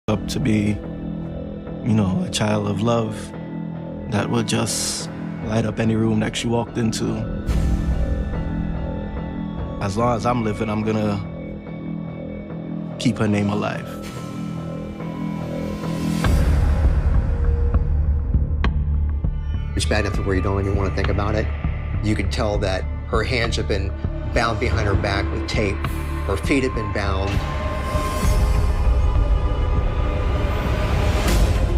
Up to be, a child of love that would just light up any room that she walked into. As long as I'm living, I'm gonna keep her name alive. It's bad enough to where you don't even want to think about it. You could tell that her hands have been bound behind her back with tape. Her feet have been bound.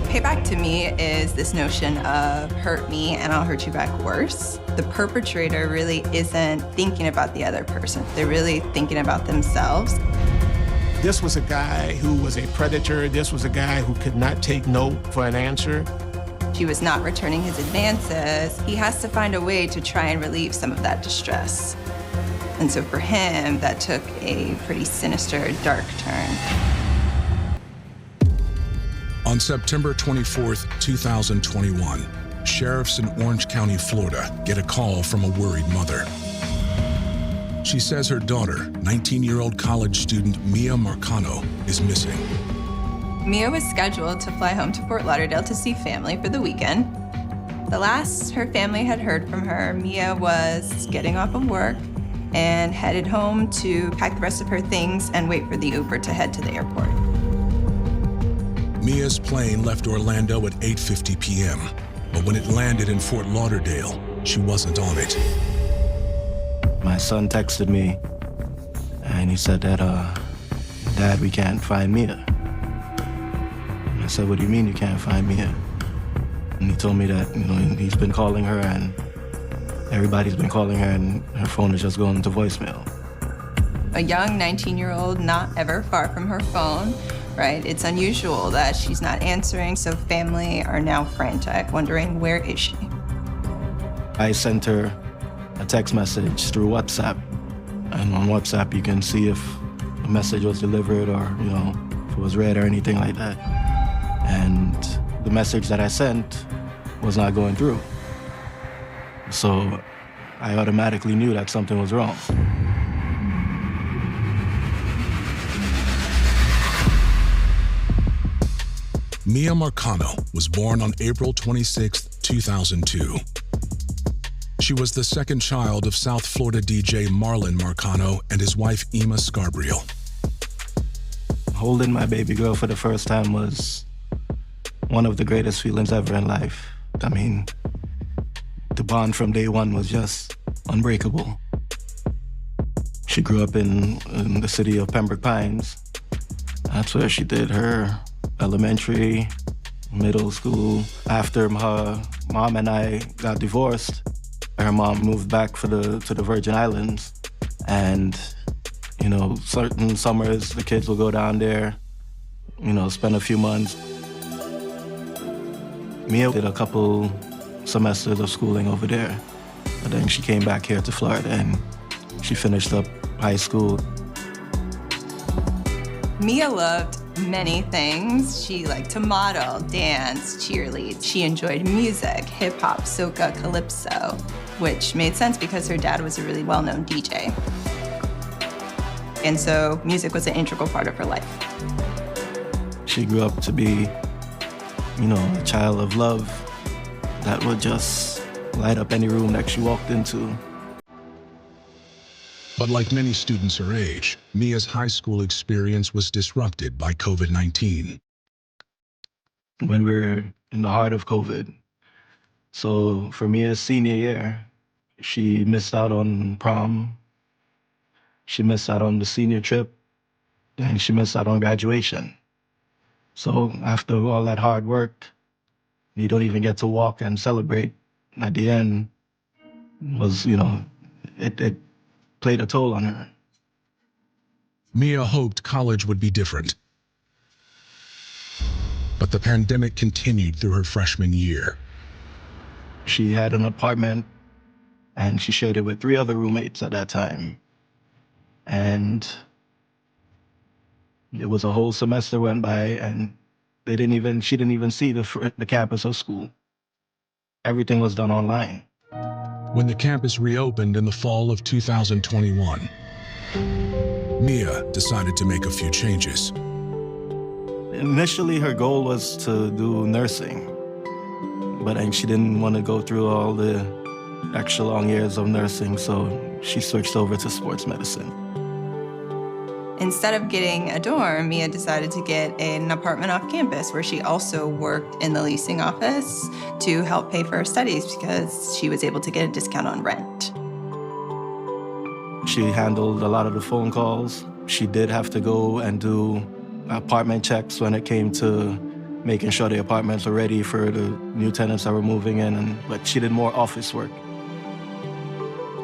Payback to me is this notion of hurt me and I'll hurt you back worse. The perpetrator really isn't thinking about the other person. They're really thinking about themselves. This was a guy who was a predator. This was a guy who could not take no for an answer. She was not returning his advances. He has to find a way to try and relieve some of that distress. And so for him, that took a pretty sinister, dark turn. On September 24th, 2021, sheriffs in Orange County, Florida, get a call from a worried mother. She says her daughter, 19-year-old college student Mia Marcano, is missing. Mia was scheduled to fly home to Fort Lauderdale to see family for the weekend. The last her family had heard from her, Mia was getting off of work and headed home to pack the rest of her things and wait for the Uber to head to the airport. Mia's plane left Orlando at 8:50 p.m., but when it landed in Fort Lauderdale, she wasn't on it. My son texted me, and he said that, Dad, we can't find Mia. And I said, what do you mean you can't find Mia? And he told me that, he's been calling her, and everybody's been calling her, and her phone is just going to voicemail. A young 19-year-old not ever far from her phone, right? It's unusual that she's not answering, so family are now frantic, wondering where is she? I sent her a text message through WhatsApp. And on WhatsApp, you can see if the message was delivered or, if it was read or anything like that. And the message that I sent was not going through. So I automatically knew that something was wrong. Mia Marcano was born on April 26, 2002. She was the second child of South Florida DJ Marlon Marcano and his wife, Ema Scarbriel. Holding my baby girl for the first time was one of the greatest feelings ever in life. I mean, the bond from day one was just unbreakable. She grew up in the city of Pembroke Pines. That's where she did her elementary, middle school. After her mom and I got divorced, her mom moved back to the Virgin Islands. And, certain summers, the kids will go down there, spend a few months. Mia did a couple semesters of schooling over there. But then she came back here to Florida and she finished up high school. Mia loved many things. She liked to model, dance, cheerlead. She enjoyed music, hip hop, soca, calypso, which made sense because her dad was a really well-known DJ. And so music was an integral part of her life. She grew up to be, a child of love that would just light up any room that she walked into. But like many students her age, Mia's high school experience was disrupted by COVID-19. When we were in the heart of COVID, so for Mia's senior year, she missed out on prom, she missed out on the senior trip, and she missed out on graduation. So after all that hard work, you don't even get to walk and celebrate. At the end was, it played a toll on her. Mia hoped college would be different. But the pandemic continued through her freshman year. She had an apartment and she shared it with 3 other roommates at that time. And it was a whole semester went by and she didn't even see the campus of school. Everything was done online. When the campus reopened in the fall of 2021, Mia decided to make a few changes. Initially, her goal was to do nursing, but then she didn't want to go through all the extra long years of nursing, so she switched over to sports medicine. Instead of getting a dorm, Mia decided to get an apartment off campus where she also worked in the leasing office to help pay for her studies because she was able to get a discount on rent. She handled a lot of the phone calls. She did have to go and do apartment checks when it came to making sure the apartments were ready for the new tenants that were moving in, but she did more office work.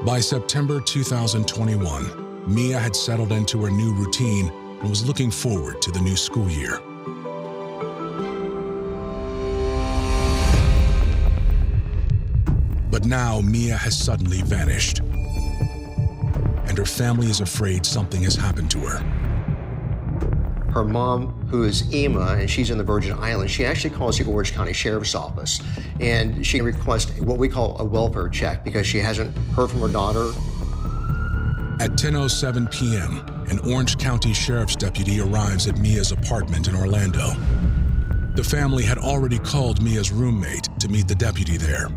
By September 2021, Mia had settled into her new routine and was looking forward to the new school year. But now Mia has suddenly vanished, and her family is afraid something has happened to her. Her mom, who is Emma, and she's in the Virgin Islands, she actually calls the Orange County Sheriff's Office, and she requests what we call a welfare check because she hasn't heard from her daughter. At 10:07 p.m., an Orange County Sheriff's deputy arrives at Mia's apartment in Orlando. The family had already called Mia's roommate to meet the deputy there.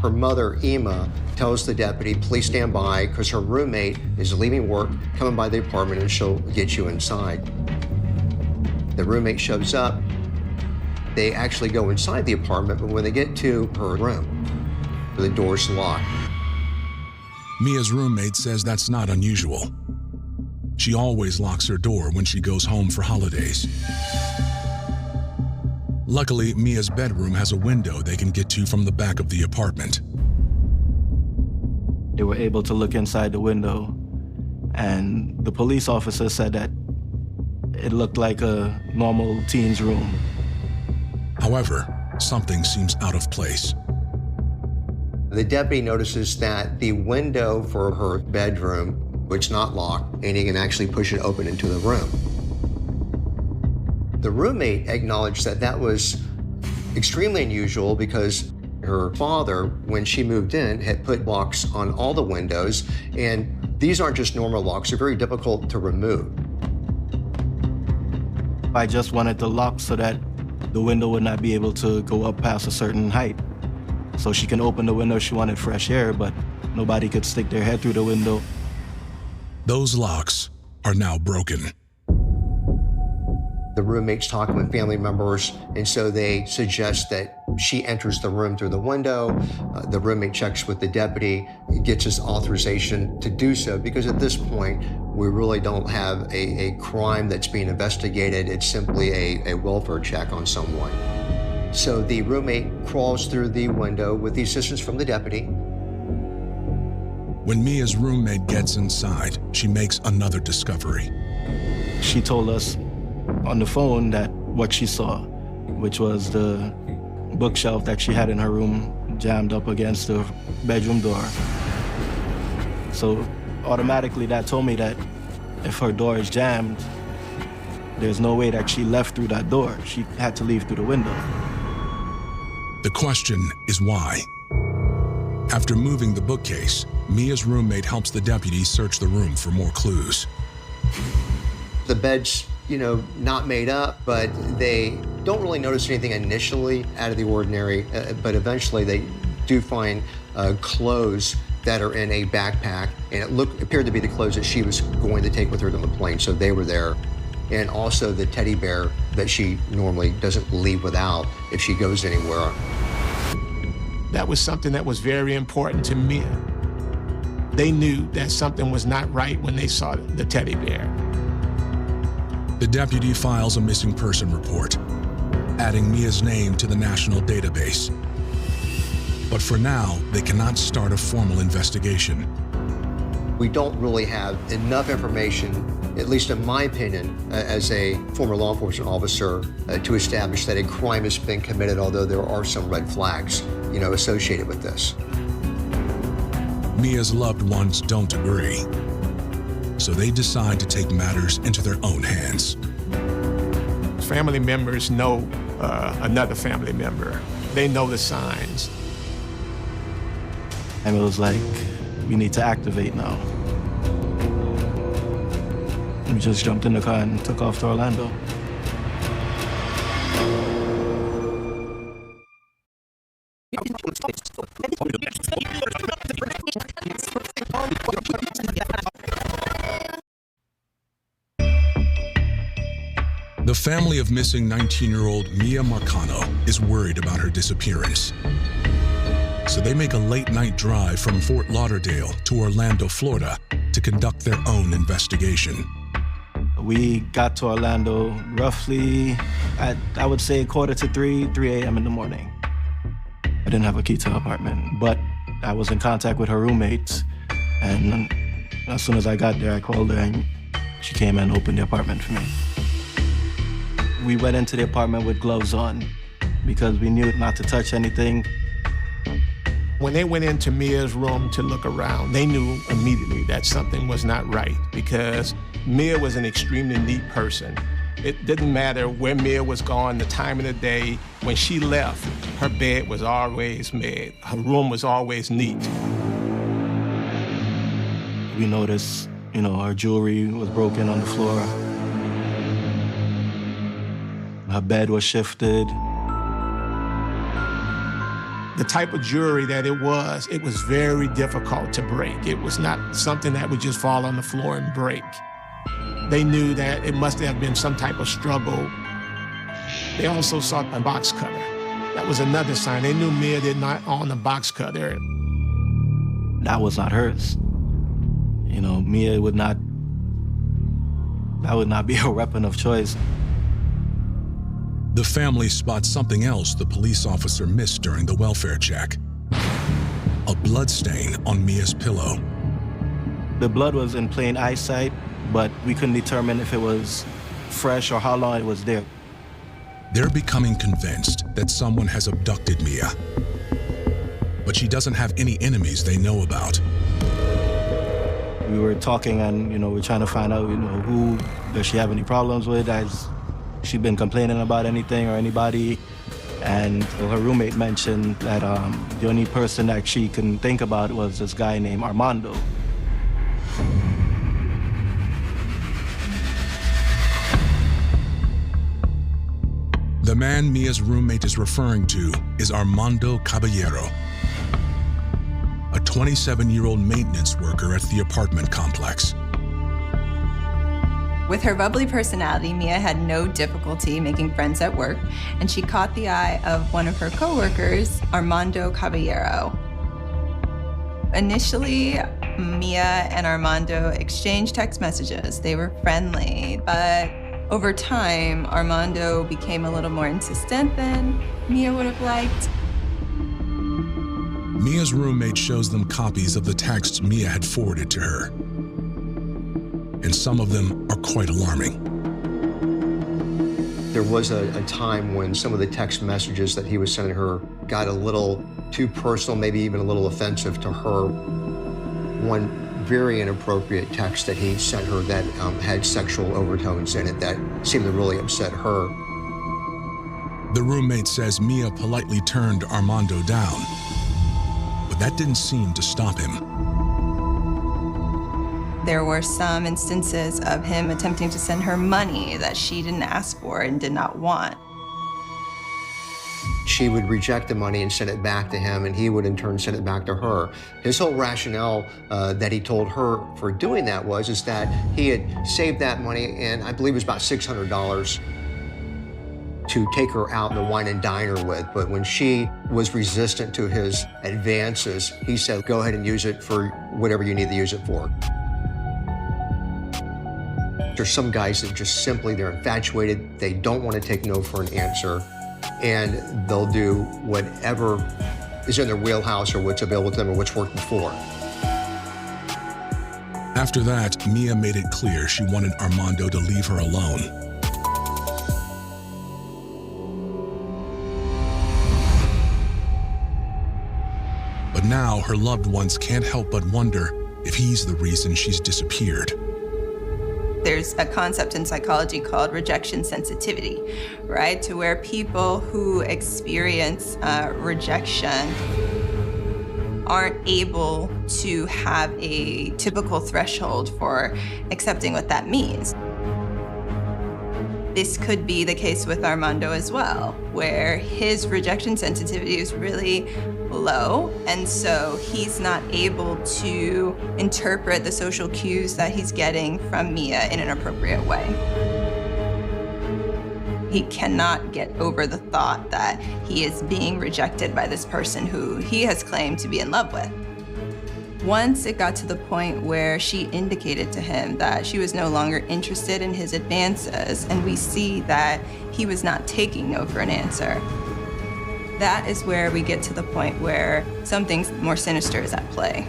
Her mother, Emma, tells the deputy, please stand by because her roommate is leaving work, coming by the apartment, and she'll get you inside. The roommate shows up. They actually go inside the apartment, but when they get to her room, the door's locked. Mia's roommate says that's not unusual. She always locks her door when she goes home for holidays. Luckily, Mia's bedroom has a window they can get to from the back of the apartment. They were able to look inside the window, and the police officer said that it looked like a normal teen's room. However, something seems out of place. The deputy notices that the window for her bedroom, which is not locked, and he can actually push it open into the room. The roommate acknowledged that that was extremely unusual because her father, when she moved in, had put locks on all the windows, and these aren't just normal locks, they're very difficult to remove. I just wanted the lock so that the window would not be able to go up past a certain height. So she can open the window if she wanted fresh air, but nobody could stick their head through the window. Those locks are now broken. The roommate's talking with family members, and so they suggest that she enters the room through the window. The roommate checks with the deputy, gets his authorization to do so, because at this point, we really don't have a crime that's being investigated. It's simply a welfare check on someone. So the roommate crawls through the window with the assistance from the deputy. When Mia's roommate gets inside, she makes another discovery. She told us on the phone that what she saw, which was the bookshelf that she had in her room jammed up against the bedroom door. So automatically that told me that if her door is jammed, there's no way that she left through that door. She had to leave through the window. The question is why. After moving the bookcase, Mia's roommate helps the deputy search the room for more clues. The bed's, not made up, but they don't really notice anything initially out of the ordinary, but eventually they do find clothes that are in a backpack, and it appeared to be the clothes that she was going to take with her on the plane, so they were there. And also the teddy bear that she normally doesn't leave without if she goes anywhere. That was something that was very important to Mia. They knew that something was not right when they saw the teddy bear. The deputy files a missing person report, adding Mia's name to the national database. But for now, they cannot start a formal investigation. We don't really have enough information, at least in my opinion, as a former law enforcement officer, to establish that a crime has been committed, although there are some red flags, associated with this. Mia's loved ones don't agree, so they decide to take matters into their own hands. Family members know another family member. They know the signs. And it was like, we need to activate now. We just jumped in the car and took off to Orlando. The family of missing 19-year-old Mia Marcano is worried about her disappearance. So they make a late-night drive from Fort Lauderdale to Orlando, Florida, to conduct their own investigation. We got to Orlando roughly at, I would say, 2:45, 3 a.m. in the morning. I didn't have a key to her apartment, but I was in contact with her roommates, and as soon as I got there, I called her, and she came and opened the apartment for me. We went into the apartment with gloves on because we knew not to touch anything. When they went into Mia's room to look around, they knew immediately that something was not right because Mia was an extremely neat person. It didn't matter where Mia was gone, the time of the day. When she left, her bed was always made. Her room was always neat. We noticed, her jewelry was broken on the floor. Her bed was shifted. The type of jewelry that it was very difficult to break. It was not something that would just fall on the floor and break. They knew that it must have been some type of struggle. They also saw a box cutter. That was another sign. They knew Mia did not own a box cutter. That was not hers. Mia that would not be her weapon of choice. The family spots something else the police officer missed during the welfare check. A blood stain on Mia's pillow. The blood was in plain eyesight, but we couldn't determine if it was fresh or how long it was there. They're becoming convinced that someone has abducted Mia. But she doesn't have any enemies they know about. We were talking and, we're trying to find out, who does she have any problems with? Has she been complaining about anything or anybody? And her roommate mentioned that the only person that she can think about was this guy named Armando. The man Mia's roommate is referring to is Armando Caballero, a 27-year-old maintenance worker at the apartment complex. With her bubbly personality, Mia had no difficulty making friends at work, and she caught the eye of one of her coworkers, Armando Caballero. Initially, Mia and Armando exchanged text messages. They were friendly, but over time, Armando became a little more insistent than Mia would have liked. Mia's roommate shows them copies of the texts Mia had forwarded to her. And some of them are quite alarming. There was a time when some of the text messages that he was sending her got a little too personal, maybe even a little offensive to her. One very inappropriate text that he sent her that had sexual overtones in it that seemed to really upset her. The roommate says Mia politely turned Armando down, but that didn't seem to stop him. There were some instances of him attempting to send her money that she didn't ask for and did not want. She would reject the money and send it back to him, and he would in turn send it back to her. His whole rationale that he told her for doing that is that he had saved that money, and I believe it was about $600 to take her out and wine and dine her with. But when she was resistant to his advances, he said, go ahead and use it for whatever you need to use it for. There's some guys that just simply, they're infatuated. They don't want to take no for an answer. And they'll do whatever is in their wheelhouse or what's available to them or what's worked before. After that, Mia made it clear she wanted Armando to leave her alone. But now her loved ones can't help but wonder if he's the reason she's disappeared. There's a concept in psychology called rejection sensitivity, right? To where people who experience rejection aren't able to have a typical threshold for accepting what that means. This could be the case with Armando as well, where his rejection sensitivity is really low, and so he's not able to interpret the social cues that he's getting from Mia in an appropriate way. He cannot get over the thought that he is being rejected by this person who he has claimed to be in love with. Once it got to the point where she indicated to him that she was no longer interested in his advances, and we see that he was not taking no for an answer, that is where we get to the point where something more sinister is at play.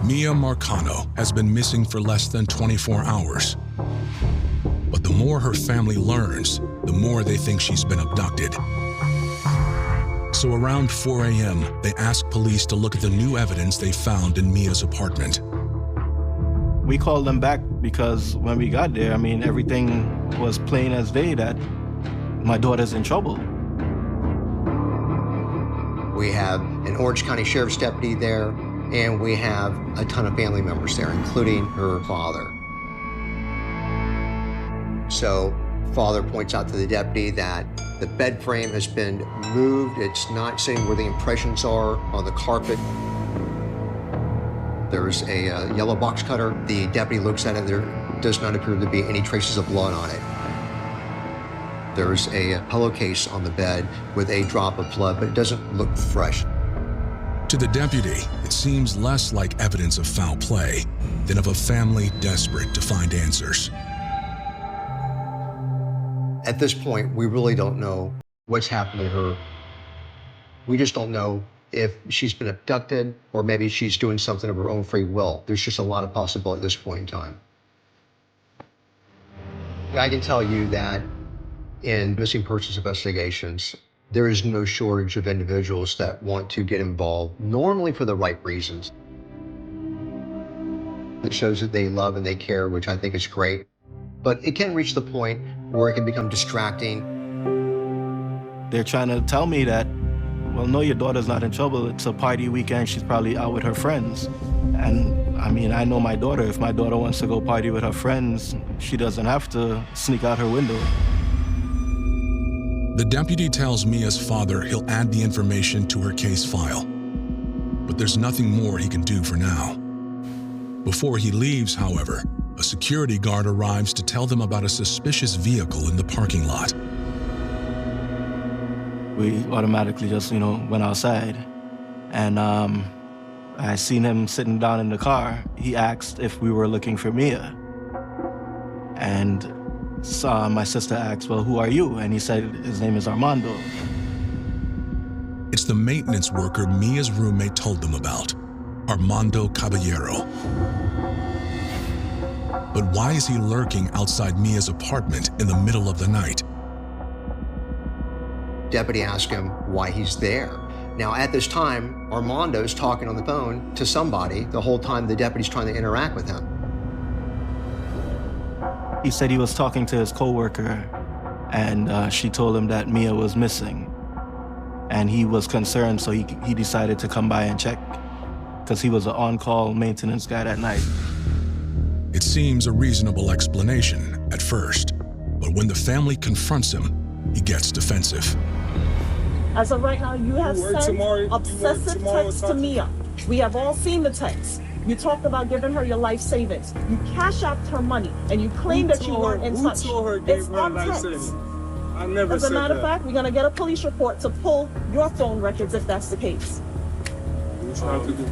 Mia Marcano has been missing for less than 24 hours. But the more her family learns, the more they think she's been abducted. So around 4 a.m., they ask police to look at the new evidence they found in Mia's apartment. We called them back because when we got there, I mean, everything was plain as day that my daughter's in trouble. We have an Orange County Sheriff's deputy there, and we have a ton of family members there, including her father. So father points out to the deputy that the bed frame has been moved. It's not sitting where the impressions are on the carpet. There's a yellow box cutter. The deputy looks at it. There does not appear to be any traces of blood on it. There's a pillowcase on the bed with a drop of blood, but it doesn't look fresh. To the deputy, it seems less like evidence of foul play than of a family desperate to find answers. At this point, we really don't know what's happened to her. We just don't know if she's been abducted or maybe she's doing something of her own free will. There's just a lot of possibility at this point in time. I can tell you that in missing persons investigations, there is no shortage of individuals that want to get involved, normally for the right reasons. It shows that they love and they care, which I think is great. But it can reach the point where it can become distracting. They're trying to tell me that, well, no, your daughter's not in trouble. It's a party weekend. She's probably out with her friends. And I mean, I know my daughter. If my daughter wants to go party with her friends, she doesn't have to sneak out her window. The deputy tells Mia's father he'll add the information to her case file. But there's nothing more he can do for now. Before he leaves, however, a security guard arrives to tell them about a suspicious vehicle in the parking lot. We automatically just, went outside. And I seen him sitting down in the car. He asked if we were looking for Mia. And my sister asked, well, who are you? And he said his name is Armando. It's the maintenance worker Mia's roommate told them about, Armando Caballero. But why is he lurking outside Mia's apartment in the middle of the night? Deputy asked him why he's there. Now, at this time, Armando's talking on the phone to somebody the whole time the deputy's trying to interact with him. He said he was talking to his coworker, and she told him that Mia was missing. And he was concerned, so he decided to come by and check, because he was an on-call maintenance guy that night. It seems a reasonable explanation at first, but when the family confronts him, he gets defensive. As of right now, you have sent obsessive texts to Mia. We have all seen the texts. You talked about giving her your life savings. You cash out her money, and you claim that you weren't in touch. Who told her gave her life savings? I never said that. As a matter of fact, we're going to get a police report to pull your phone records if that's the case. What you have to do?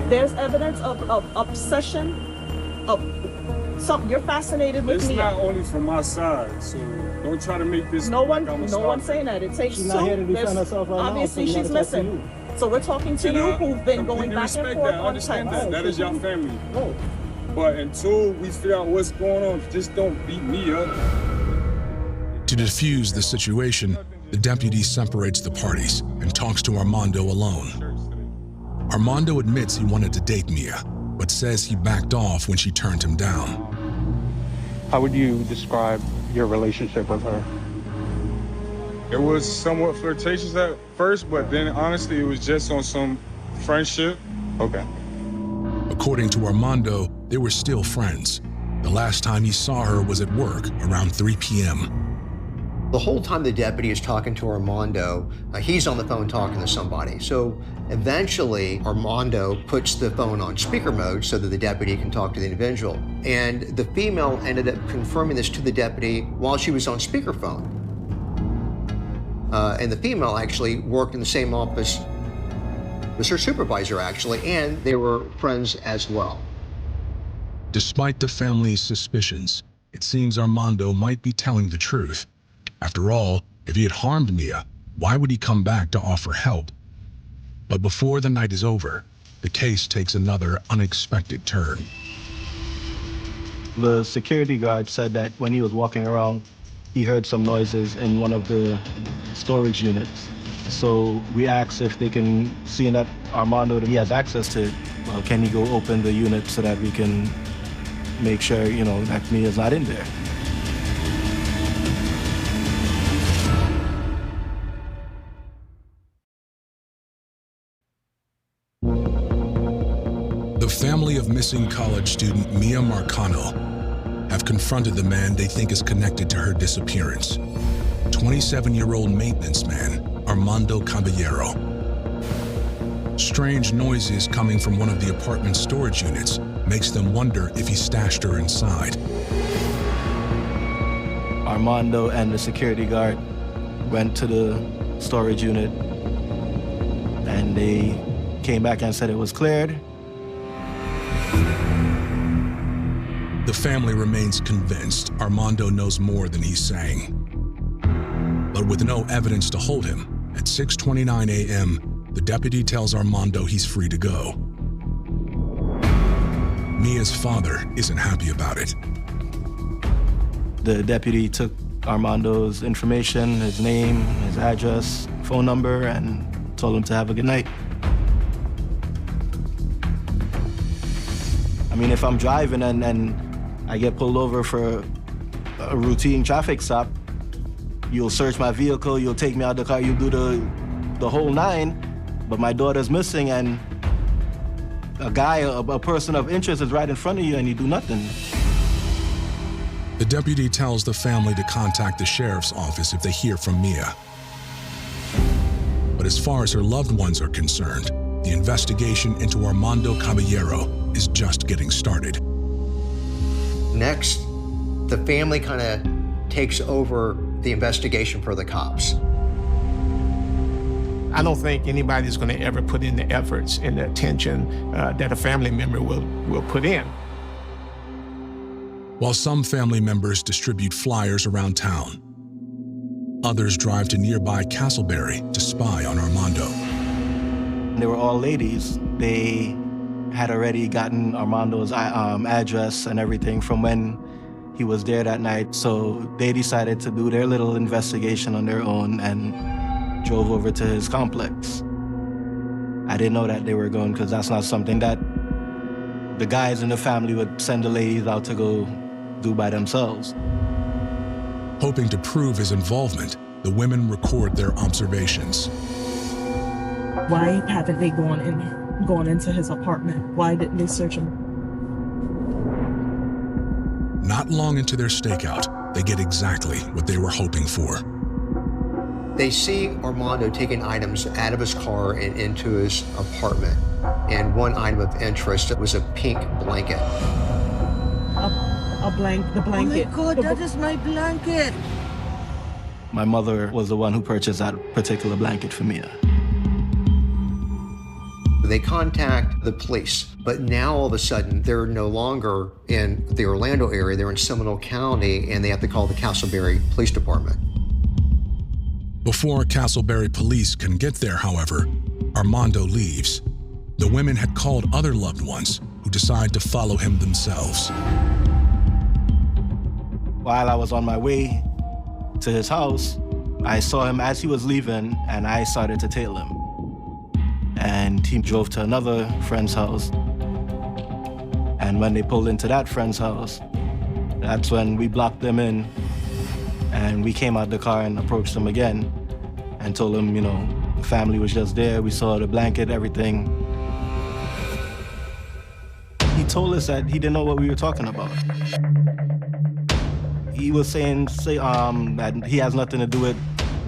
There's evidence of obsession, of something. You're fascinated with Mia. It's not only from my side, so don't try to make this. No one's saying that. It takes two. She's not here to defend herself right now. Obviously, she's missing. So we're talking to you who've been going back and forth on text. That is your family. But until we figure out what's going on, just don't beat me up. To defuse the situation, the deputy separates the parties and talks to Armando alone. Armando admits he wanted to date Mia, but says he backed off when she turned him down. How would you describe your relationship with her? It was somewhat flirtatious at first, but then honestly, it was just on some friendship. Okay. According to Armando, they were still friends. The last time he saw her was at work around 3 p.m. The whole time the deputy is talking to Armando, he's on the phone talking to somebody. So eventually, Armando puts the phone on speaker mode so that the deputy can talk to the individual. And the female ended up confirming this to the deputy while she was on speakerphone. And the female actually worked in the same office as her supervisor, actually, and they were friends as well. Despite the family's suspicions, it seems Armando might be telling the truth. After all, if he had harmed Mia, why would he come back to offer help? But before the night is over, the case takes another unexpected turn. The security guard said that when he was walking around, he heard some noises in one of the storage units. So we asked if they can see that Armando, he has access to it. Well, can he go open the unit so that we can make sure, that Mia's not in there? The family of missing college student Mia Marcano have confronted the man they think is connected to her disappearance. 27-year-old maintenance man, Armando Caballero. Strange noises coming from one of the apartment storage units makes them wonder if he stashed her inside. Armando and the security guard went to the storage unit and they came back and said it was cleared. The family remains convinced Armando knows more than he's saying. But with no evidence to hold him, at 6:29 a.m., the deputy tells Armando he's free to go. Mia's father isn't happy about it. The deputy took Armando's information, his name, his address, phone number, and told him to have a good night. I mean, if I'm driving and I get pulled over for a routine traffic stop, you'll search my vehicle, you'll take me out of the car, you'll do the whole nine, but my daughter's missing and a person of interest is right in front of you and you do nothing. The deputy tells the family to contact the sheriff's office if they hear from Mia. But as far as her loved ones are concerned, the investigation into Armando Caballero is just getting started. Next, the family kind of takes over the investigation for the cops. I don't think anybody's going to ever put in the efforts and the attention that a family member will put in. While some family members distribute flyers around town, others drive to nearby Castleberry to spy on Armando. They were all ladies. They had already gotten Armando's address and everything from when he was there that night. So they decided to do their little investigation on their own and drove over to his complex. I didn't know that they were going because that's not something that the guys in the family would send the ladies out to go do by themselves. Hoping to prove his involvement, the women record their observations. Why haven't they gone into his apartment? Why didn't they search him? Not long into their stakeout, they get exactly what they were hoping for. They see Armando taking items out of his car and into his apartment. And one item of interest was a pink blanket. The blanket. Oh my God, that is my blanket. My mother was the one who purchased that particular blanket for Mia. They contact the police, but now all of a sudden they're no longer in the Orlando area, they're in Seminole County, and they have to call the Castleberry Police Department. Before Castleberry police can get there, however, Armando leaves. The women had called other loved ones who decide to follow him themselves. While I was on my way to his house, I saw him as he was leaving and I started to tail him. And he drove to another friend's house. And when they pulled into that friend's house, that's when we blocked them in. And we came out the car and approached them again and told them, the family was just there. We saw the blanket, everything. He told us that he didn't know what we were talking about. He was saying that he has nothing to do with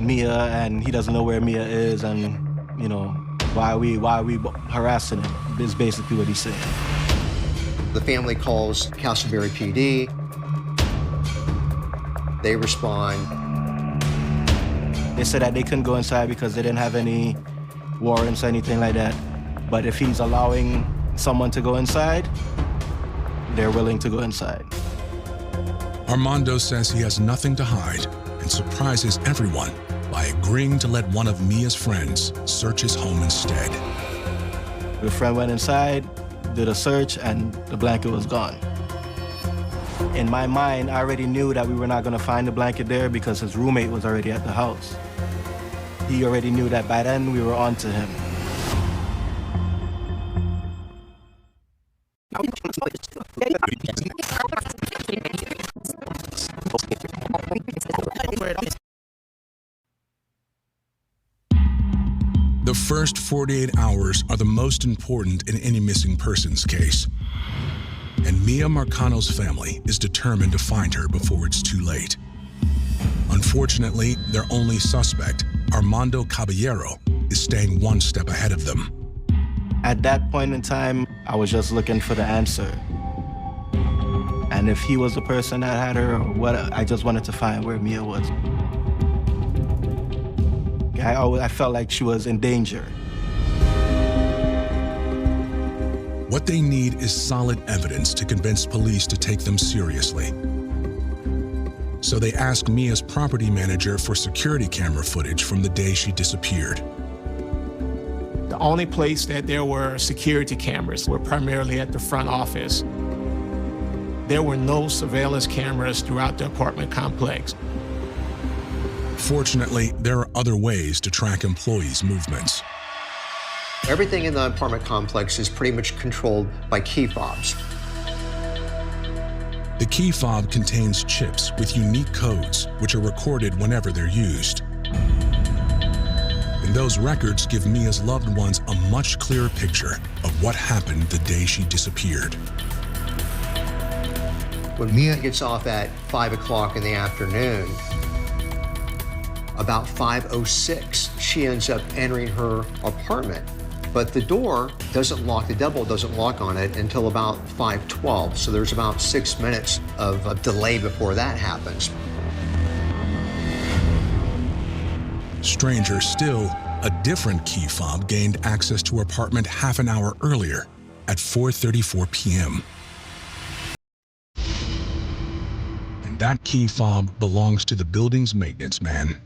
Mia and he doesn't know where Mia is and, you know, why are we harassing him, is basically what he's saying. The family calls Castleberry PD. They respond. They said that they couldn't go inside because they didn't have any warrants or anything like that. But if he's allowing someone to go inside, they're willing to go inside. Armando says he has nothing to hide and surprises everyone by agreeing to let one of Mia's friends search his home instead. The friend went inside, did a search, and the blanket was gone. In my mind, I already knew that we were not gonna find the blanket there because his roommate was already at the house. He already knew that by then we were on to him. The first 48 hours are the most important in any missing persons case. And Mia Marcano's family is determined to find her before it's too late. Unfortunately, their only suspect, Armando Caballero, is staying one step ahead of them. At that point in time, I was just looking for the answer. And if he was the person that had her, or what, I just wanted to find where Mia was. I felt like she was in danger. What they need is solid evidence to convince police to take them seriously. So they ask Mia's property manager for security camera footage from the day she disappeared. The only place that there were security cameras were primarily at the front office. There were no surveillance cameras throughout the apartment complex. Fortunately, there are other ways to track employees' movements. Everything in the apartment complex is pretty much controlled by key fobs. The key fob contains chips with unique codes, which are recorded whenever they're used. And those records give Mia's loved ones a much clearer picture of what happened the day she disappeared. When Mia gets off at 5 o'clock in the afternoon, about 5:06, she ends up entering her apartment. But the door doesn't lock, the double doesn't lock on it until about 5:12. So there's about 6 minutes of a delay before that happens. Stranger still, a different key fob gained access to her apartment half an hour earlier at 4:34 p.m. And that key fob belongs to the building's maintenance man,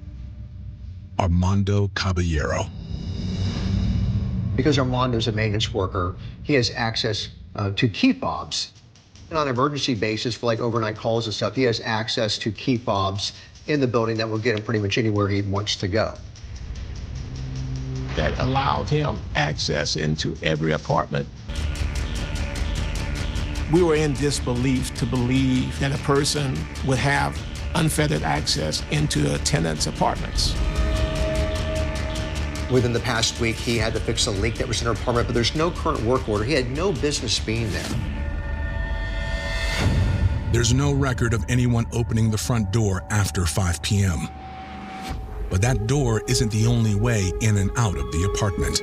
Armando Caballero. Because Armando's a maintenance worker, he has access to key fobs. And on an emergency basis for like overnight calls and stuff, he has access to key fobs in the building that will get him pretty much anywhere he wants to go. That allowed him access into every apartment. We were in disbelief to believe that a person would have unfettered access into a tenant's apartments. Within the past week, he had to fix a leak that was in her apartment, but there's no current work order. He had no business being there. There's no record of anyone opening the front door after 5 p.m. But that door isn't the only way in and out of the apartment.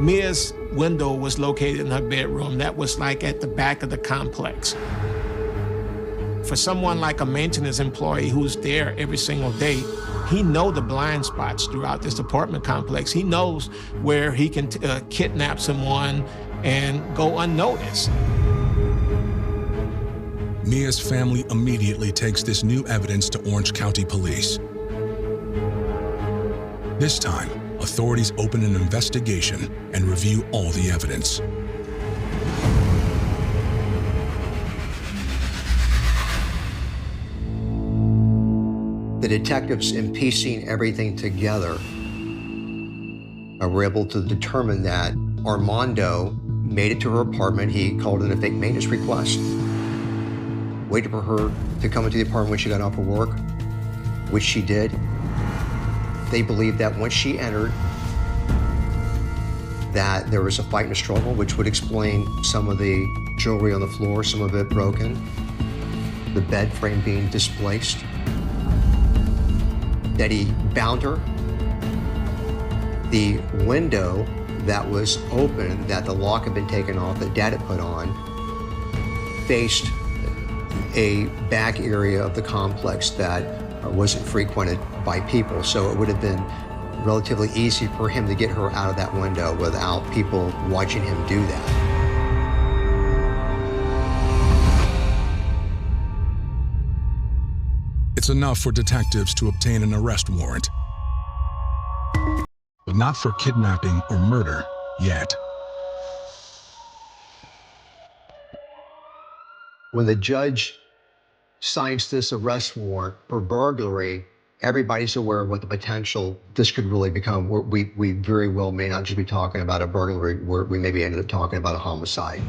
Mia's window was located in her bedroom. That was like at the back of the complex. For someone like a maintenance employee who's there every single day, he knows the blind spots throughout this apartment complex. He knows where he can kidnap someone and go unnoticed. Mia's family immediately takes this new evidence to Orange County Police. This time, authorities open an investigation and review all the evidence. The detectives, in piecing everything together, were able to determine that Armando made it to her apartment. He called it a fake maintenance request, waited for her to come into the apartment when she got off of work, which she did. They believed that once she entered, that there was a fight and a struggle, which would explain some of the jewelry on the floor, some of it broken. the bed frame being displaced, that he bound her. The window that was open, that the lock had been taken off, that Dad had put on, faced a back area of the complex that wasn't frequented by people, so it would have been relatively easy for him to get her out of that window without people watching him do that. It's enough for detectives to obtain an arrest warrant, but not for kidnapping or murder yet. When the judge signs this arrest warrant for burglary, everybody's aware of what the potential this could really become. We very well may not just be talking about a burglary, we maybe ended up talking about a homicide.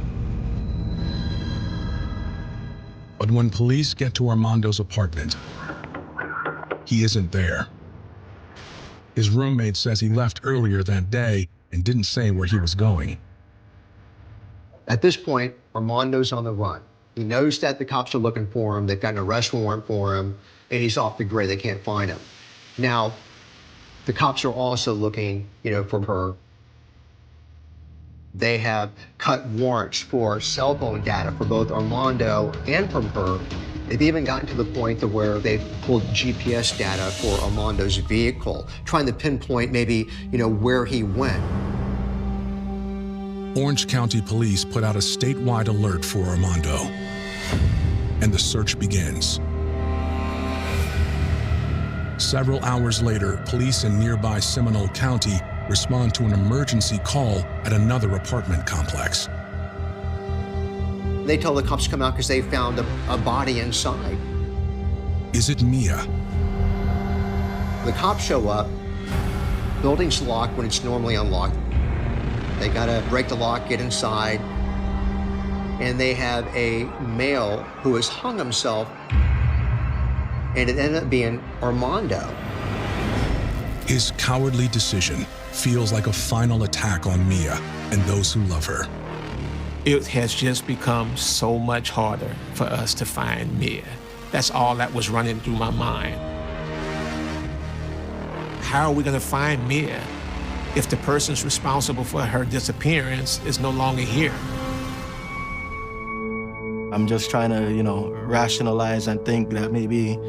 But when police get to Armando's apartment, he isn't there. His roommate says he left earlier that day and didn't say where he was going. At this point, Armando's on the run. He knows that the cops are looking for him, they've got an arrest warrant for him, and he's off the grid, they can't find him. Now, the cops are also looking, for her. They have cut warrants for cell phone data for both Armando and from her. They've even gotten to the point to where they've pulled GPS data for Armando's vehicle, trying to pinpoint maybe, where he went. Orange County Police put out a statewide alert for Armando, and the search begins. Several hours later, police in nearby Seminole County respond to an emergency call at another apartment complex. They tell the cops to come out because they found a body inside. Is it Mia? The cops show up, building's locked when it's normally unlocked. They gotta break the lock, get inside, and they have a male who has hung himself, and it ended up being Armando. His cowardly decision feels like a final attack on Mia and those who love her. It has just become so much harder for us to find Mia. That's all that was running through my mind. How are we gonna find Mia if the person's responsible for her disappearance is no longer here? I'm just trying to, rationalize and think that maybe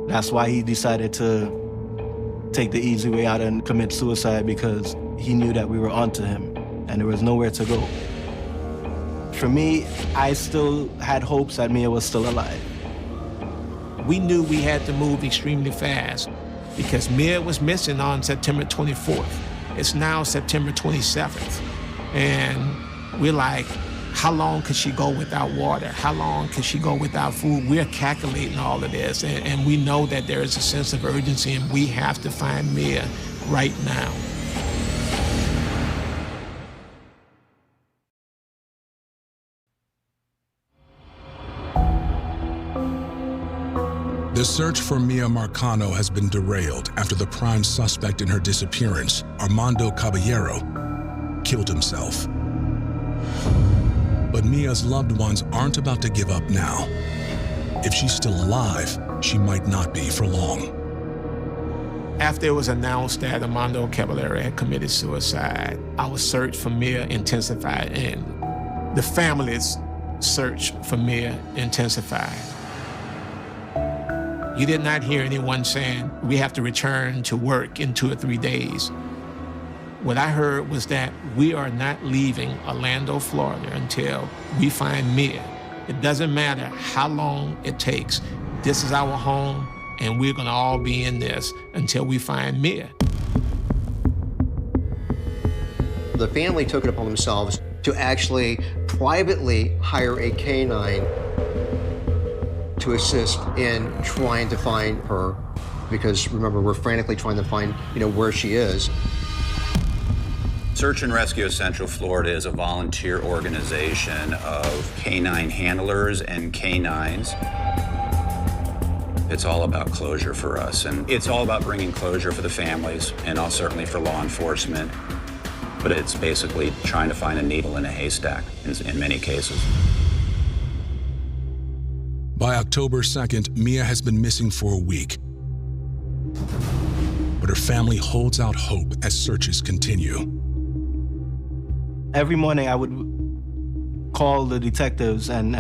that's why he decided to take the easy way out and commit suicide, because he knew that we were onto him and there was nowhere to go. For me, I still had hopes that Mia was still alive. We knew we had to move extremely fast because Mia was missing on September 24th. It's now September 27th. And we're like, how long could she go without water? How long could she go without food? We're calculating all of this, and we know that there is a sense of urgency, and we have to find Mia right now. The search for Mia Marcano has been derailed after the prime suspect in her disappearance, Armando Caballero, killed himself. But Mia's loved ones aren't about to give up now. If she's still alive, she might not be for long. After it was announced that Armando Caballero had committed suicide, our search for Mia intensified, and the family's search for Mia intensified. You did not hear anyone saying, we have to return to work in 2 or 3 days. What I heard was that we are not leaving Orlando, Florida until we find Mia. It doesn't matter how long it takes. This is our home, and we're gonna all be in this until we find Mia. The family took it upon themselves to actually privately hire a canine to assist in trying to find her, because remember, we're frantically trying to find, where she is. Search and Rescue of Central Florida is a volunteer organization of canine handlers and canines. It's all about closure for us, and it's all about bringing closure for the families and certainly for law enforcement. But it's basically trying to find a needle in a haystack in many cases. By October 2nd, Mia has been missing for a week. But her family holds out hope as searches continue. Every morning I would call the detectives and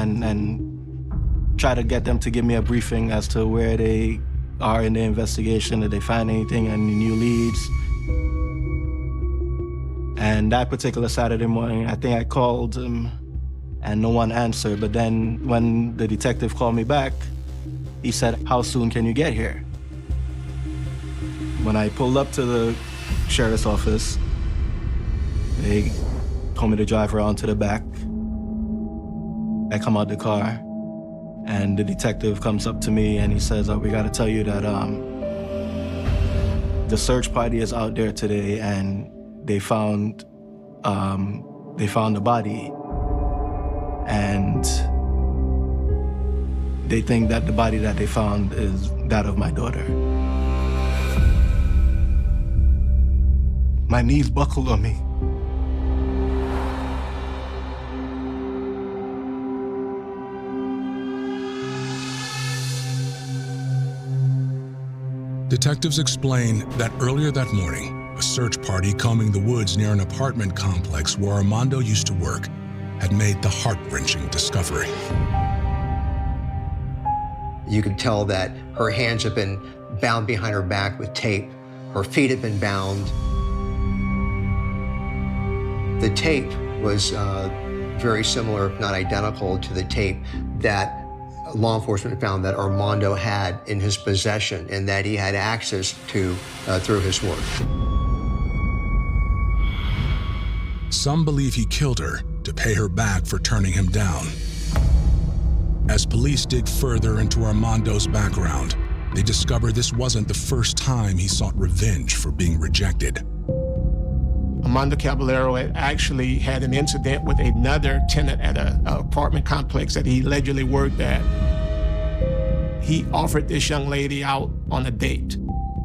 try to get them to give me a briefing as to where they are in the investigation, did they find anything, any new leads. And that particular Saturday morning, I think I called and no one answered. But then when the detective called me back, he said, "How soon can you get here?" When I pulled up to the sheriff's office, they told me to drive around to the back. I come out the car, and the detective comes up to me and he says, "Oh, we gotta tell you that the search party is out there today and they found the body. And they think that the body that they found is that of my daughter." My knees buckled on me. Detectives explain that earlier that morning, a search party combing the woods near an apartment complex where Armando used to work had made the heart-wrenching discovery. You could tell that her hands had been bound behind her back with tape. Her feet had been bound. The tape was very similar, if not identical, to the tape that law enforcement found that Armando had in his possession and that he had access to through his work. Some believe he killed her to pay her back for turning him down. As police dig further into Armando's background, they discover this wasn't the first time he sought revenge for being rejected. Armando Caballero had actually had an incident with another tenant at an apartment complex that he allegedly worked at. He offered this young lady out on a date.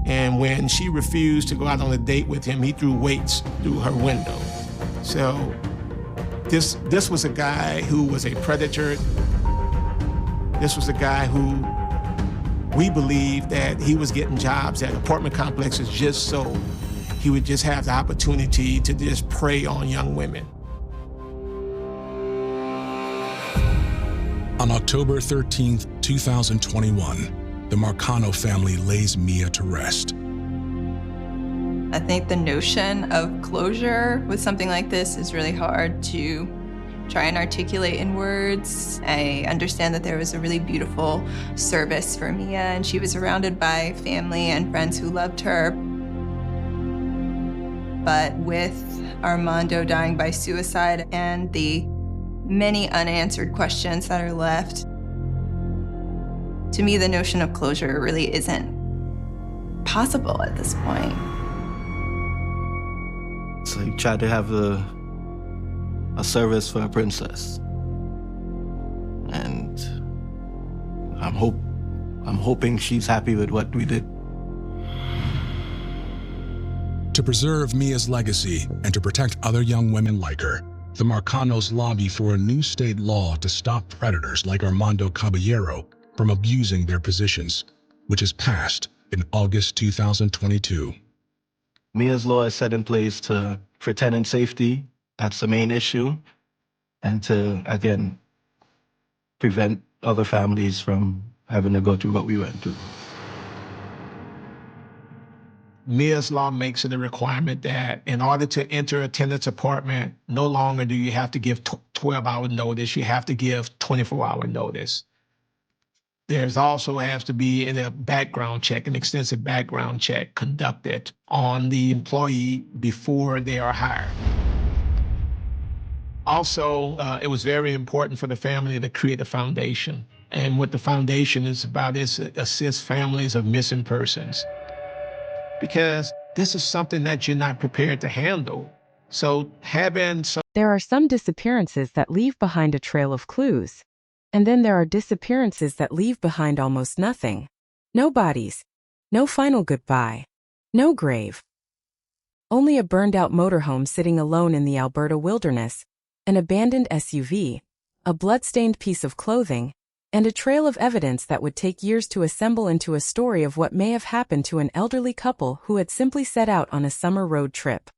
And when she refused to go out on a date with him, he threw weights through her window. So this was a guy who was a predator. This was a guy who we believe that he was getting jobs at apartment complexes just so he would just have the opportunity to just prey on young women. On October 13th, 2021, the Marcano family lays Mia to rest. I think the notion of closure with something like this is really hard to try and articulate in words. I understand that there was a really beautiful service for Mia, and she was surrounded by family and friends who loved her. But with Armando dying by suicide and the many unanswered questions that are left, to me, the notion of closure really isn't possible at this point. So I tried to have a service for a princess. And I'm hoping she's happy with what we did. To preserve Mia's legacy and to protect other young women like her, the Marcanos lobby for a new state law to stop predators like Armando Caballero from abusing their positions, which is passed in August 2022. Mia's law is set in place for tenant safety. That's the main issue. And to, again, prevent other families from having to go through what we went through. Mia's law makes it a requirement that in order to enter a tenant's apartment, no longer do you have to give 12-hour notice, you have to give 24-hour notice. There's also has to be a background check, an extensive background check conducted on the employee before they are hired. Also, it was very important for the family to create a foundation. And what the foundation is about is to assist families of missing persons. Because this is something that you're not prepared to handle. So having some... There are some disappearances that leave behind a trail of clues. And then there are disappearances that leave behind almost nothing. No bodies, no final goodbye, no grave. Only a burned-out motorhome sitting alone in the Alberta wilderness, an abandoned SUV, a blood-stained piece of clothing, and a trail of evidence that would take years to assemble into a story of what may have happened to an elderly couple who had simply set out on a summer road trip.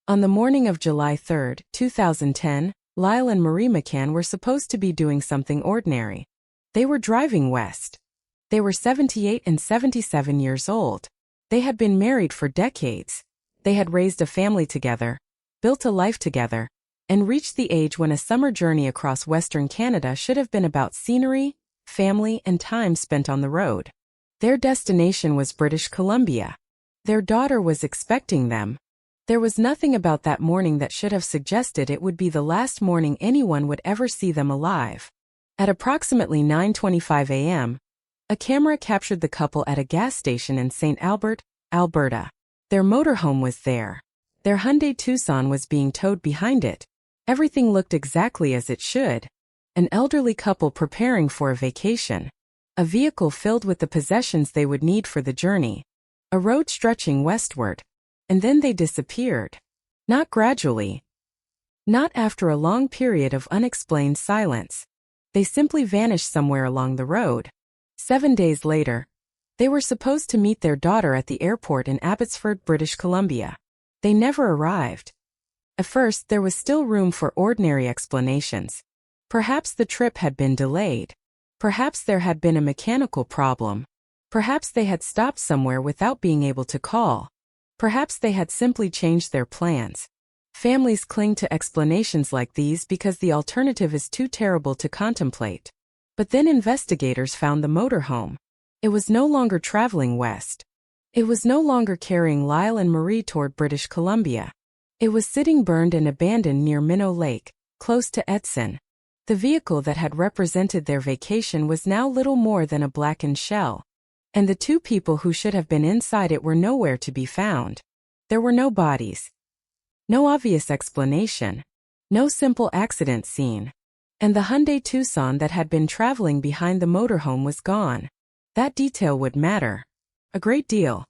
On the morning of July 3, 2010, Lyle and Marie McCann were supposed to be doing something ordinary. They were driving west. They were 78 and 77 years old. They had been married for decades. They had raised a family together, built a life together, and reached the age when a summer journey across Western Canada should have been about scenery, family, and time spent on the road. Their destination was British Columbia. Their daughter was expecting them. There was nothing about that morning that should have suggested it would be the last morning anyone would ever see them alive. At approximately 9:25 a.m., a camera captured the couple at a gas station in St. Albert, Alberta. Their motorhome was there. Their Hyundai Tucson was being towed behind it. Everything looked exactly as it should. An elderly couple preparing for a vacation. A vehicle filled with the possessions they would need for the journey. A road stretching westward. And then they disappeared. Not gradually. Not after a long period of unexplained silence. They simply vanished somewhere along the road. 7 days later, they were supposed to meet their daughter at the airport in Abbotsford, British Columbia. They never arrived. At first, there was still room for ordinary explanations. Perhaps the trip had been delayed. Perhaps there had been a mechanical problem. Perhaps they had stopped somewhere without being able to call. Perhaps they had simply changed their plans. Families cling to explanations like these because the alternative is too terrible to contemplate. But then investigators found the motorhome. It was no longer traveling west. It was no longer carrying Lyle and Marie toward British Columbia. It was sitting burned and abandoned near Minnow Lake, close to Edson. The vehicle that had represented their vacation was now little more than a blackened shell. And the two people who should have been inside it were nowhere to be found. There were no bodies. No obvious explanation. No simple accident scene. And the Hyundai Tucson that had been traveling behind the motorhome was gone. That detail would matter. A great deal.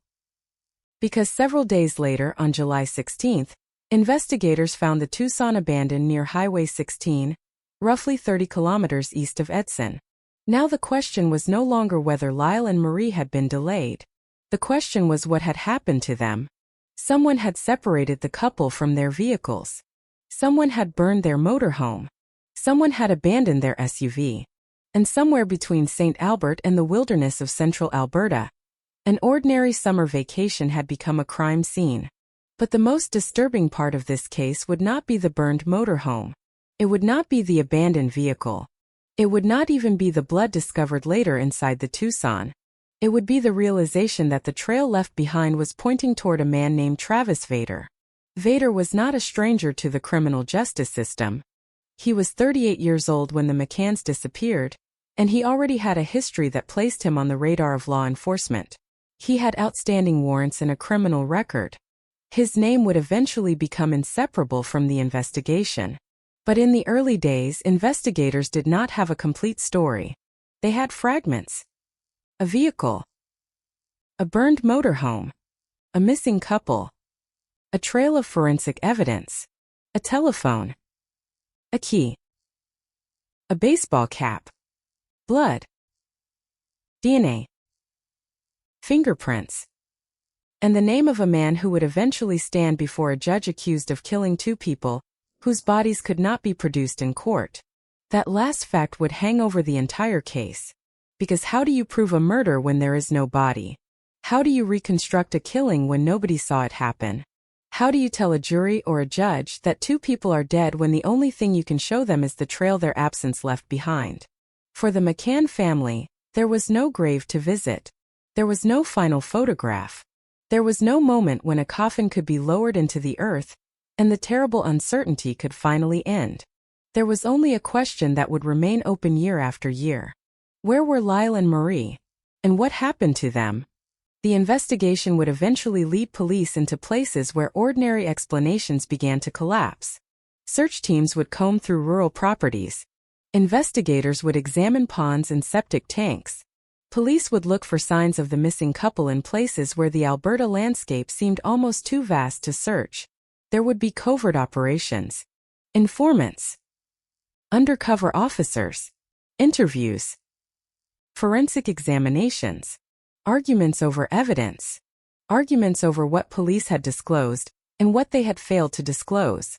Because several days later, on July 16th, investigators found the Tucson abandoned near Highway 16, roughly 30 kilometers east of Edson. Now the question was no longer whether Lyle and Marie had been delayed. The question was what had happened to them. Someone had separated the couple from their vehicles. Someone had burned their motorhome. Someone had abandoned their SUV. And somewhere between St. Albert and the wilderness of central Alberta, an ordinary summer vacation had become a crime scene. But the most disturbing part of this case would not be the burned motorhome. It would not be the abandoned vehicle. It would not even be the blood discovered later inside the Tucson. It would be the realization that the trail left behind was pointing toward a man named Travis Vader. Vader was not a stranger to the criminal justice system. He was 38 years old when the McCanns disappeared, and he already had a history that placed him on the radar of law enforcement. He had outstanding warrants and a criminal record. His name would eventually become inseparable from the investigation. But in the early days, investigators did not have a complete story. They had fragments. A vehicle. A burned motorhome. A missing couple. A trail of forensic evidence. A telephone. A key. A baseball cap. Blood. DNA. Fingerprints. And the name of a man who would eventually stand before a judge accused of killing two people, whose bodies could not be produced in court. That last fact would hang over the entire case. Because how do you prove a murder when there is no body? How do you reconstruct a killing when nobody saw it happen? How do you tell a jury or a judge that two people are dead when the only thing you can show them is the trail their absence left behind? For the McCann family, there was no grave to visit. There was no final photograph. There was no moment when a coffin could be lowered into the earth, and the terrible uncertainty could finally end. There was only a question that would remain open year after year. Where were Lyle and Marie? And what happened to them? The investigation would eventually lead police into places where ordinary explanations began to collapse. Search teams would comb through rural properties. Investigators would examine ponds and septic tanks. Police would look for signs of the missing couple in places where the Alberta landscape seemed almost too vast to search. There would be covert operations. Informants. Undercover officers. Interviews. forensic examinations, arguments over evidence, arguments over what police had disclosed and what they had failed to disclose.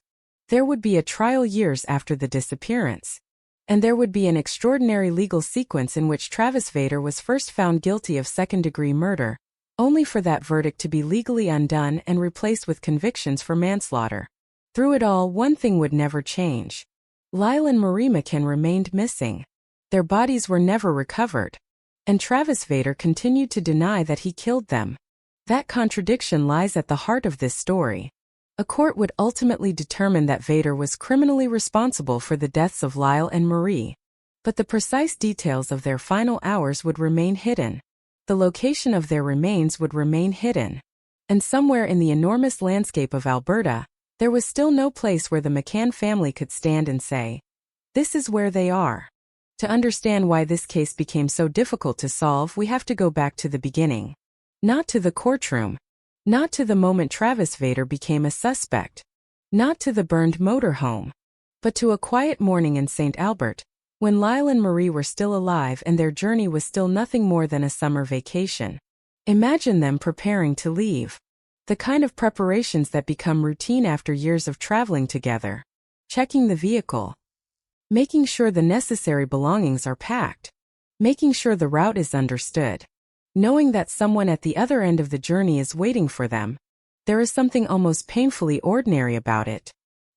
There would be a trial years after the disappearance. And there would be an extraordinary legal sequence in which Travis Vader was first found guilty of second-degree murder, only for that verdict to be legally undone and replaced with convictions for manslaughter. Through it all, one thing would never change. Lyle and Marie McCann remained missing. Their bodies were never recovered. And Travis Vader continued to deny that he killed them. That contradiction lies at the heart of this story. A court would ultimately determine that Vader was criminally responsible for the deaths of Lyle and Marie. But the precise details of their final hours would remain hidden. The location of their remains would remain hidden. And somewhere in the enormous landscape of Alberta, there was still no place where the McCann family could stand and say, "This is where they are." To understand why this case became so difficult to solve, we have to go back to the beginning. Not to the courtroom. Not to the moment Travis Vader became a suspect. Not to the burned motorhome. But to a quiet morning in St. Albert, when Lyle and Marie were still alive and their journey was still nothing more than a summer vacation. Imagine them preparing to leave. The kind of preparations that become routine after years of traveling together. Checking the vehicle. Making sure the necessary belongings are packed. Making sure the route is understood. Knowing that someone at the other end of the journey is waiting for them. There is something almost painfully ordinary about it.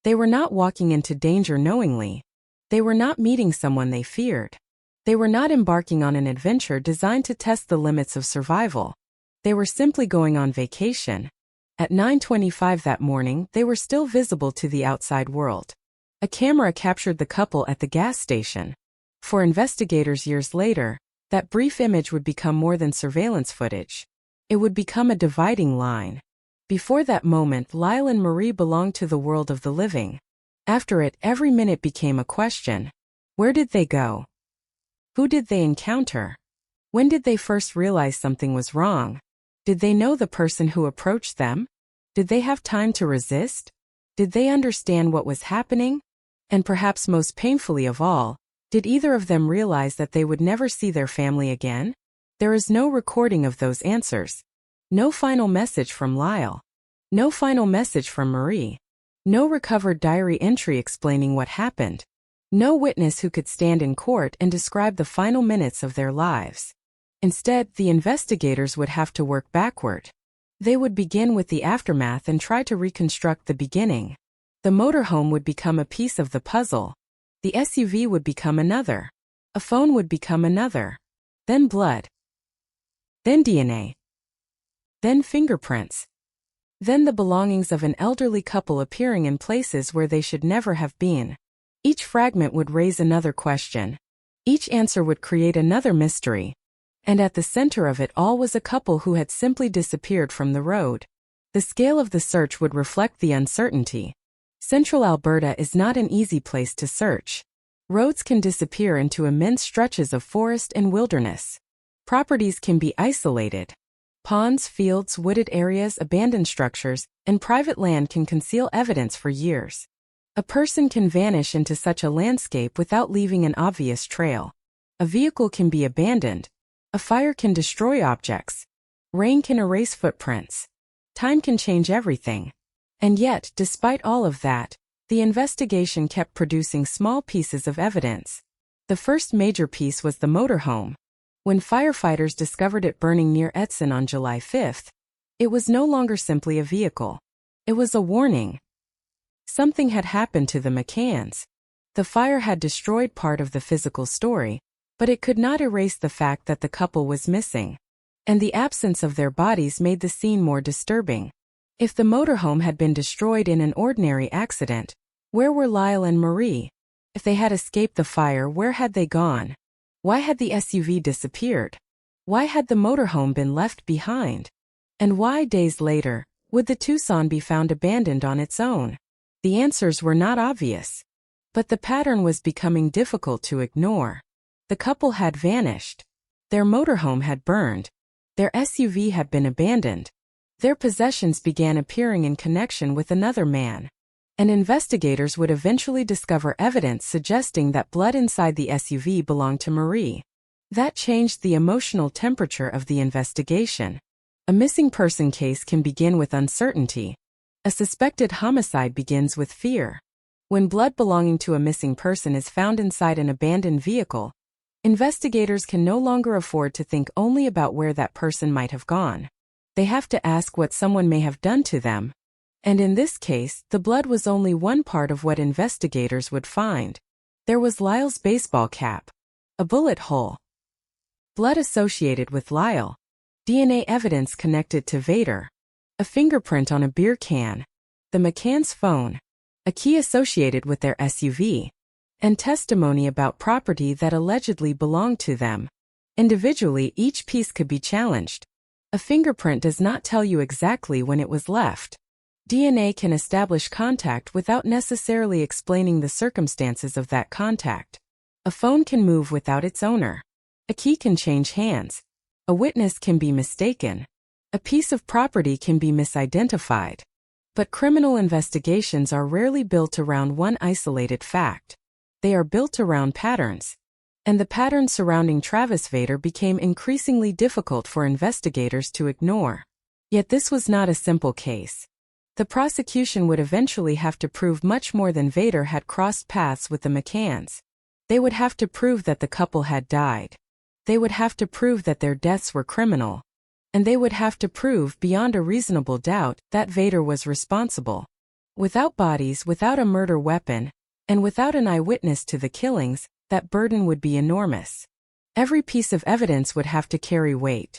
They were not walking into danger knowingly. They were not meeting someone they feared. They were not embarking on an adventure designed to test the limits of survival. They were simply going on vacation. At 9:25 that morning, they were still visible to the outside world. A camera captured the couple at the gas station. For investigators years later, that brief image would become more than surveillance footage. It would become a dividing line. Before that moment, Lyle and Marie belonged to the world of the living. After it, every minute became a question. Where did they go? Who did they encounter? When did they first realize something was wrong? Did they know the person who approached them? Did they have time to resist? Did they understand what was happening? And perhaps most painfully of all, did either of them realize that they would never see their family again? There is no recording of those answers. No final message from Lyle. No final message from Marie. No recovered diary entry explaining what happened. No witness who could stand in court and describe the final minutes of their lives. Instead, the investigators would have to work backward. They would begin with the aftermath and try to reconstruct the beginning. The motorhome would become a piece of the puzzle. The SUV would become another. A phone would become another. Then blood. Then DNA. Then fingerprints. Then the belongings of an elderly couple appearing in places where they should never have been. Each fragment would raise another question. Each answer would create another mystery. And at the center of it all was a couple who had simply disappeared from the road. The scale of the search would reflect the uncertainty. Central Alberta is not an easy place to search. Roads can disappear into immense stretches of forest and wilderness. Properties can be isolated. Ponds, fields, wooded areas, abandoned structures, and private land can conceal evidence for years. A person can vanish into such a landscape without leaving an obvious trail. A vehicle can be abandoned. A fire can destroy objects. Rain can erase footprints. Time can change everything. And yet, despite all of that, the investigation kept producing small pieces of evidence. The first major piece was the motorhome. When firefighters discovered it burning near Edson on July 5th, it was no longer simply a vehicle. It was a warning. Something had happened to the McCanns. The fire had destroyed part of the physical story, but it could not erase the fact that the couple was missing. And the absence of their bodies made the scene more disturbing. If the motorhome had been destroyed in an ordinary accident, where were Lyle and Marie? If they had escaped the fire, where had they gone? Why had the SUV disappeared? Why had the motorhome been left behind? And why, days later, would the Tucson be found abandoned on its own? The answers were not obvious. But the pattern was becoming difficult to ignore. The couple had vanished. Their motorhome had burned. Their SUV had been abandoned. Their possessions began appearing in connection with another man. And investigators would eventually discover evidence suggesting that blood inside the SUV belonged to Marie. That changed the emotional temperature of the investigation. A missing person case can begin with uncertainty. A suspected homicide begins with fear. When blood belonging to a missing person is found inside an abandoned vehicle, investigators can no longer afford to think only about where that person might have gone. They have to ask what someone may have done to them. And in this case, the blood was only one part of what investigators would find. There was Lyle's baseball cap, a bullet hole, blood associated with Lyle, DNA evidence connected to Vader, a fingerprint on a beer can, the McCann's phone, a key associated with their SUV, and testimony about property that allegedly belonged to them. Individually, each piece could be challenged. A fingerprint does not tell you exactly when it was left. DNA can establish contact without necessarily explaining the circumstances of that contact. A phone can move without its owner. A key can change hands. A witness can be mistaken. A piece of property can be misidentified. But criminal investigations are rarely built around one isolated fact. They are built around patterns. And the patterns surrounding Travis Vader became increasingly difficult for investigators to ignore. Yet this was not a simple case. The prosecution would eventually have to prove much more than Vader had crossed paths with the McCanns. They would have to prove that the couple had died. They would have to prove that their deaths were criminal. And they would have to prove beyond a reasonable doubt that Vader was responsible. Without bodies, without a murder weapon, and without an eyewitness to the killings, that burden would be enormous. Every piece of evidence would have to carry weight.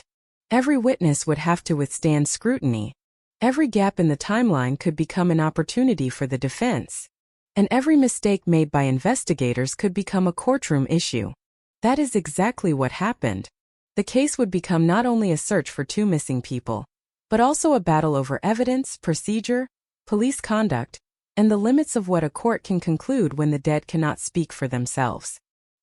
Every witness would have to withstand scrutiny. Every gap in the timeline could become an opportunity for the defense. And every mistake made by investigators could become a courtroom issue. That is exactly what happened. The case would become not only a search for two missing people, but also a battle over evidence, procedure, police conduct, and the limits of what a court can conclude when the dead cannot speak for themselves.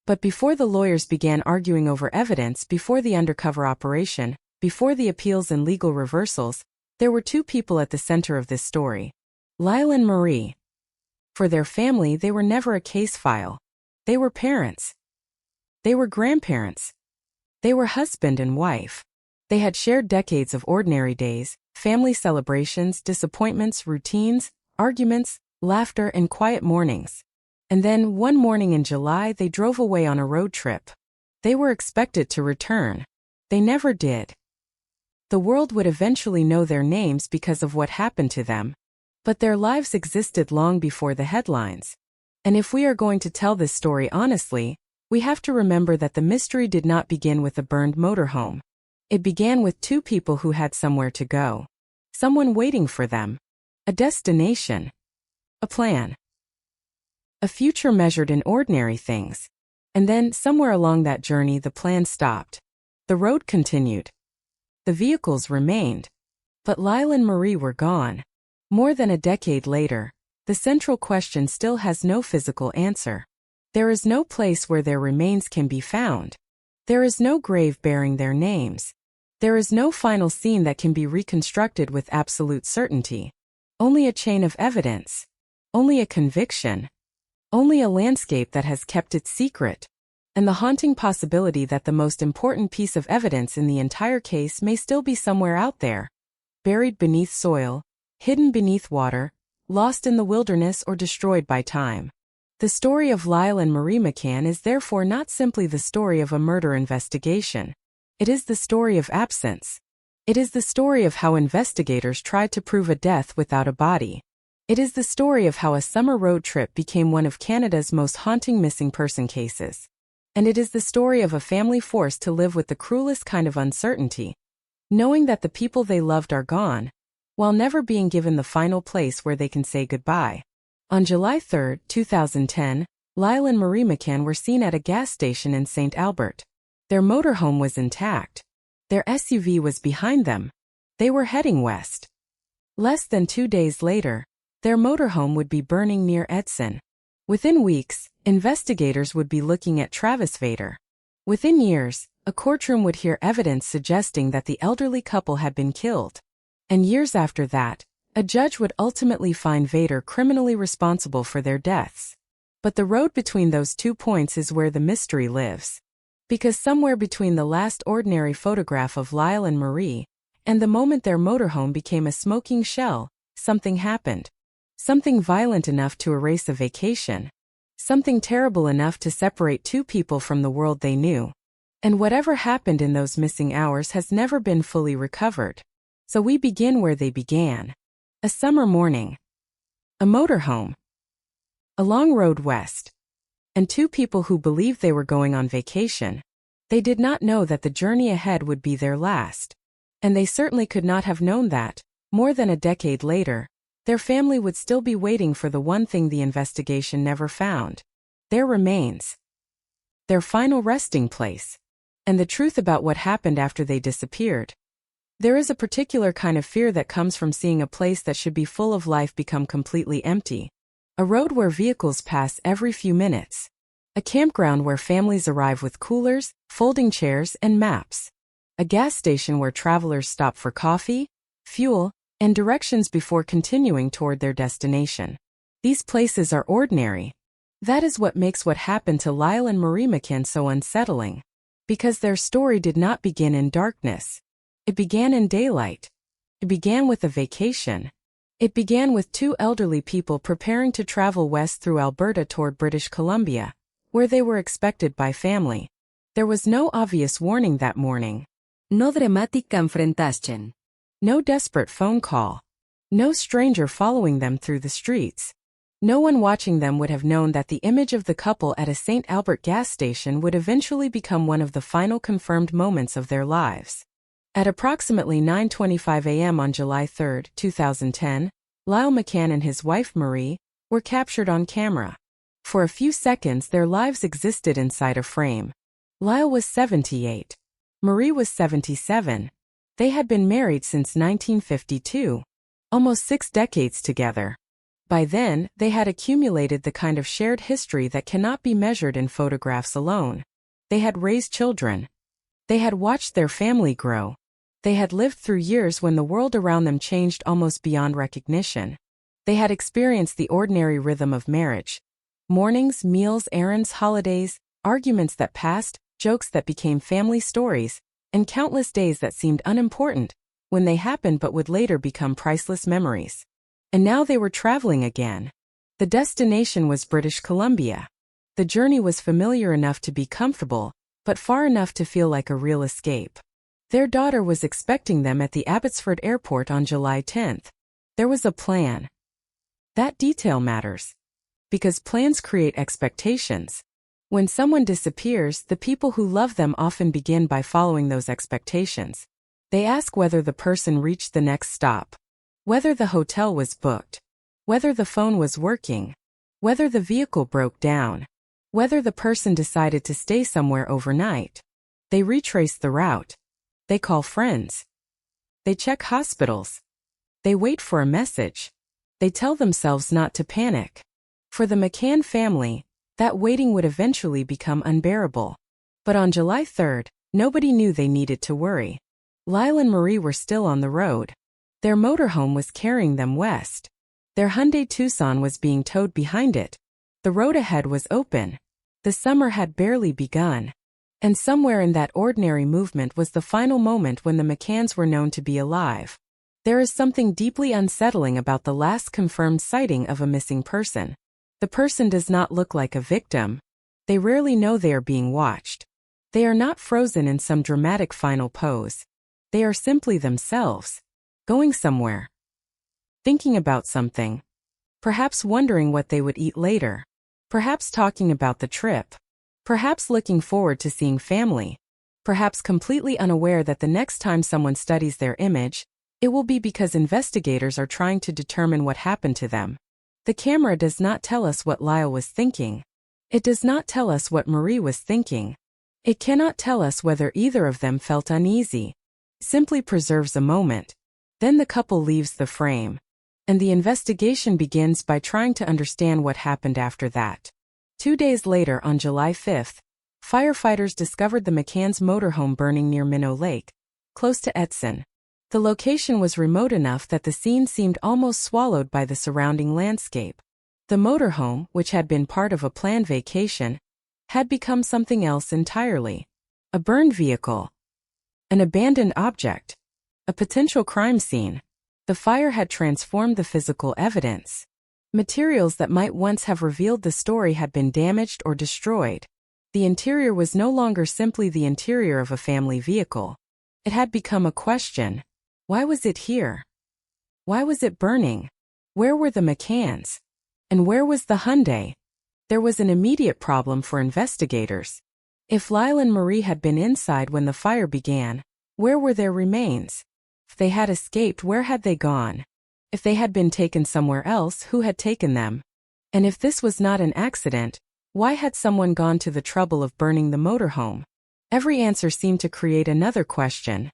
But before the lawyers began arguing over evidence, before the undercover operation, before the appeals and legal reversals, there were two people at the center of this story: Lyle and Marie. For their family, they were never a case file. They were parents. They were grandparents. They were husband and wife. They had shared decades of ordinary days, family celebrations, disappointments, routines, arguments, laughter, and quiet mornings. And then, one morning in July, they drove away on a road trip. They were expected to return. They never did. The world would eventually know their names because of what happened to them. But their lives existed long before the headlines. And if we are going to tell this story honestly, we have to remember that the mystery did not begin with a burned motorhome. It began with two people who had somewhere to go. Someone waiting for them. A destination. A plan. A future measured in ordinary things. And then, somewhere along that journey, the plan stopped. The road continued. The vehicles remained. But Lyle and Marie were gone. More than a decade later, the central question still has no physical answer. There is no place where their remains can be found. There is no grave bearing their names. There is no final scene that can be reconstructed with absolute certainty. Only a chain of evidence. Only a conviction. Only a landscape that has kept its secret. And the haunting possibility that the most important piece of evidence in the entire case may still be somewhere out there. Buried beneath soil, hidden beneath water, lost in the wilderness, or destroyed by time. The story of Lyle and Marie McCann is therefore not simply the story of a murder investigation. It is the story of absence. It is the story of how investigators tried to prove a death without a body. It is the story of how a summer road trip became one of Canada's most haunting missing person cases. And it is the story of a family forced to live with the cruelest kind of uncertainty, knowing that the people they loved are gone, while never being given the final place where they can say goodbye. On July 3, 2010, Lyle and Marie McCann were seen at a gas station in St. Albert. Their motorhome was intact. Their SUV was behind them. They were heading west. Less than 2 days later, their motorhome would be burning near Edson. Within weeks, investigators would be looking at Travis Vader. Within years, a courtroom would hear evidence suggesting that the elderly couple had been killed. And years after that, a judge would ultimately find Vader criminally responsible for their deaths. But the road between those 2 points is where the mystery lives. Because somewhere between the last ordinary photograph of Lyle and Marie and the moment their motorhome became a smoking shell, something happened. Something violent enough to erase a vacation. Something terrible enough to separate two people from the world they knew. And whatever happened in those missing hours has never been fully recovered. So we begin where they began. A summer morning. A motorhome. A long road west. And two people who believed they were going on vacation. They did not know that the journey ahead would be their last. And they certainly could not have known that, more than a decade later, their family would still be waiting for the one thing the investigation never found. Their remains. Their final resting place. And the truth about what happened after they disappeared. There is a particular kind of fear that comes from seeing a place that should be full of life become completely empty. A road where vehicles pass every few minutes. A campground where families arrive with coolers, folding chairs, and maps. A gas station where travelers stop for coffee, fuel, and directions before continuing toward their destination. These places are ordinary. That is what makes what happened to Lyle and Marie McCann so unsettling. Because their story did not begin in darkness. It began in daylight. It began with a vacation. It began with two elderly people preparing to travel west through Alberta toward British Columbia, where they were expected by family. There was no obvious warning that morning. No dramatica enfrentación. No desperate phone call. No stranger following them through the streets. No one watching them would have known that the image of the couple at a St. Albert gas station would eventually become one of the final confirmed moments of their lives. At approximately 9:25 a.m. on July 3, 2010, Lyle McCann and his wife Marie were captured on camera. For a few seconds their lives existed inside a frame. Lyle was 78. Marie was 77. They had been married since 1952. Almost 6 decades together. By then, they had accumulated the kind of shared history that cannot be measured in photographs alone. They had raised children. They had watched their family grow. They had lived through years when the world around them changed almost beyond recognition. They had experienced the ordinary rhythm of marriage. Mornings, meals, errands, holidays, arguments that passed, jokes that became family stories, and countless days that seemed unimportant when they happened but would later become priceless memories. And now they were traveling again. The destination was British Columbia. The journey was familiar enough to be comfortable, but far enough to feel like a real escape. Their daughter was expecting them at the Abbotsford airport on July 10th. There was a plan. That detail matters. Because plans create expectations. When someone disappears, the people who love them often begin by following those expectations. They ask whether the person reached the next stop. Whether the hotel was booked. Whether the phone was working. Whether the vehicle broke down. Whether the person decided to stay somewhere overnight. They retrace the route. They call friends. They check hospitals. They wait for a message. They tell themselves not to panic. For the McCann family, that waiting would eventually become unbearable. But on July 3rd, nobody knew they needed to worry. Lyle and Marie were still on the road. Their motorhome was carrying them west. Their Hyundai Tucson was being towed behind it. The road ahead was open. The summer had barely begun. And somewhere in that ordinary movement was the final moment when the McCanns were known to be alive. There is something deeply unsettling about the last confirmed sighting of a missing person. The person does not look like a victim. They rarely know they are being watched. They are not frozen in some dramatic final pose. They are simply themselves. Going somewhere. Thinking about something. Perhaps wondering what they would eat later. Perhaps talking about the trip. Perhaps looking forward to seeing family. Perhaps completely unaware that the next time someone studies their image, it will be because investigators are trying to determine what happened to them. The camera does not tell us what Lyle was thinking. It does not tell us what Marie was thinking. It cannot tell us whether either of them felt uneasy. It simply preserves a moment. Then the couple leaves the frame. And the investigation begins by trying to understand what happened after that. 2 days later on July 5th, firefighters discovered the McCann's motorhome burning near Minnow Lake, close to Edson. The location was remote enough that the scene seemed almost swallowed by the surrounding landscape. The motorhome, which had been part of a planned vacation, had become something else entirely. A burned vehicle. An abandoned object. A potential crime scene. The fire had transformed the physical evidence. Materials that might once have revealed the story had been damaged or destroyed. The interior was no longer simply the interior of a family vehicle. It had become a question. Why was it here? Why was it burning? Where were the McCanns? And where was the Hyundai? There was an immediate problem for investigators. If Lyle and Marie had been inside when the fire began, where were their remains? If they had escaped, where had they gone? If they had been taken somewhere else, who had taken them? And if this was not an accident, why had someone gone to the trouble of burning the motorhome? Every answer seemed to create another question.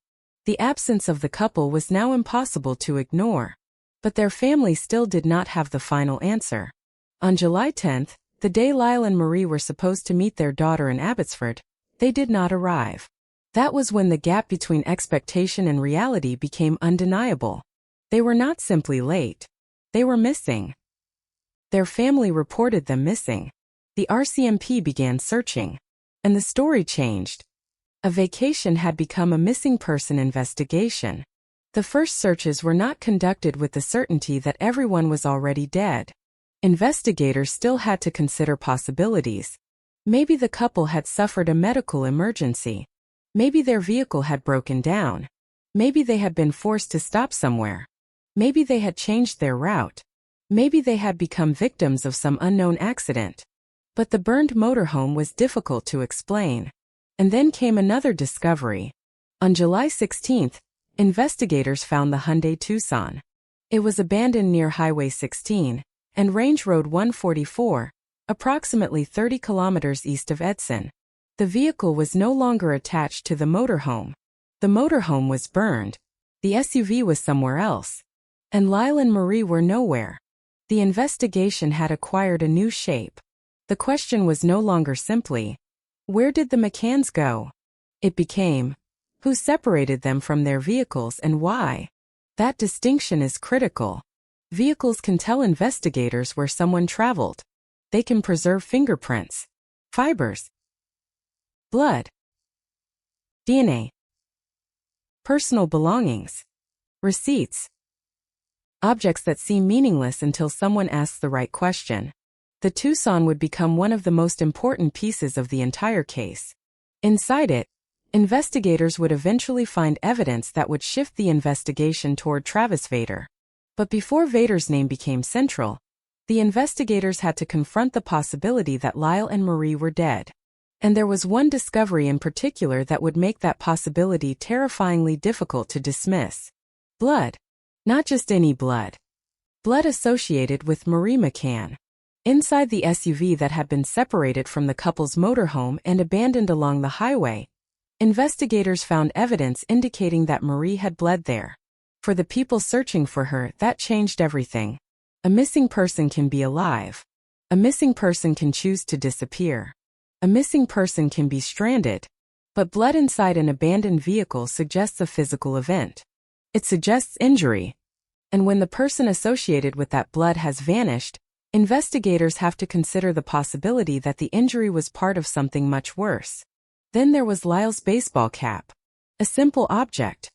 The absence of the couple was now impossible to ignore. But their family still did not have the final answer. On July 10th, the day Lyle and Marie were supposed to meet their daughter in Abbotsford, they did not arrive. That was when the gap between expectation and reality became undeniable. They were not simply late. They were missing. Their family reported them missing. The RCMP began searching. And the story changed. A vacation had become a missing person investigation. The first searches were not conducted with the certainty that everyone was already dead. Investigators still had to consider possibilities. Maybe the couple had suffered a medical emergency. Maybe their vehicle had broken down. Maybe they had been forced to stop somewhere. Maybe they had changed their route. Maybe they had become victims of some unknown accident. But the burned motorhome was difficult to explain. And then came another discovery. On July 16th, investigators found the Hyundai Tucson. It was abandoned near Highway 16 and Range Road 144, approximately 30 kilometers east of Edson. The vehicle was no longer attached to the motorhome. The motorhome was burned. The SUV was somewhere else. And Lyle and Marie were nowhere. The investigation had acquired a new shape. The question was no longer simply, where did the McCanns go? It became, who separated them from their vehicles and why? That distinction is critical. Vehicles can tell investigators where someone traveled. They can preserve fingerprints, fibers, blood, DNA, personal belongings, receipts, objects that seem meaningless until someone asks the right question. The Tucson would become one of the most important pieces of the entire case. Inside it, investigators would eventually find evidence that would shift the investigation toward Travis Vader. But before Vader's name became central, the investigators had to confront the possibility that Lyle and Marie were dead. And there was one discovery in particular that would make that possibility terrifyingly difficult to dismiss. Blood. Not just any blood. Blood associated with Marie McCann. Inside the SUV that had been separated from the couple's motorhome and abandoned along the highway, investigators found evidence indicating that Marie had bled there. For the people searching for her, that changed everything. A missing person can be alive. A missing person can choose to disappear. A missing person can be stranded. But blood inside an abandoned vehicle suggests a physical event. It suggests injury. And when the person associated with that blood has vanished, investigators have to consider the possibility that the injury was part of something much worse. Then there was Lyle's baseball cap. A simple object.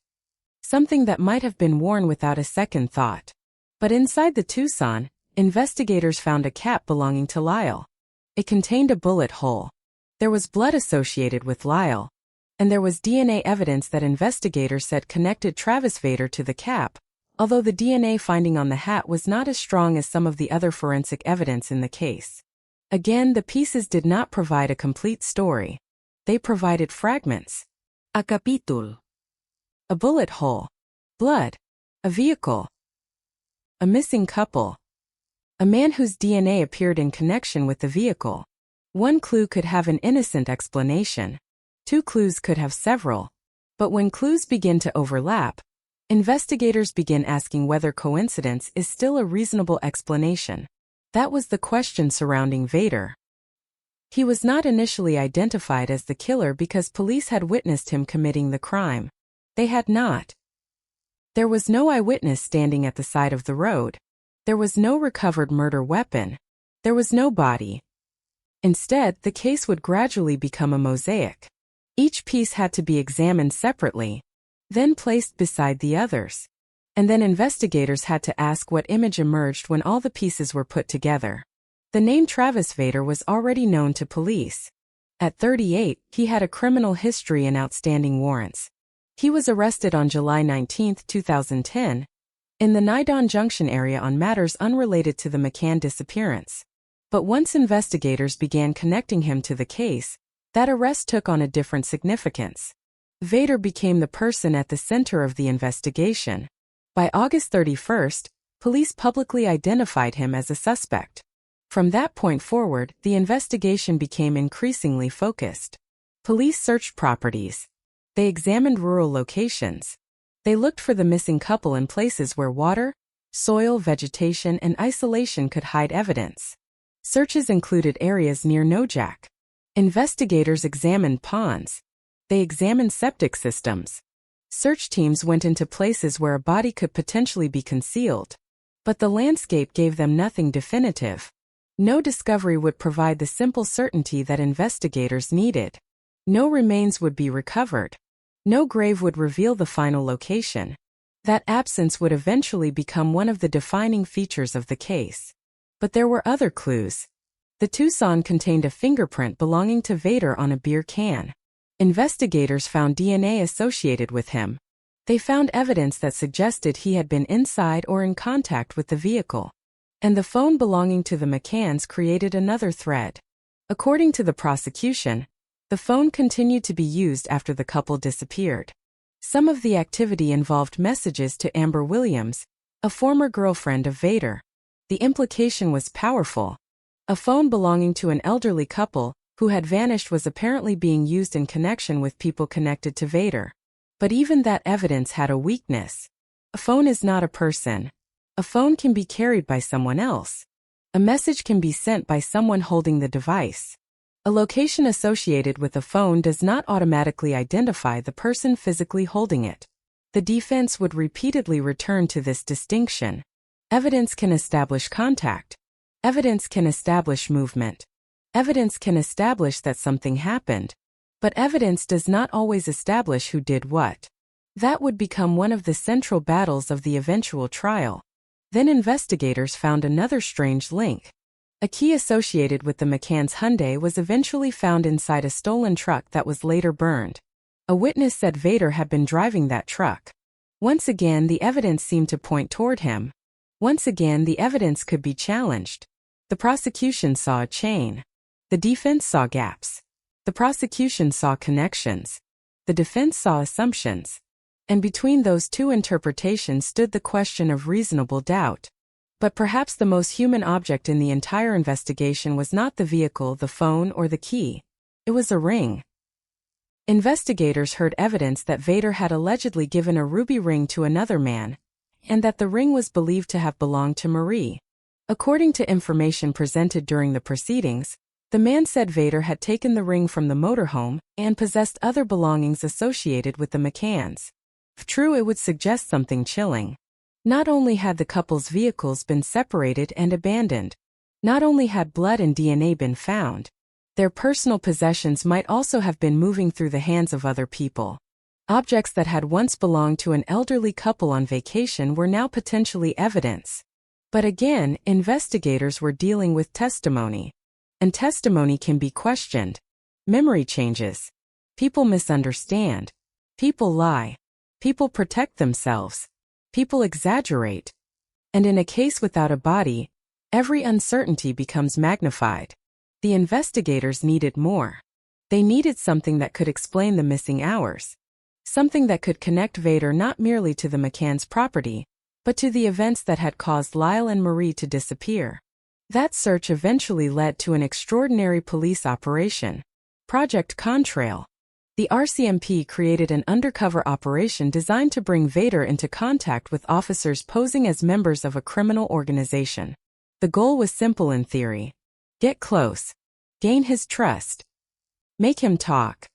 Something that might have been worn without a second thought. But inside the Tucson, investigators found a cap belonging to Lyle. It contained a bullet hole. There was blood associated with Lyle. And there was DNA evidence that investigators said connected Travis Vader to the cap, although the DNA finding on the hat was not as strong as some of the other forensic evidence in the case. Again, the pieces did not provide a complete story. They provided fragments. A capítulo. A bullet hole. Blood. A vehicle. A missing couple. A man whose DNA appeared in connection with the vehicle. One clue could have an innocent explanation. Two clues could have several. But when clues begin to overlap, investigators begin asking whether coincidence is still a reasonable explanation. That was the question surrounding Vader. He was not initially identified as the killer because police had witnessed him committing the crime. They had not. There was no eyewitness standing at the side of the road. There was no recovered murder weapon. There was no body. Instead, the case would gradually become a mosaic. Each piece had to be examined separately, then placed beside the others. And then investigators had to ask what image emerged when all the pieces were put together. The name Travis Vader was already known to police. At 38, he had a criminal history and outstanding warrants. He was arrested on July 19, 2010, in the Nidon Junction area on matters unrelated to the McCann disappearance. But once investigators began connecting him to the case, that arrest took on a different significance. Vader became the person at the center of the investigation. By August 31st, police publicly identified him as a suspect. From that point forward, the investigation became increasingly focused. Police searched properties. They examined rural locations. They looked for the missing couple in places where water, soil, vegetation, and isolation could hide evidence. Searches included areas near Nojak. Investigators examined ponds. They examined septic systems. Search teams went into places where a body could potentially be concealed. But the landscape gave them nothing definitive. No discovery would provide the simple certainty that investigators needed. No remains would be recovered. No grave would reveal the final location. That absence would eventually become one of the defining features of the case. But there were other clues. The Tucson contained a fingerprint belonging to Vader on a beer can. Investigators found DNA associated with him. They found evidence that suggested he had been inside or in contact with the vehicle. And the phone belonging to the McCanns created another thread. According to the prosecution, the phone continued to be used after the couple disappeared. Some of the activity involved messages to Amber Williams, a former girlfriend of Vader. The implication was powerful. A phone belonging to an elderly couple who had vanished was apparently being used in connection with people connected to Vader. But even that evidence had a weakness. A phone is not a person. A phone can be carried by someone else. A message can be sent by someone holding the device. A location associated with a phone does not automatically identify the person physically holding it. The defense would repeatedly return to this distinction. Evidence can establish contact. Evidence can establish movement. Evidence can establish that something happened. But evidence does not always establish who did what. That would become one of the central battles of the eventual trial. Then investigators found another strange link. A key associated with the McCann's Hyundai was eventually found inside a stolen truck that was later burned. A witness said Vader had been driving that truck. Once again, the evidence seemed to point toward him. Once again, the evidence could be challenged. The prosecution saw a chain. The defense saw gaps. The prosecution saw connections. The defense saw assumptions. And between those two interpretations stood the question of reasonable doubt. But perhaps the most human object in the entire investigation was not the vehicle, the phone, or the key. It was a ring. Investigators heard evidence that Vader had allegedly given a ruby ring to another man, and that the ring was believed to have belonged to Marie. According to information presented during the proceedings, the man said Vader had taken the ring from the motorhome and possessed other belongings associated with the McCanns. If true, it would suggest something chilling. Not only had the couple's vehicles been separated and abandoned, not only had blood and DNA been found, their personal possessions might also have been moving through the hands of other people. Objects that had once belonged to an elderly couple on vacation were now potentially evidence. But again, investigators were dealing with testimony. And testimony can be questioned. Memory changes. People misunderstand. People lie. People protect themselves. People exaggerate. And in a case without a body, every uncertainty becomes magnified. The investigators needed more. They needed something that could explain the missing hours. Something that could connect Vader not merely to the McCann's property, but to the events that had caused Lyle and Marie to disappear. That search eventually led to an extraordinary police operation, Project Contrail. The RCMP created an undercover operation designed to bring Vader into contact with officers posing as members of a criminal organization. The goal was simple in theory. Get close. Gain his trust. Make him talk.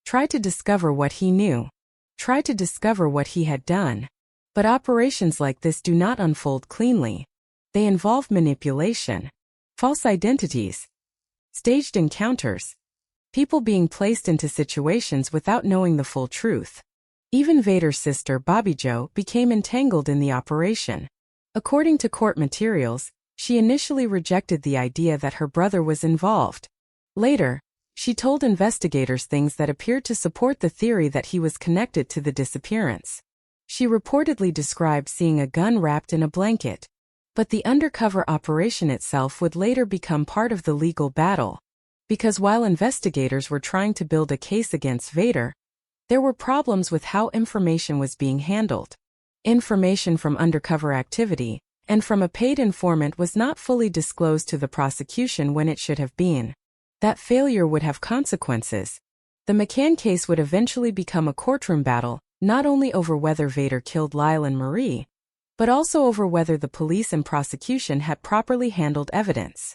Try to discover what he knew. Try to discover what he had done. But operations like this do not unfold cleanly. They involve manipulation, false identities, staged encounters, People being placed into situations without knowing the full truth. Even Vader's sister, Bobby Jo, became entangled in the operation. According to court materials, she initially rejected the idea that her brother was involved. Later, she told investigators things that appeared to support the theory that he was connected to the disappearance. She reportedly described seeing a gun wrapped in a blanket. But the undercover operation itself would later become part of the legal battle. Because while investigators were trying to build a case against Vader, there were problems with how information was being handled. Information from undercover activity and from a paid informant was not fully disclosed to the prosecution when it should have been. That failure would have consequences. The McCann case would eventually become a courtroom battle, not only over whether Vader killed Lyle and Marie, but also over whether the police and prosecution had properly handled evidence.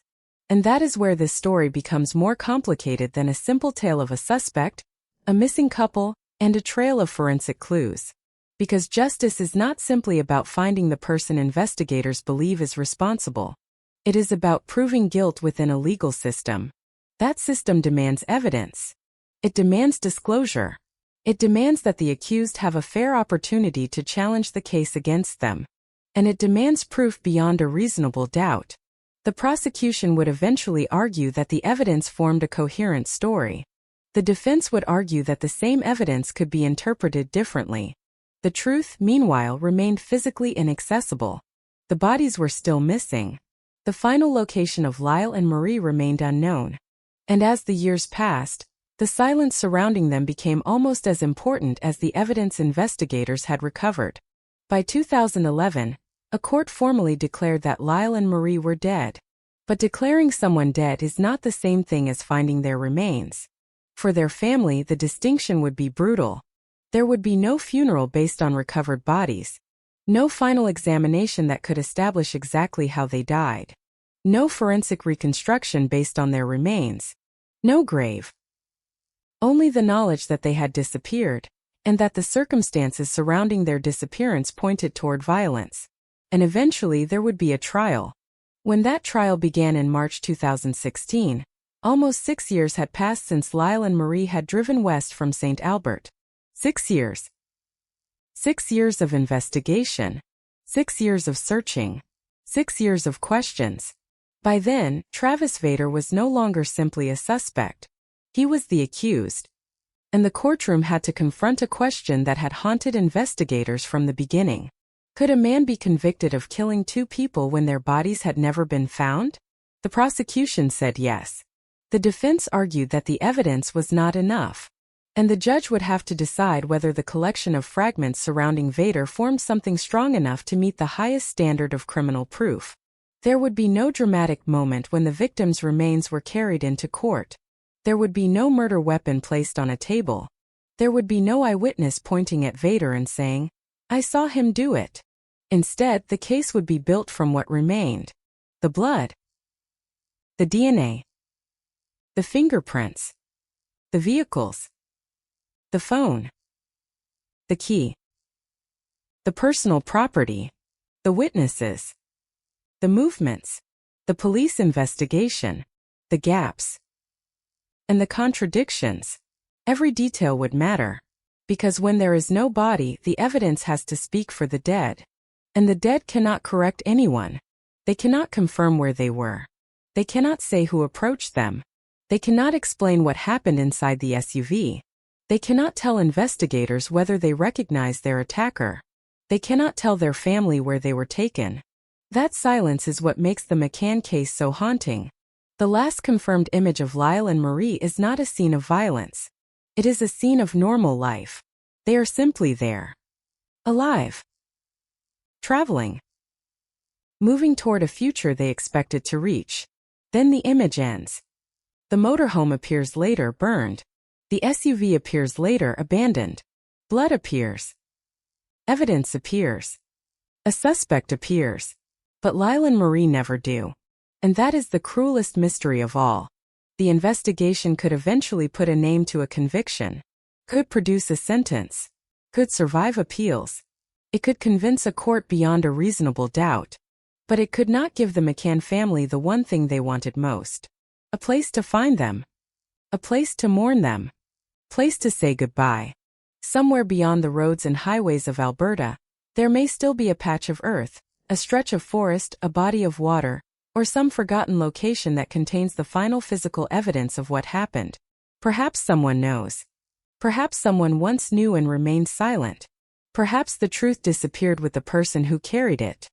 And that is where this story becomes more complicated than a simple tale of a suspect, a missing couple, and a trail of forensic clues. Because justice is not simply about finding the person investigators believe is responsible. It is about proving guilt within a legal system. That system demands evidence. It demands disclosure. It demands that the accused have a fair opportunity to challenge the case against them. And it demands proof beyond a reasonable doubt. The prosecution would eventually argue that the evidence formed a coherent story. The defense would argue that the same evidence could be interpreted differently. The truth, meanwhile, remained physically inaccessible. The bodies were still missing. The final location of Lyle and Marie remained unknown. And as the years passed, the silence surrounding them became almost as important as the evidence investigators had recovered. By 2011, a court formally declared that Lyle and Marie were dead. But declaring someone dead is not the same thing as finding their remains. For their family, the distinction would be brutal. There would be no funeral based on recovered bodies. No final examination that could establish exactly how they died. No forensic reconstruction based on their remains. No grave. Only the knowledge that they had disappeared, and that the circumstances surrounding their disappearance pointed toward violence. And eventually there would be a trial. When that trial began in March 2016, almost 6 years had passed since Lyle and Marie had driven west from St. Albert. 6 years. 6 years of investigation. 6 years of searching. 6 years of questions. By then, Travis Vader was no longer simply a suspect. He was the accused. And the courtroom had to confront a question that had haunted investigators from the beginning. Could a man be convicted of killing 2 people when their bodies had never been found? The prosecution said yes. The defense argued that the evidence was not enough. And the judge would have to decide whether the collection of fragments surrounding Vader formed something strong enough to meet the highest standard of criminal proof. There would be no dramatic moment when the victim's remains were carried into court. There would be no murder weapon placed on a table. There would be no eyewitness pointing at Vader and saying, "I saw him do it." Instead, the case would be built from what remained. The blood. The DNA. The fingerprints. The vehicles. The phone. The key. The personal property. The witnesses. The movements. The police investigation. The gaps. And the contradictions. Every detail would matter. Because when there is no body, the evidence has to speak for the dead. And the dead cannot correct anyone. They cannot confirm where they were. They cannot say who approached them. They cannot explain what happened inside the SUV. They cannot tell investigators whether they recognized their attacker. They cannot tell their family where they were taken. That silence is what makes the McCann case so haunting. The last confirmed image of Lyle and Marie is not a scene of violence. It is a scene of normal life. They are simply there. Alive. Traveling. Moving toward a future they expected to reach. Then the image ends. The motorhome appears later burned. The SUV appears later abandoned. Blood appears. Evidence appears. A suspect appears. But Lyle and Marie never do. And that is the cruelest mystery of all. The investigation could eventually put a name to a conviction. Could produce a sentence. Could survive appeals. It could convince a court beyond a reasonable doubt. But it could not give the McCann family the one thing they wanted most. A place to find them. A place to mourn them. Place to say goodbye. Somewhere beyond the roads and highways of Alberta, there may still be a patch of earth, a stretch of forest, a body of water, or some forgotten location that contains the final physical evidence of what happened. Perhaps someone knows. Perhaps someone once knew and remained silent. Perhaps the truth disappeared with the person who carried it.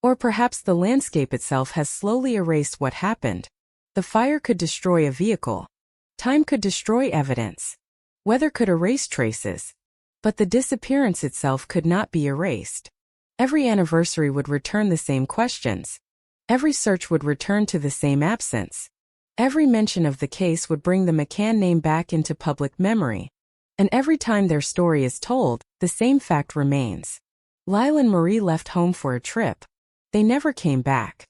Or perhaps the landscape itself has slowly erased what happened. The fire could destroy a vehicle. Time could destroy evidence. Weather could erase traces. But the disappearance itself could not be erased. Every anniversary would return the same questions. Every search would return to the same absence. Every mention of the case would bring the McCann name back into public memory. And every time their story is told, the same fact remains. Lyle and Marie left home for a trip. They never came back.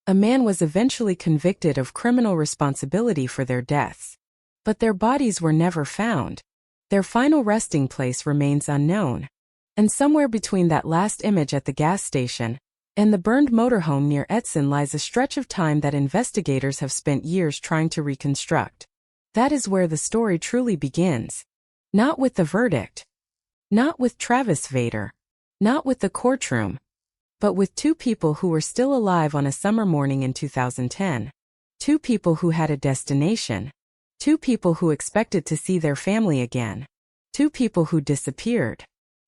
A man was eventually convicted of criminal responsibility for their deaths. But their bodies were never found. Their final resting place remains unknown. And somewhere between that last image at the gas station and the burned motorhome near Edson lies a stretch of time that investigators have spent years trying to reconstruct. That is where the story truly begins. Not with the verdict. Not with Travis Vader. Not with the courtroom. But with two people who were still alive on a summer morning in 2010. Two people who had a destination. Two people who expected to see their family again. Two people who disappeared.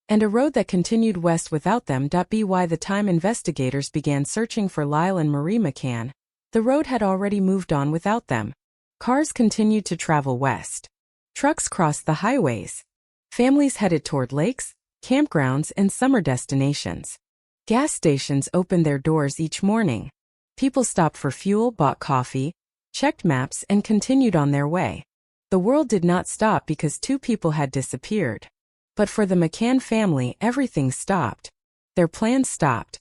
And a road that continued west without them. By the time investigators began searching for Lyle and Marie McCann, the road had already moved on without them. Cars continued to travel west. Trucks crossed the highways. Families headed toward lakes, campgrounds, and summer destinations. Gas stations opened their doors each morning. People stopped for fuel, bought coffee, checked maps, and continued on their way. The world did not stop because two people had disappeared. But for the McCann family, everything stopped. Their plans stopped.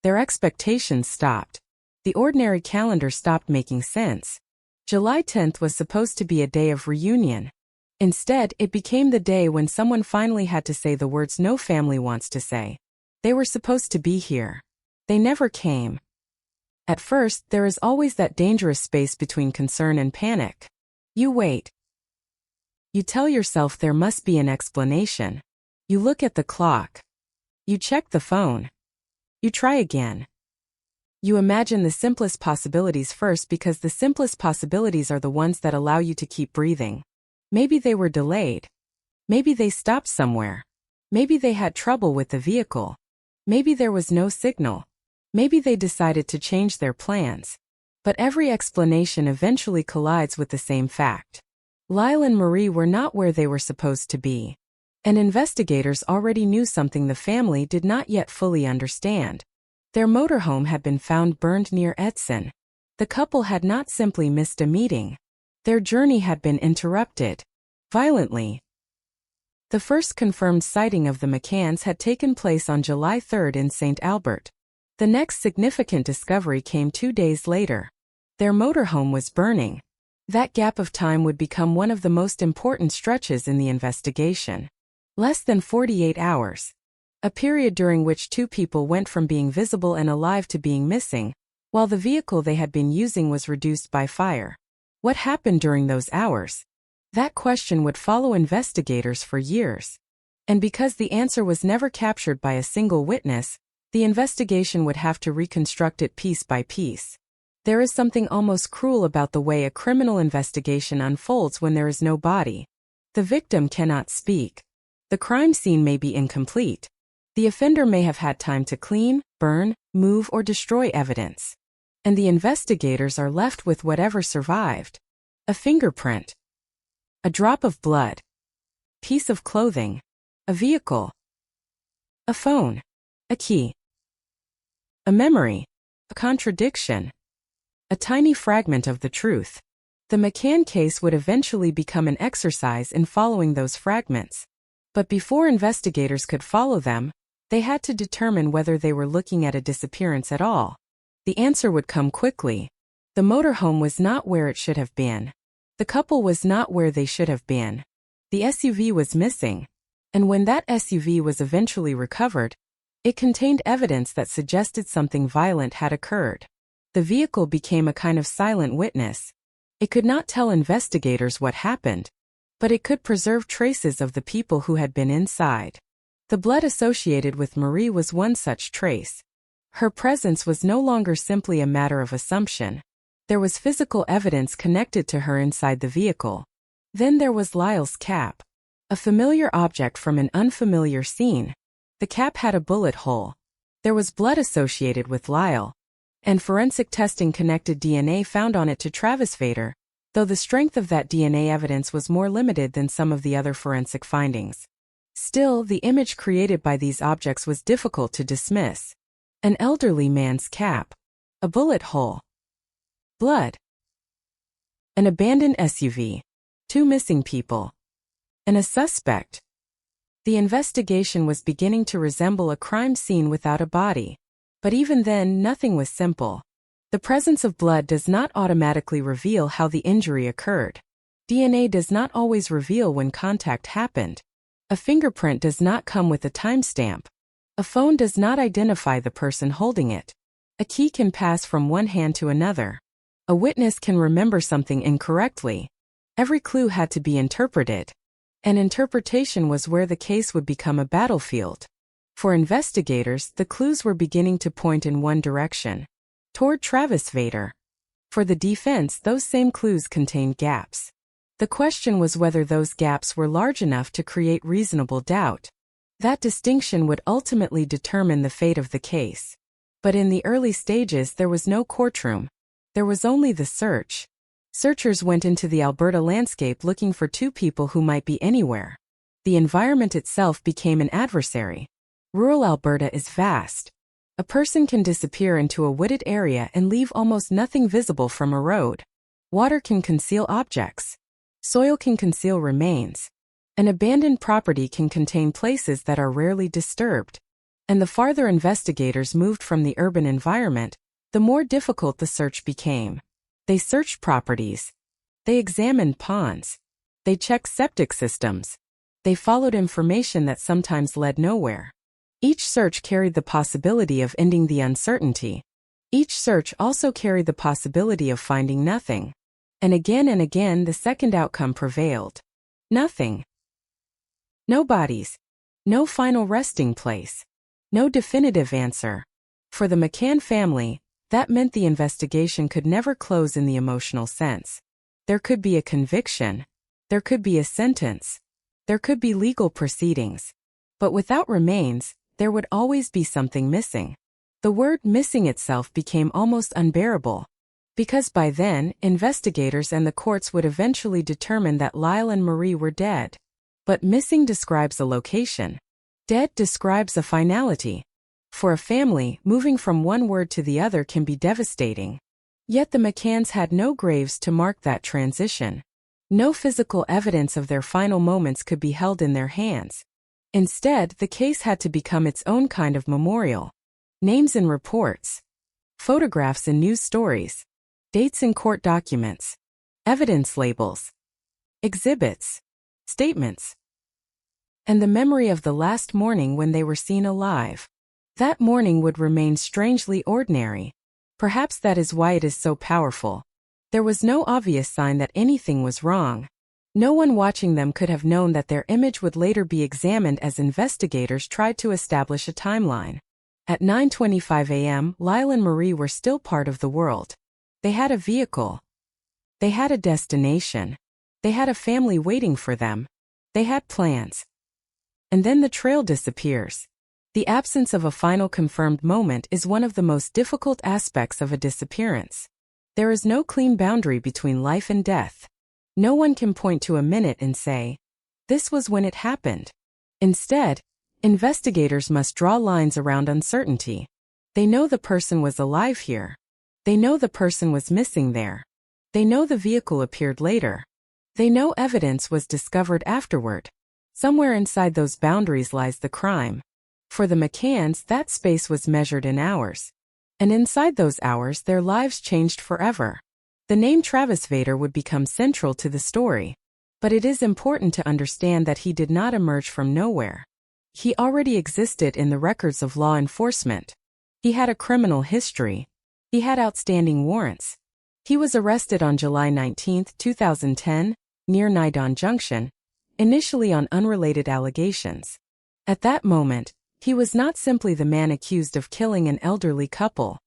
Their expectations stopped. The ordinary calendar stopped making sense. July 10th was supposed to be a day of reunion. Instead, it became the day when someone finally had to say the words no family wants to say. They were supposed to be here. They never came. At first, there is always that dangerous space between concern and panic. You wait. You tell yourself there must be an explanation. You look at the clock. You check the phone. You try again. You imagine the simplest possibilities first because the simplest possibilities are the ones that allow you to keep breathing. Maybe they were delayed. Maybe they stopped somewhere. Maybe they had trouble with the vehicle. Maybe there was no signal. Maybe they decided to change their plans. But every explanation eventually collides with the same fact. Lyle and Marie were not where they were supposed to be. And investigators already knew something the family did not yet fully understand. Their motorhome had been found burned near Edson. The couple had not simply missed a meeting. Their journey had been interrupted. Violently. The first confirmed sighting of the McCanns had taken place on July 3rd in St. Albert. The next significant discovery came 2 days later. Their motorhome was burning. That gap of time would become one of the most important stretches in the investigation. Less than 48 hours. A period during which two people went from being visible and alive to being missing, while the vehicle they had been using was reduced by fire. What happened during those hours? That question would follow investigators for years. And because the answer was never captured by a single witness, the investigation would have to reconstruct it piece by piece. There is something almost cruel about the way a criminal investigation unfolds when there is no body. The victim cannot speak. The crime scene may be incomplete. The offender may have had time to clean, burn, move, or destroy evidence. And the investigators are left with whatever survived. A fingerprint. A drop of blood. Piece of clothing. A vehicle. A phone. A key. A memory. A contradiction. A tiny fragment of the truth. The McCann case would eventually become an exercise in following those fragments. But before investigators could follow them, they had to determine whether they were looking at a disappearance at all. The answer would come quickly. The motorhome was not where it should have been. The couple was not where they should have been. The SUV was missing. And when that SUV was eventually recovered, it contained evidence that suggested something violent had occurred. The vehicle became a kind of silent witness. It could not tell investigators what happened, but it could preserve traces of the people who had been inside. The blood associated with Marie was one such trace. Her presence was no longer simply a matter of assumption. There was physical evidence connected to her inside the vehicle. Then there was Lyle's cap. A familiar object from an unfamiliar scene. The cap had a bullet hole. There was blood associated with Lyle. And forensic testing connected DNA found on it to Travis Vader, though the strength of that DNA evidence was more limited than some of the other forensic findings. Still, the image created by these objects was difficult to dismiss. An elderly man's cap. A bullet hole. Blood. An abandoned SUV. 2 missing people. And a suspect. The investigation was beginning to resemble a crime scene without a body. But even then, nothing was simple. The presence of blood does not automatically reveal how the injury occurred. DNA does not always reveal when contact happened. A fingerprint does not come with a timestamp. A phone does not identify the person holding it. A key can pass from one hand to another. A witness can remember something incorrectly. Every clue had to be interpreted. And interpretation was where the case would become a battlefield. For investigators, the clues were beginning to point in one direction. Toward Travis Vader. For the defense, those same clues contained gaps. The question was whether those gaps were large enough to create reasonable doubt. That distinction would ultimately determine the fate of the case. But in the early stages, there was no courtroom. There was only the search. Searchers went into the Alberta landscape looking for 2 people who might be anywhere. The environment itself became an adversary. Rural Alberta is vast. A person can disappear into a wooded area and leave almost nothing visible from a road. Water can conceal objects. Soil can conceal remains. An abandoned property can contain places that are rarely disturbed. And the farther investigators moved from the urban environment, the more difficult the search became. They searched properties. They examined ponds. They checked septic systems. They followed information that sometimes led nowhere. Each search carried the possibility of ending the uncertainty. Each search also carried the possibility of finding nothing. And again, the second outcome prevailed. Nothing. No bodies. No final resting place. No definitive answer. For the McCann family, that meant the investigation could never close in the emotional sense. There could be a conviction. There could be a sentence. There could be legal proceedings. But without remains, there would always be something missing. The word missing itself became almost unbearable. Because by then, investigators and the courts would eventually determine that Lyle and Marie were dead. But missing describes a location. Dead describes a finality. For a family, moving from one word to the other can be devastating. Yet the McCanns had no graves to mark that transition. No physical evidence of their final moments could be held in their hands. Instead, the case had to become its own kind of memorial. Names in reports. Photographs in news stories. Dates in court documents. Evidence labels. Exhibits. Statements. And the memory of the last morning when they were seen alive. That morning would remain strangely ordinary. Perhaps that is why it is so powerful. There was no obvious sign that anything was wrong. No one watching them could have known that their image would later be examined as investigators tried to establish a timeline. At 9:25 a.m., Lyle and Marie were still part of the world. They had a vehicle. They had a destination. They had a family waiting for them. They had plans. And then the trail disappears. The absence of a final confirmed moment is one of the most difficult aspects of a disappearance. There is no clean boundary between life and death. No one can point to a minute and say, this was when it happened. Instead, investigators must draw lines around uncertainty. They know the person was alive here. They know the person was missing there. They know the vehicle appeared later. They know evidence was discovered afterward. Somewhere inside those boundaries lies the crime. For the McCanns, that space was measured in hours. And inside those hours, their lives changed forever. The name Travis Vader would become central to the story. But it is important to understand that he did not emerge from nowhere. He already existed in the records of law enforcement. He had a criminal history. He had outstanding warrants. He was arrested on July 19, 2010, near Nidon Junction, initially on unrelated allegations. At that moment, he was not simply the man accused of killing an elderly couple.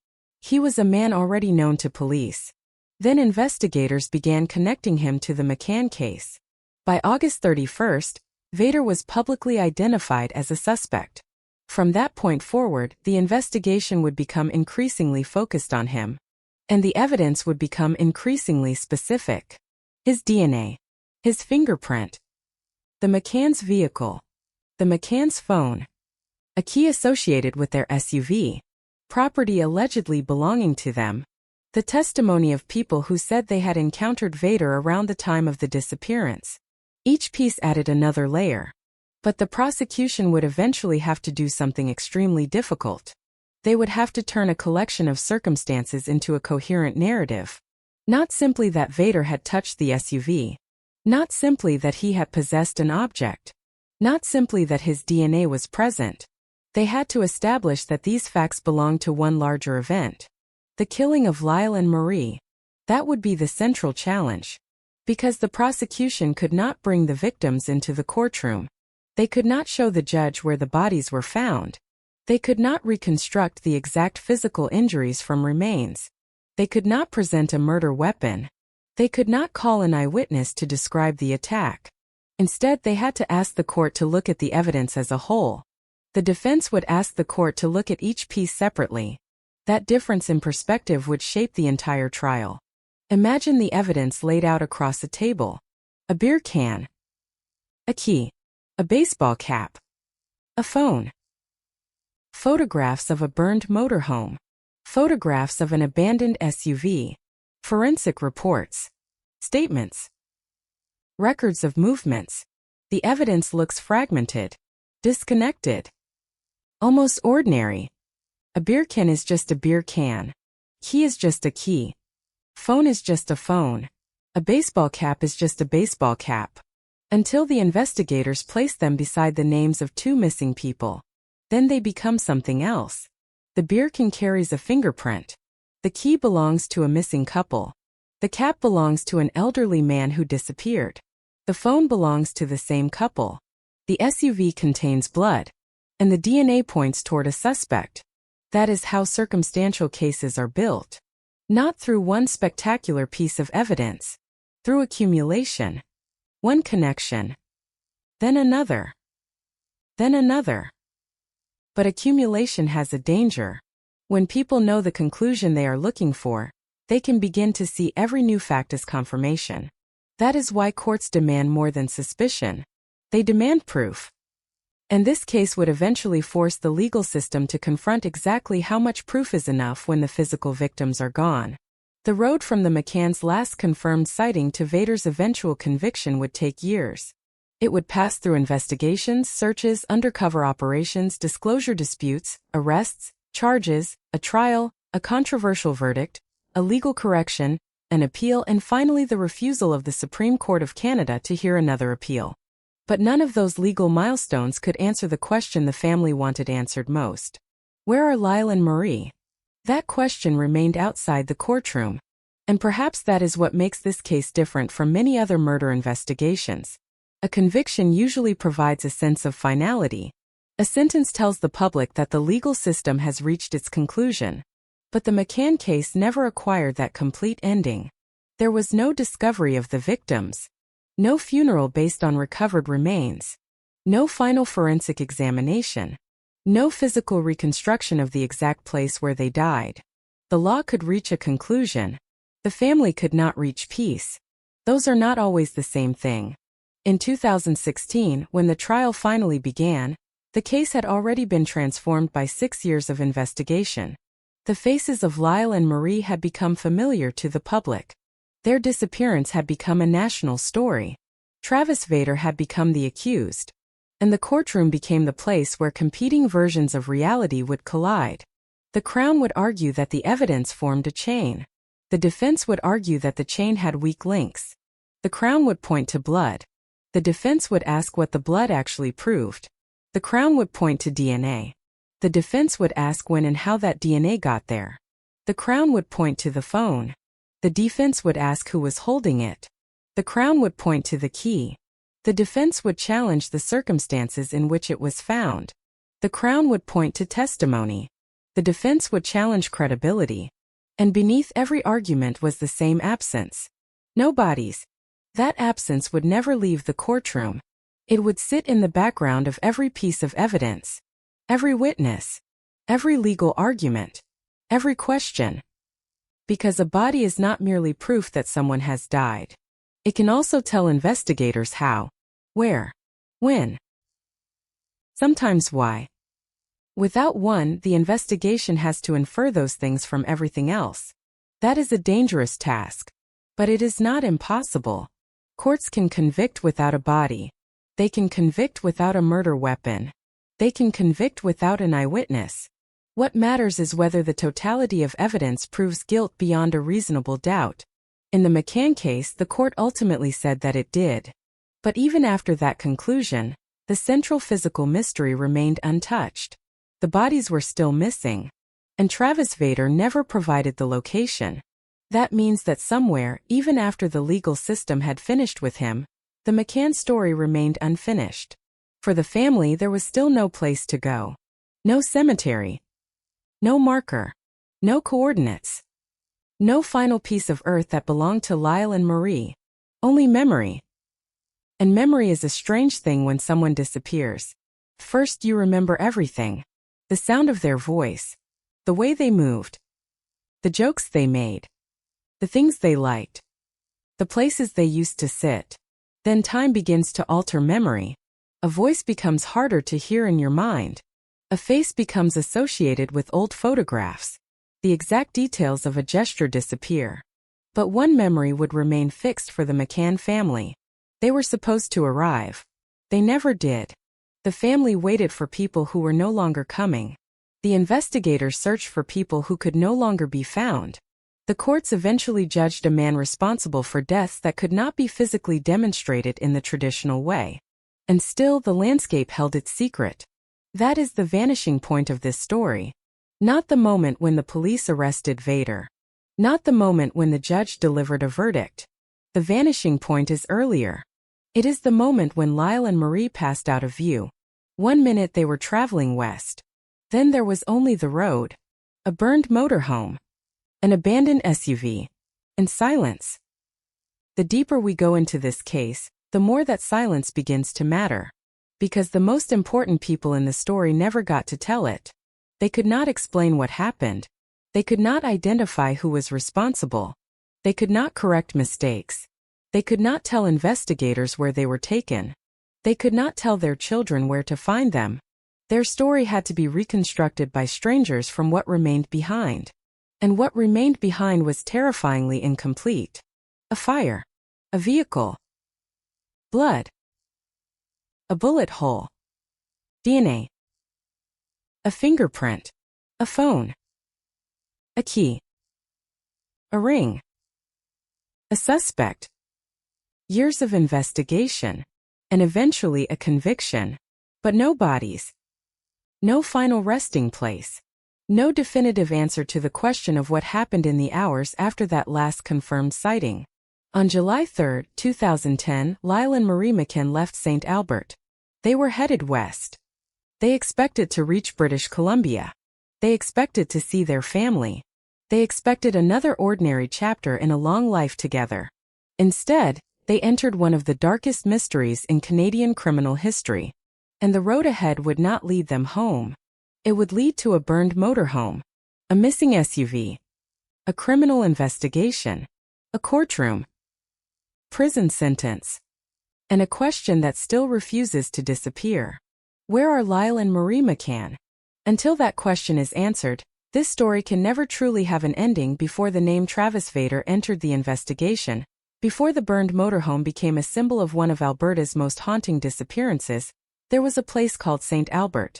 He was a man already known to police. Then investigators began connecting him to the McCann case. By August 31st, Vader was publicly identified as a suspect. From that point forward, the investigation would become increasingly focused on him, and the evidence would become increasingly specific. His DNA, his fingerprint, the McCann's vehicle, the McCann's phone, a key associated with their SUV, property allegedly belonging to them, the testimony of people who said they had encountered Vader around the time of the disappearance. Each piece added another layer. But the prosecution would eventually have to do something extremely difficult. They would have to turn a collection of circumstances into a coherent narrative. Not simply that Vader had touched the SUV. Not simply that he had possessed an object. Not simply that his DNA was present. They had to establish that these facts belonged to one larger event. The killing of Lyle and Marie. That would be the central challenge. Because the prosecution could not bring the victims into the courtroom. They could not show the judge where the bodies were found. They could not reconstruct the exact physical injuries from remains. They could not present a murder weapon. They could not call an eyewitness to describe the attack. Instead, they had to ask the court to look at the evidence as a whole. The defense would ask the court to look at each piece separately. That difference in perspective would shape the entire trial. Imagine the evidence laid out across a table. A beer can. A key. A baseball cap. A phone. Photographs of a burned motorhome. Photographs of an abandoned SUV. Forensic reports. Statements. Records of movements. The evidence looks fragmented. Disconnected. Almost ordinary. A beer can is just a beer can. Key is just a key. Phone is just a phone. A baseball cap is just a baseball cap. Until the investigators place them beside the names of two missing people. Then they become something else. The beer can carries a fingerprint. The key belongs to a missing couple. The cap belongs to an elderly man who disappeared. The phone belongs to the same couple. The SUV contains blood. And the DNA points toward a suspect. That is how circumstantial cases are built. Not through one spectacular piece of evidence. Through accumulation. One connection. Then another. Then another. But accumulation has a danger. When people know the conclusion they are looking for, they can begin to see every new fact as confirmation. That is why courts demand more than suspicion. They demand proof. And this case would eventually force the legal system to confront exactly how much proof is enough when the physical victims are gone. The road from the McCann's last confirmed sighting to Vader's eventual conviction would take years. It would pass through investigations, searches, undercover operations, disclosure disputes, arrests, charges, a trial, a controversial verdict, a legal correction, an appeal, and finally the refusal of the Supreme Court of Canada to hear another appeal. But none of those legal milestones could answer the question the family wanted answered most. Where are Lyle and Marie? That question remained outside the courtroom. And perhaps that is what makes this case different from many other murder investigations. A conviction usually provides a sense of finality. A sentence tells the public that the legal system has reached its conclusion. But the McCann case never acquired that complete ending. There was no discovery of the victims. No funeral based on recovered remains. No final forensic examination. No physical reconstruction of the exact place where they died. The law could reach a conclusion. The family could not reach peace. Those are not always the same thing. In 2016, when the trial finally began, the case had already been transformed by 6 years of investigation. The faces of Lyle and Marie had become familiar to the public. Their disappearance had become a national story. Travis Vader had become the accused. And the courtroom became the place where competing versions of reality would collide. The Crown would argue that the evidence formed a chain. The defense would argue that the chain had weak links. The Crown would point to blood. The defense would ask what the blood actually proved. The Crown would point to DNA. The defense would ask when and how that DNA got there. The Crown would point to the phone. The defense would ask who was holding it. The Crown would point to the key. The defense would challenge the circumstances in which it was found. The Crown would point to testimony. The defense would challenge credibility. And beneath every argument was the same absence. No bodies. That absence would never leave the courtroom. It would sit in the background of every piece of evidence, every witness, every legal argument, every question. Because a body is not merely proof that someone has died. It can also tell investigators how, where, when, sometimes why. Without one, the investigation has to infer those things from everything else. That is a dangerous task. But it is not impossible. Courts can convict without a body. They can convict without a murder weapon. They can convict without an eyewitness. What matters is whether the totality of evidence proves guilt beyond a reasonable doubt. In the McCann case, the court ultimately said that it did. But even after that conclusion, the central physical mystery remained untouched. The bodies were still missing. And Travis Vader never provided the location. That means that somewhere, even after the legal system had finished with him, the McCann story remained unfinished. For the family, there was still no place to go. No cemetery. No marker. No coordinates. No final piece of earth that belonged to Lyle and Marie. Only memory. And memory is a strange thing when someone disappears. First, you remember everything. The sound of their voice. The way they moved. The jokes they made. The things they liked. The places they used to sit. Then time begins to alter memory. A voice becomes harder to hear in your mind. A face becomes associated with old photographs. The exact details of a gesture disappear. But one memory would remain fixed for the McCann family. They were supposed to arrive. They never did. The family waited for people who were no longer coming. The investigators searched for people who could no longer be found. The courts eventually judged a man responsible for deaths that could not be physically demonstrated in the traditional way. And still, the landscape held its secret. That is the vanishing point of this story. Not the moment when the police arrested Vader. Not the moment when the judge delivered a verdict. The vanishing point is earlier. It is the moment when Lyle and Marie passed out of view. 1 minute they were traveling west. Then there was only the road. A burned motorhome. An abandoned SUV. And silence. The deeper we go into this case, the more that silence begins to matter. Because the most important people in the story never got to tell it. They could not explain what happened. They could not identify who was responsible. They could not correct mistakes. They could not tell investigators where they were taken. They could not tell their children where to find them. Their story had to be reconstructed by strangers from what remained behind. And what remained behind was terrifyingly incomplete. A fire. A vehicle. Blood. A bullet hole. DNA. A fingerprint. A phone. A key. A ring. A suspect. Years of investigation. And eventually a conviction. But no bodies. No final resting place. No definitive answer to the question of what happened in the hours after that last confirmed sighting. On July 3, 2010, Lyle and Marie McCann left St. Albert. They were headed west. They expected to reach British Columbia. They expected to see their family. They expected another ordinary chapter in a long life together. Instead, they entered one of the darkest mysteries in Canadian criminal history. And the road ahead would not lead them home. It would lead to a burned motorhome, a missing SUV, a criminal investigation, a courtroom, prison sentence, and a question that still refuses to disappear. Where are Lyle and Marie McCann? Until that question is answered, this story can never truly have an ending. Before the name Travis Vader entered the investigation, before the burned motorhome became a symbol of one of Alberta's most haunting disappearances, there was a place called St. Albert.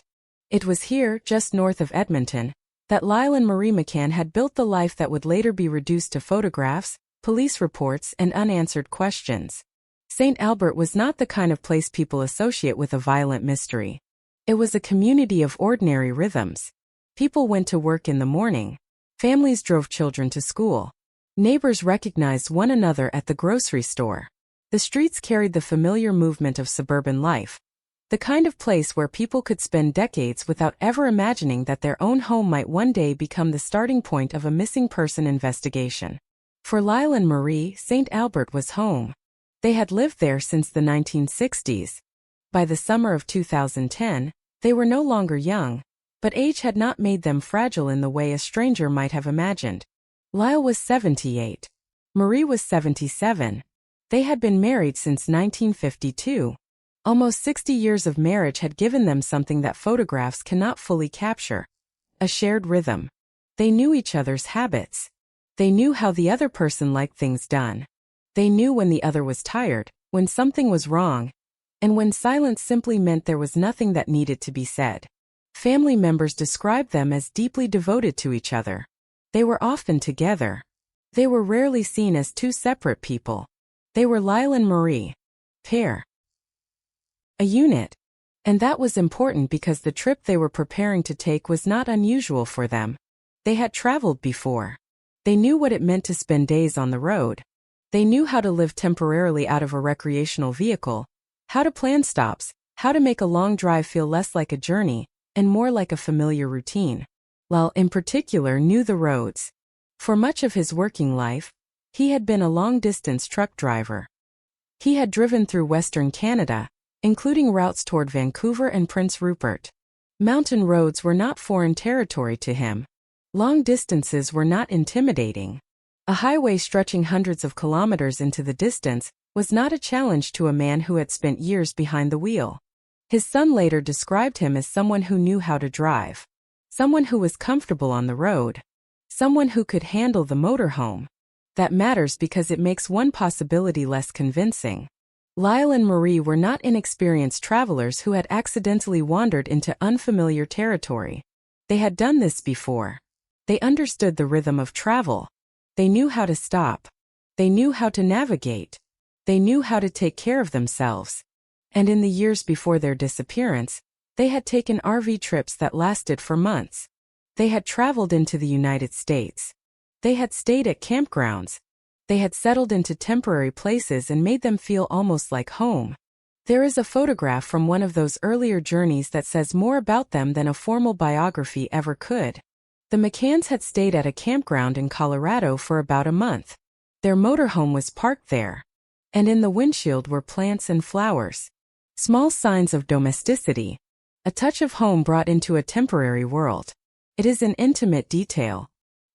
It was here, just north of Edmonton, that Lyle and Marie McCann had built the life that would later be reduced to photographs, police reports, and unanswered questions. St. Albert was not the kind of place people associate with a violent mystery. It was a community of ordinary rhythms. People went to work in the morning. Families drove children to school. Neighbors recognized one another at the grocery store. The streets carried the familiar movement of suburban life, the kind of place where people could spend decades without ever imagining that their own home might one day become the starting point of a missing person investigation. For Lyle and Marie, St. Albert was home. They had lived there since the 1960s. By the summer of 2010, they were no longer young, but age had not made them fragile in the way a stranger might have imagined. Lyle was 78. Marie was 77. They had been married since 1952. Almost 60 years of marriage had given them something that photographs cannot fully capture: a shared rhythm. They knew each other's habits. They knew how the other person liked things done. They knew when the other was tired, when something was wrong, and when silence simply meant there was nothing that needed to be said. Family members described them as deeply devoted to each other. They were often together. They were rarely seen as two separate people. They were Lyle and Marie. Pair. A unit. And that was important because the trip they were preparing to take was not unusual for them. They had traveled before. They knew what it meant to spend days on the road. They knew how to live temporarily out of a recreational vehicle, how to plan stops, how to make a long drive feel less like a journey and more like a familiar routine. Lyle, in particular, knew the roads. For much of his working life, he had been a long-distance truck driver. He had driven through Western Canada, including routes toward Vancouver and Prince Rupert. Mountain roads were not foreign territory to him. Long distances were not intimidating. A highway stretching hundreds of kilometers into the distance was not a challenge to a man who had spent years behind the wheel. His son later described him as someone who knew how to drive, someone who was comfortable on the road, someone who could handle the motorhome. That matters because it makes one possibility less convincing. Lyle and Marie were not inexperienced travelers who had accidentally wandered into unfamiliar territory. They had done this before. They understood the rhythm of travel. They knew how to stop. They knew how to navigate. They knew how to take care of themselves. And in the years before their disappearance, they had taken RV trips that lasted for months. They had traveled into the United States. They had stayed at campgrounds. They had settled into temporary places and made them feel almost like home. There is a photograph from one of those earlier journeys that says more about them than a formal biography ever could. The McCanns had stayed at a campground in Colorado for about a month. Their motorhome was parked there. And in the windshield were plants and flowers. Small signs of domesticity. A touch of home brought into a temporary world. It is an intimate detail.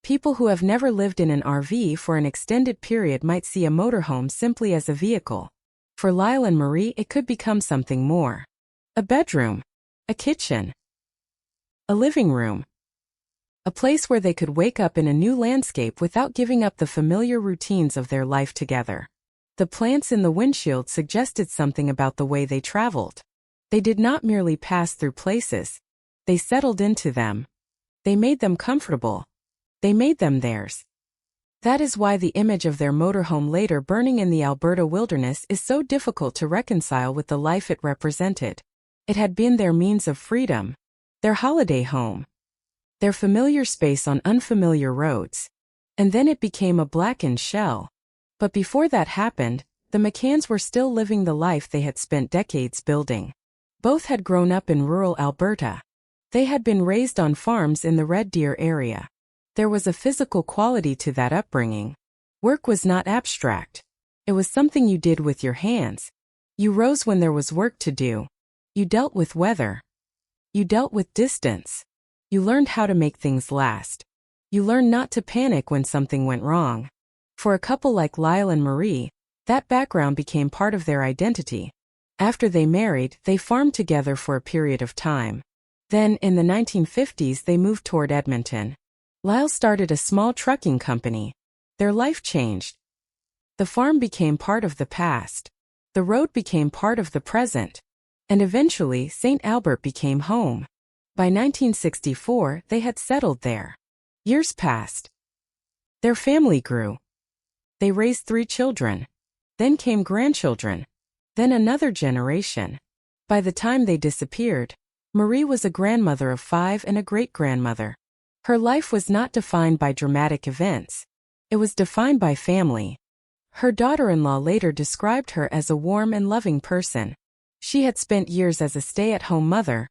People who have never lived in an RV for an extended period might see a motorhome simply as a vehicle. For Lyle and Marie, it could become something more. A bedroom. A kitchen. A living room. A place where they could wake up in a new landscape without giving up the familiar routines of their life together. The plants in the windshield suggested something about the way they traveled. They did not merely pass through places. They settled into them. They made them comfortable. They made them theirs. That is why the image of their motorhome later burning in the Alberta wilderness is so difficult to reconcile with the life it represented. It had been their means of freedom, their holiday home, their familiar space on unfamiliar roads. And then it became a blackened shell. But before that happened, the McCanns were still living the life they had spent decades building. Both had grown up in rural Alberta. They had been raised on farms in the Red Deer area. There was a physical quality to that upbringing. Work was not abstract. It was something you did with your hands. You rose when there was work to do. You dealt with weather. You dealt with distance. You learned how to make things last. You learned not to panic when something went wrong. For a couple like Lyle and Marie, that background became part of their identity. After they married, they farmed together for a period of time. Then, in the 1950s, they moved toward Edmonton. Lyle started a small trucking company. Their life changed. The farm became part of the past. The road became part of the present. And eventually, St. Albert became home. By 1964, they had settled there. Years passed. Their family grew. They raised 3 children. Then came grandchildren. Then another generation. By the time they disappeared, Marie was a grandmother of 5 and a great-grandmother. Her life was not defined by dramatic events. It was defined by family. Her daughter-in-law later described her as a warm and loving person. She had spent years as a stay-at-home mother,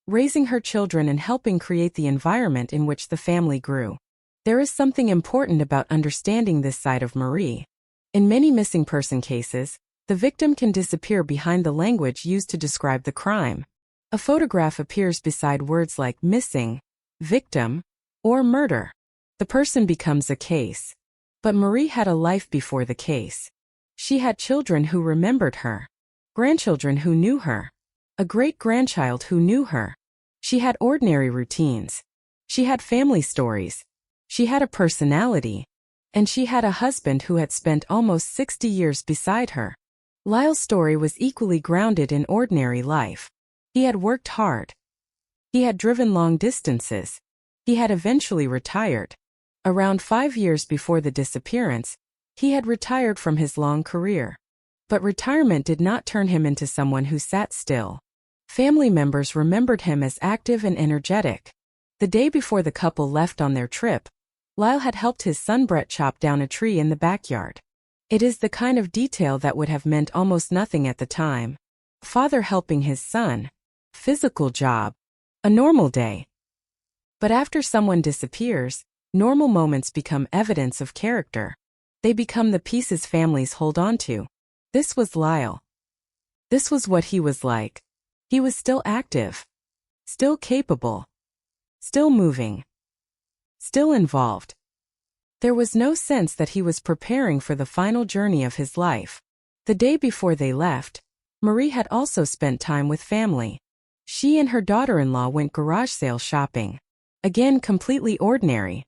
raising her children and helping create the environment in which the family grew. There is something important about understanding this side of Marie. In many missing person cases, the victim can disappear behind the language used to describe the crime. A photograph appears beside words like missing, victim, or murder. The person becomes a case. But Marie had a life before the case. She had children who remembered her, grandchildren who knew her, a great-grandchild who knew her. She had ordinary routines. She had family stories. She had a personality. And she had a husband who had spent almost 60 years beside her. Lyle's story was equally grounded in ordinary life. He had worked hard. He had driven long distances. He had eventually retired. Around 5 years before the disappearance, he had retired from his long career. But retirement did not turn him into someone who sat still. Family members remembered him as active and energetic. The day before the couple left on their trip, Lyle had helped his son Brett chop down a tree in the backyard. It is the kind of detail that would have meant almost nothing at the time. Father helping his son. Physical job. A normal day. But after someone disappears, normal moments become evidence of character. They become the pieces families hold on to. This was Lyle. This was what he was like. He was still active. Still capable. Still moving. Still involved. There was no sense that he was preparing for the final journey of his life. The day before they left, Marie had also spent time with family. She and her daughter-in-law went garage sale shopping. Again, completely ordinary.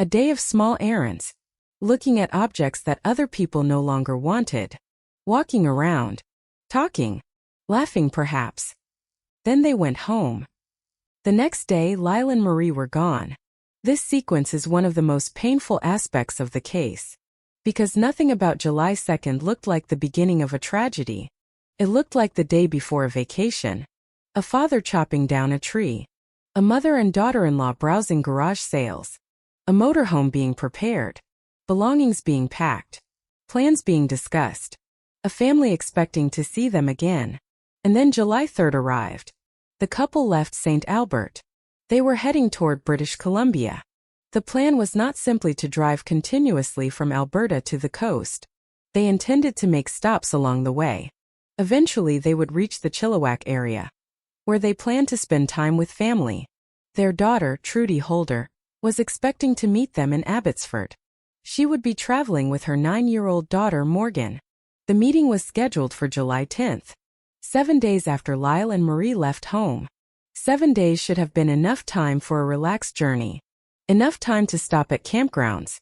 A day of small errands. Looking at objects that other people no longer wanted. Walking around. Talking. Laughing perhaps. Then they went home. The next day, Lyle and Marie were gone. This sequence is one of the most painful aspects of the case. Because nothing about July 2nd looked like the beginning of a tragedy. It looked like the day before a vacation. A father chopping down a tree. A mother and daughter-in-law browsing garage sales. A motorhome being prepared. Belongings being packed. Plans being discussed. A family expecting to see them again. And then July 3rd arrived. The couple left St. Albert. They were heading toward British Columbia. The plan was not simply to drive continuously from Alberta to the coast. They intended to make stops along the way. Eventually they would reach the Chilliwack area, where they planned to spend time with family. Their daughter, Trudy Holder, was expecting to meet them in Abbotsford. She would be traveling with her 9-year-old daughter, Morgan. The meeting was scheduled for July 10th, 7 days after Lyle and Marie left home. 7 days should have been enough time for a relaxed journey. Enough time to stop at campgrounds.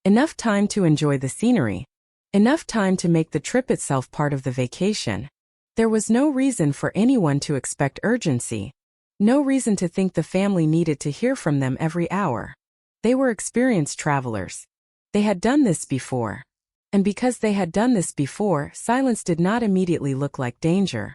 Enough time to enjoy the scenery. Enough time to make the trip itself part of the vacation. There was no reason for anyone to expect urgency. No reason to think the family needed to hear from them every hour. They were experienced travelers. They had done this before. And because they had done this before, silence did not immediately look like danger.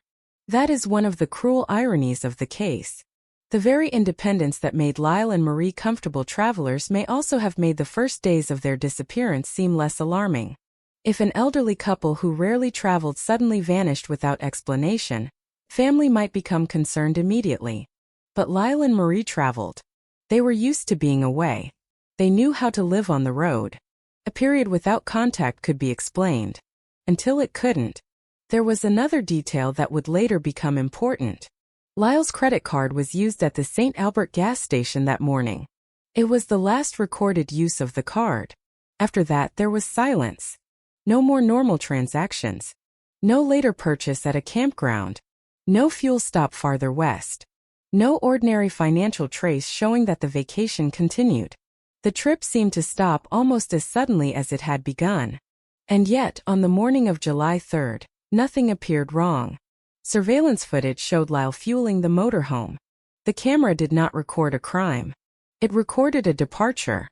That is one of the cruel ironies of the case. The very independence that made Lyle and Marie comfortable travelers may also have made the first days of their disappearance seem less alarming. If an elderly couple who rarely traveled suddenly vanished without explanation, family might become concerned immediately. But Lyle and Marie traveled. They were used to being away. They knew how to live on the road. A period without contact could be explained. Until it couldn't. There was another detail that would later become important. Lyle's credit card was used at the St. Albert gas station that morning. It was the last recorded use of the card. After that, there was silence. No more normal transactions. No later purchase at a campground. No fuel stop farther west. No ordinary financial trace showing that the vacation continued. The trip seemed to stop almost as suddenly as it had begun. And yet, on the morning of July 3rd, nothing appeared wrong. Surveillance footage showed Lyle fueling the motorhome. The camera did not record a crime. It recorded a departure.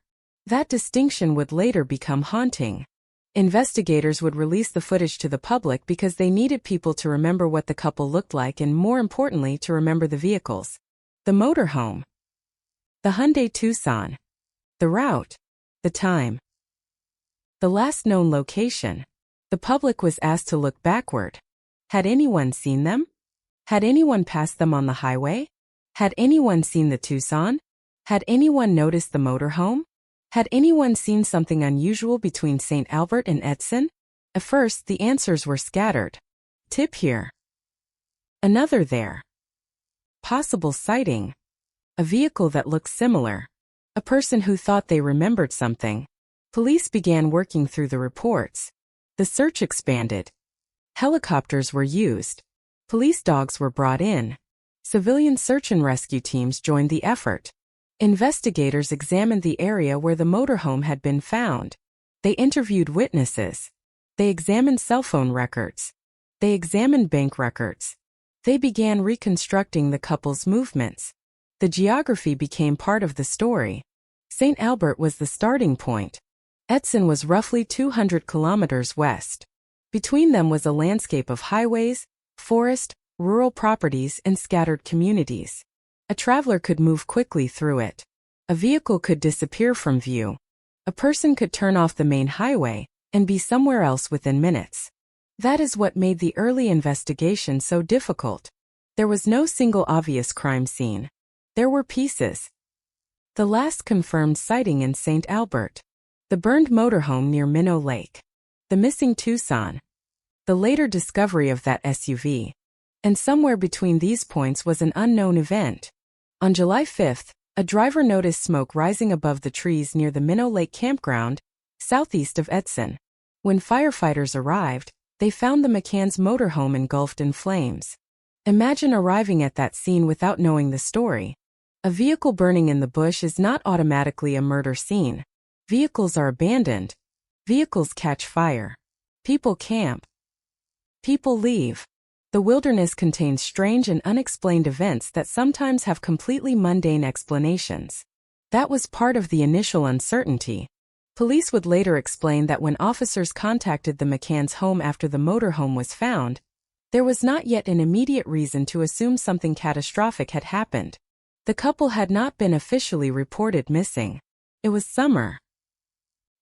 That distinction would later become haunting. Investigators would release the footage to the public because they needed people to remember what the couple looked like and, more importantly, to remember the vehicles. The motorhome. The Hyundai Tucson. The route. The time. the last known location. The public was asked to look backward. Had anyone seen them? Had anyone passed them on the highway? Had anyone seen the Tucson? Had anyone noticed the motorhome? Had anyone seen something unusual between St. Albert and Edson? At first, the answers were scattered. Tip here. Another there. Possible sighting. A vehicle that looked similar. A person who thought they remembered something. Police began working through the reports. The search expanded. Helicopters were used. Police dogs were brought in. Civilian search and rescue teams joined the effort. Investigators examined the area where the motorhome had been found. They interviewed witnesses. They examined cell phone records. They examined bank records. They began reconstructing the couple's movements. The geography became part of the story. St. Albert was the starting point. Edson was roughly 200 kilometers west. Between them was a landscape of highways, forest, rural properties, and scattered communities. A traveler could move quickly through it. A vehicle could disappear from view. A person could turn off the main highway and be somewhere else within minutes. That is what made the early investigation so difficult. There was no single obvious crime scene. There were pieces. The last confirmed sighting in St. Albert. The burned motorhome near Minnow Lake. The missing Tucson. The later discovery of that SUV. And somewhere between these points was an unknown event. On July 5th, a driver noticed smoke rising above the trees near the Minnow Lake campground, southeast of Edson. When firefighters arrived, they found the McCann's motorhome engulfed in flames. Imagine arriving at that scene without knowing the story. A vehicle burning in the bush is not automatically a murder scene. Vehicles are abandoned. Vehicles catch fire. People camp. People leave. The wilderness contains strange and unexplained events that sometimes have completely mundane explanations. That was part of the initial uncertainty. Police would later explain that when officers contacted the McCann's home after the motorhome was found, there was not yet an immediate reason to assume something catastrophic had happened. The couple had not been officially reported missing. It was summer.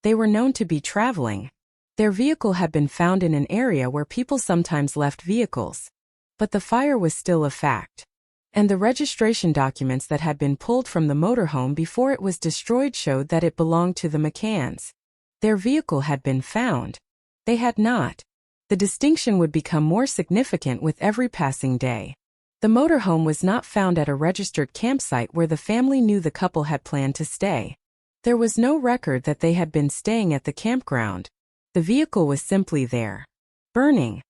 They were known to be traveling. Their vehicle had been found in an area where people sometimes left vehicles. But the fire was still a fact. And the registration documents that had been pulled from the motorhome before it was destroyed showed that it belonged to the McCanns. Their vehicle had been found. They had not. The distinction would become more significant with every passing day. The motorhome was not found at a registered campsite where the family knew the couple had planned to stay. There was no record that they had been staying at the campground. The vehicle was simply there, burning.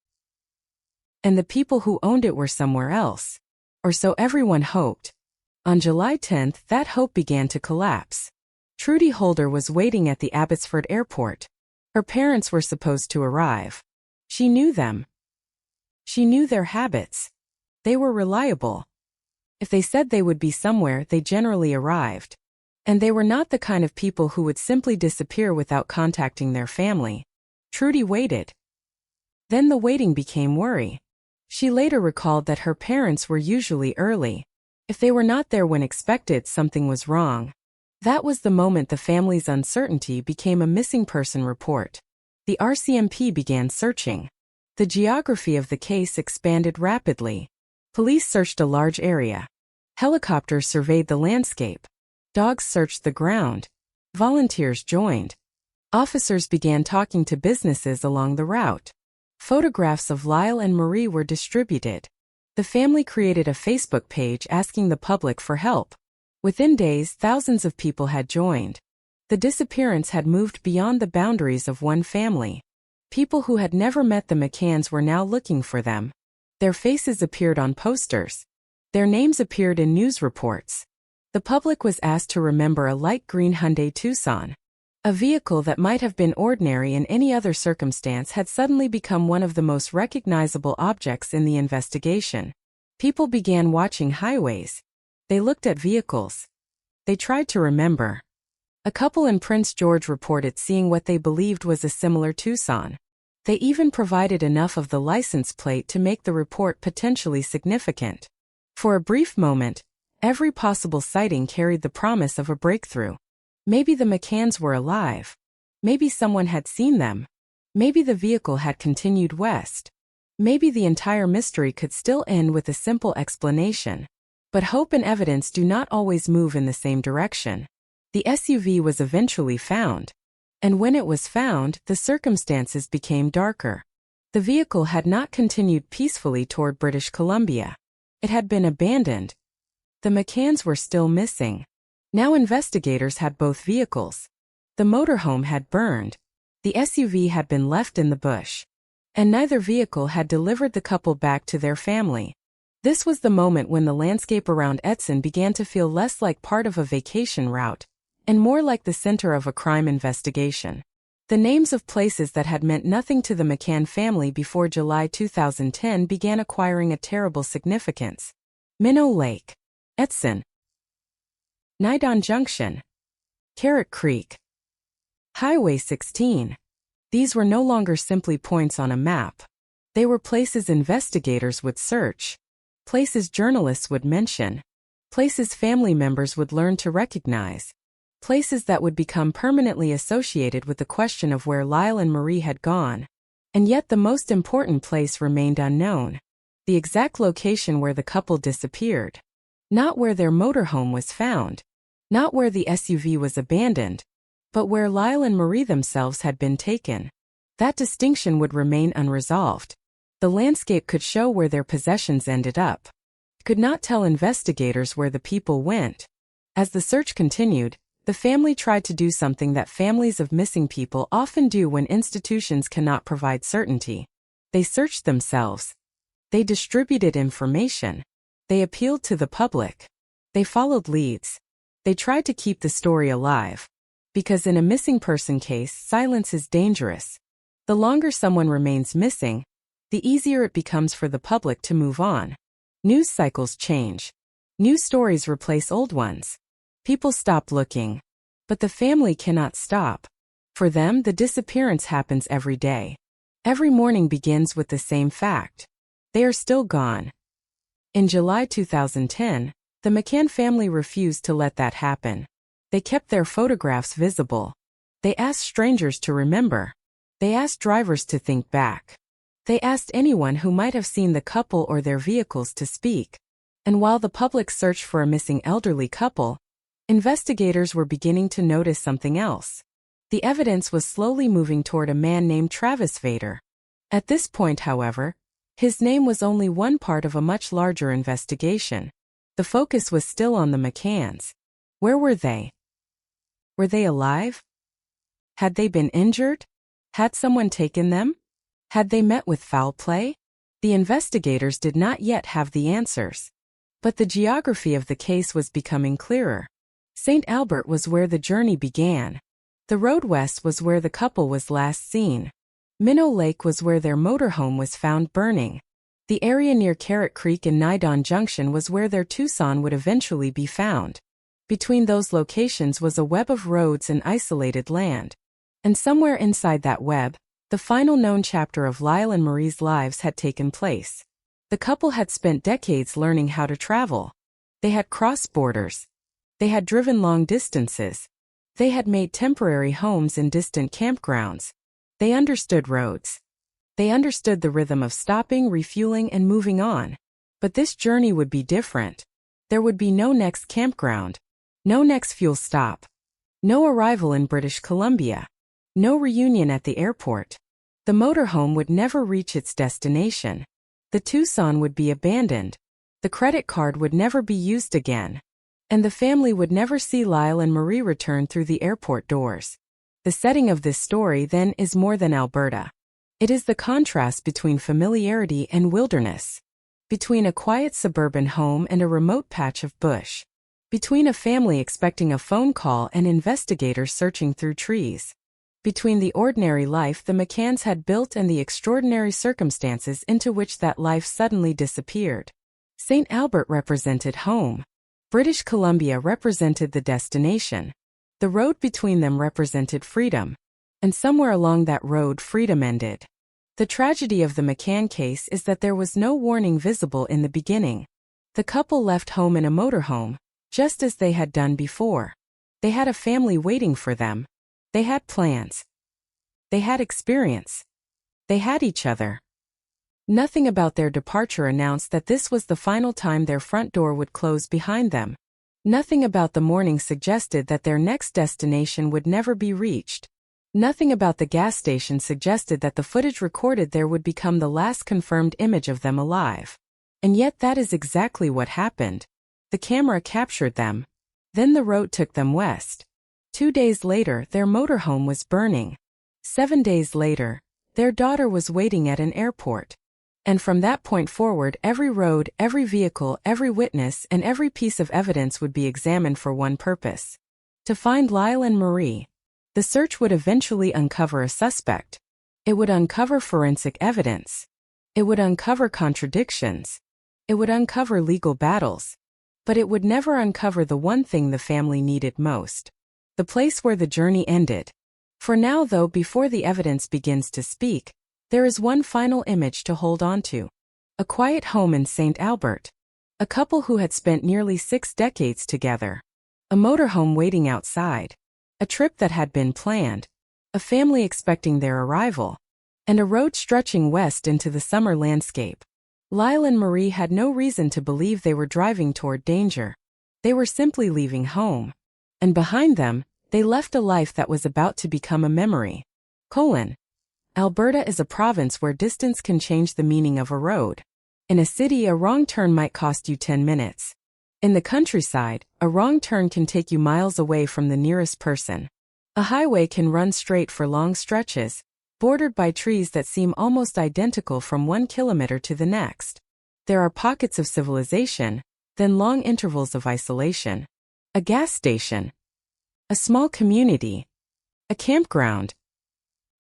And the people who owned it were somewhere else. Or so everyone hoped. On July 10th, that hope began to collapse. Trudy Holder was waiting at the Abbotsford airport. Her parents were supposed to arrive. She knew them. She knew their habits. They were reliable. If they said they would be somewhere, they generally arrived. And they were not the kind of people who would simply disappear without contacting their family. Trudy waited. Then the waiting became worry. She later recalled that her parents were usually early. If they were not there when expected, something was wrong. That was the moment the family's uncertainty became a missing person report. The RCMP began searching. The geography of the case expanded rapidly. Police searched a large area. Helicopters surveyed the landscape. Dogs searched the ground. Volunteers joined. Officers began talking to businesses along the route. Photographs of Lyle and Marie were distributed. The family created a Facebook page asking the public for help. Within days, thousands of people had joined. The disappearance had moved beyond the boundaries of one family. People who had never met the McCanns were now looking for them. Their faces appeared on posters. Their names appeared in news reports. The public was asked to remember a light green Hyundai Tucson. A vehicle that might have been ordinary in any other circumstance had suddenly become one of the most recognizable objects in the investigation. People began watching highways. They looked at vehicles. They tried to remember. A couple in Prince George reported seeing what they believed was a similar Tucson. They even provided enough of the license plate to make the report potentially significant. For a brief moment, every possible sighting carried the promise of a breakthrough. Maybe the McCanns were alive. Maybe someone had seen them. Maybe the vehicle had continued west. Maybe the entire mystery could still end with a simple explanation. But hope and evidence do not always move in the same direction. The SUV was eventually found. And when it was found, the circumstances became darker. The vehicle had not continued peacefully toward British Columbia. It had been abandoned. The McCanns were still missing. Now investigators had both vehicles. The motorhome had burned. The SUV had been left in the bush. And neither vehicle had delivered the couple back to their family. This was the moment when the landscape around Edson began to feel less like part of a vacation route, and more like the center of a crime investigation. The names of places that had meant nothing to the McCann family before July 2010 began acquiring a terrible significance. Minnow Lake, Edson, Nidon Junction, Carrot Creek, Highway 16. These were no longer simply points on a map. They were places investigators would search, places journalists would mention, places family members would learn to recognize, places that would become permanently associated with the question of where Lyle and Marie had gone. And yet the most important place remained unknown. The exact location where the couple disappeared. Not where their motorhome was found. Not where the SUV was abandoned. But where Lyle and Marie themselves had been taken. That distinction would remain unresolved. The landscape could show where their possessions ended up. It could not tell investigators where the people went. As the search continued, the family tried to do something that families of missing people often do when institutions cannot provide certainty. They searched themselves. They distributed information. They appealed to the public. They followed leads. They tried to keep the story alive. Because in a missing person case, silence is dangerous. The longer someone remains missing, the easier it becomes for the public to move on. News cycles change. New stories replace old ones. People stop looking. But the family cannot stop. For them, the disappearance happens every day. Every morning begins with the same fact. They are still gone. In July 2010, the McCann family refused to let that happen. They kept their photographs visible. They asked strangers to remember. They asked drivers to think back. They asked anyone who might have seen the couple or their vehicles to speak. And while the public searched for a missing elderly couple, investigators were beginning to notice something else. The evidence was slowly moving toward a man named Travis Vader. At this point, however, his name was only one part of a much larger investigation. The focus was still on the McCanns. Where were they? Were they alive? Had they been injured? Had someone taken them? Had they met with foul play? The investigators did not yet have the answers. But the geography of the case was becoming clearer. St. Albert was where the journey began. The road west was where the couple was last seen. Minnow Lake was where their motorhome was found burning. The area near Carrot Creek and Nidon Junction was where their Tucson would eventually be found. Between those locations was a web of roads and isolated land. And somewhere inside that web, the final known chapter of Lyle and Marie's lives had taken place. The couple had spent decades learning how to travel. They had crossed borders. They had driven long distances. They had made temporary homes in distant campgrounds. They understood roads. They understood the rhythm of stopping, refueling, and moving on. But this journey would be different. There would be no next campground. No next fuel stop. No arrival in British Columbia. No reunion at the airport. The motorhome would never reach its destination. The Tucson would be abandoned. The credit card would never be used again. And the family would never see Lyle and Marie return through the airport doors. The setting of this story, then, is more than Alberta. It is the contrast between familiarity and wilderness. Between a quiet suburban home and a remote patch of bush. Between a family expecting a phone call and investigators searching through trees. Between the ordinary life the McCanns had built and the extraordinary circumstances into which that life suddenly disappeared. St. Albert represented home. British Columbia represented the destination. The road between them represented freedom. And somewhere along that road freedom ended. The tragedy of the McCann case is that there was no warning visible in the beginning. The couple left home in a motorhome, just as they had done before. They had a family waiting for them. They had plans. They had experience. They had each other. Nothing about their departure announced that this was the final time their front door would close behind them. Nothing about the morning suggested that their next destination would never be reached. Nothing about the gas station suggested that the footage recorded there would become the last confirmed image of them alive. And yet that is exactly what happened. The camera captured them. Then the road took them west. 2 days later, their motorhome was burning. 7 days later, their daughter was waiting at an airport. And from that point forward, every road, every vehicle, every witness, and every piece of evidence would be examined for one purpose: to find Lyle and Marie. The search would eventually uncover a suspect. It would uncover forensic evidence. It would uncover contradictions. It would uncover legal battles. But it would never uncover the one thing the family needed most: the place where the journey ended. For now, though, before the evidence begins to speak, there is one final image to hold on to. A quiet home in St. Albert. A couple who had spent nearly 6 decades together. A motorhome waiting outside. A trip that had been planned. A family expecting their arrival. And a road stretching west into the summer landscape. Lyle and Marie had no reason to believe they were driving toward danger. They were simply leaving home. And behind them, they left a life that was about to become a memory. Alberta is a province where distance can change the meaning of a road. In a city, a wrong turn might cost you 10 minutes. In the countryside, a wrong turn can take you miles away from the nearest person. A highway can run straight for long stretches, bordered by trees that seem almost identical from 1 kilometer to the next. There are pockets of civilization, then long intervals of isolation. A gas station. A small community. A campground.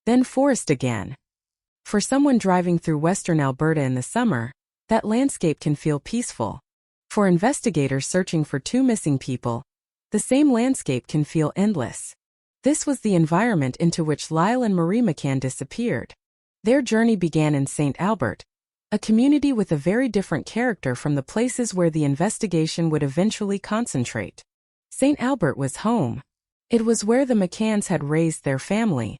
Then forest again. For someone driving through western Alberta in the summer, that landscape can feel peaceful. For investigators searching for 2 missing people, the same landscape can feel endless. This was the environment into which Lyle and Marie McCann disappeared. Their journey began in St. Albert, a community with a very different character from the places where the investigation would eventually concentrate. St. Albert was home. It was where the McCanns had raised their family.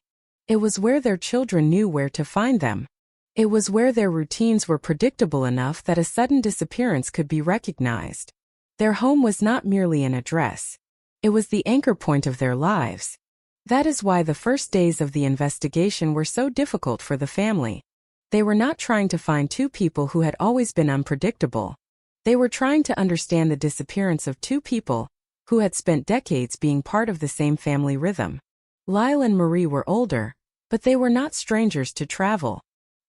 It was where their children knew where to find them. It was where their routines were predictable enough that a sudden disappearance could be recognized. Their home was not merely an address. It was the anchor point of their lives. That is why the first days of the investigation were so difficult for the family. They were not trying to find 2 people who had always been unpredictable. They were trying to understand the disappearance of 2 people who had spent decades being part of the same family rhythm. Lyle and Marie were older, but they were not strangers to travel.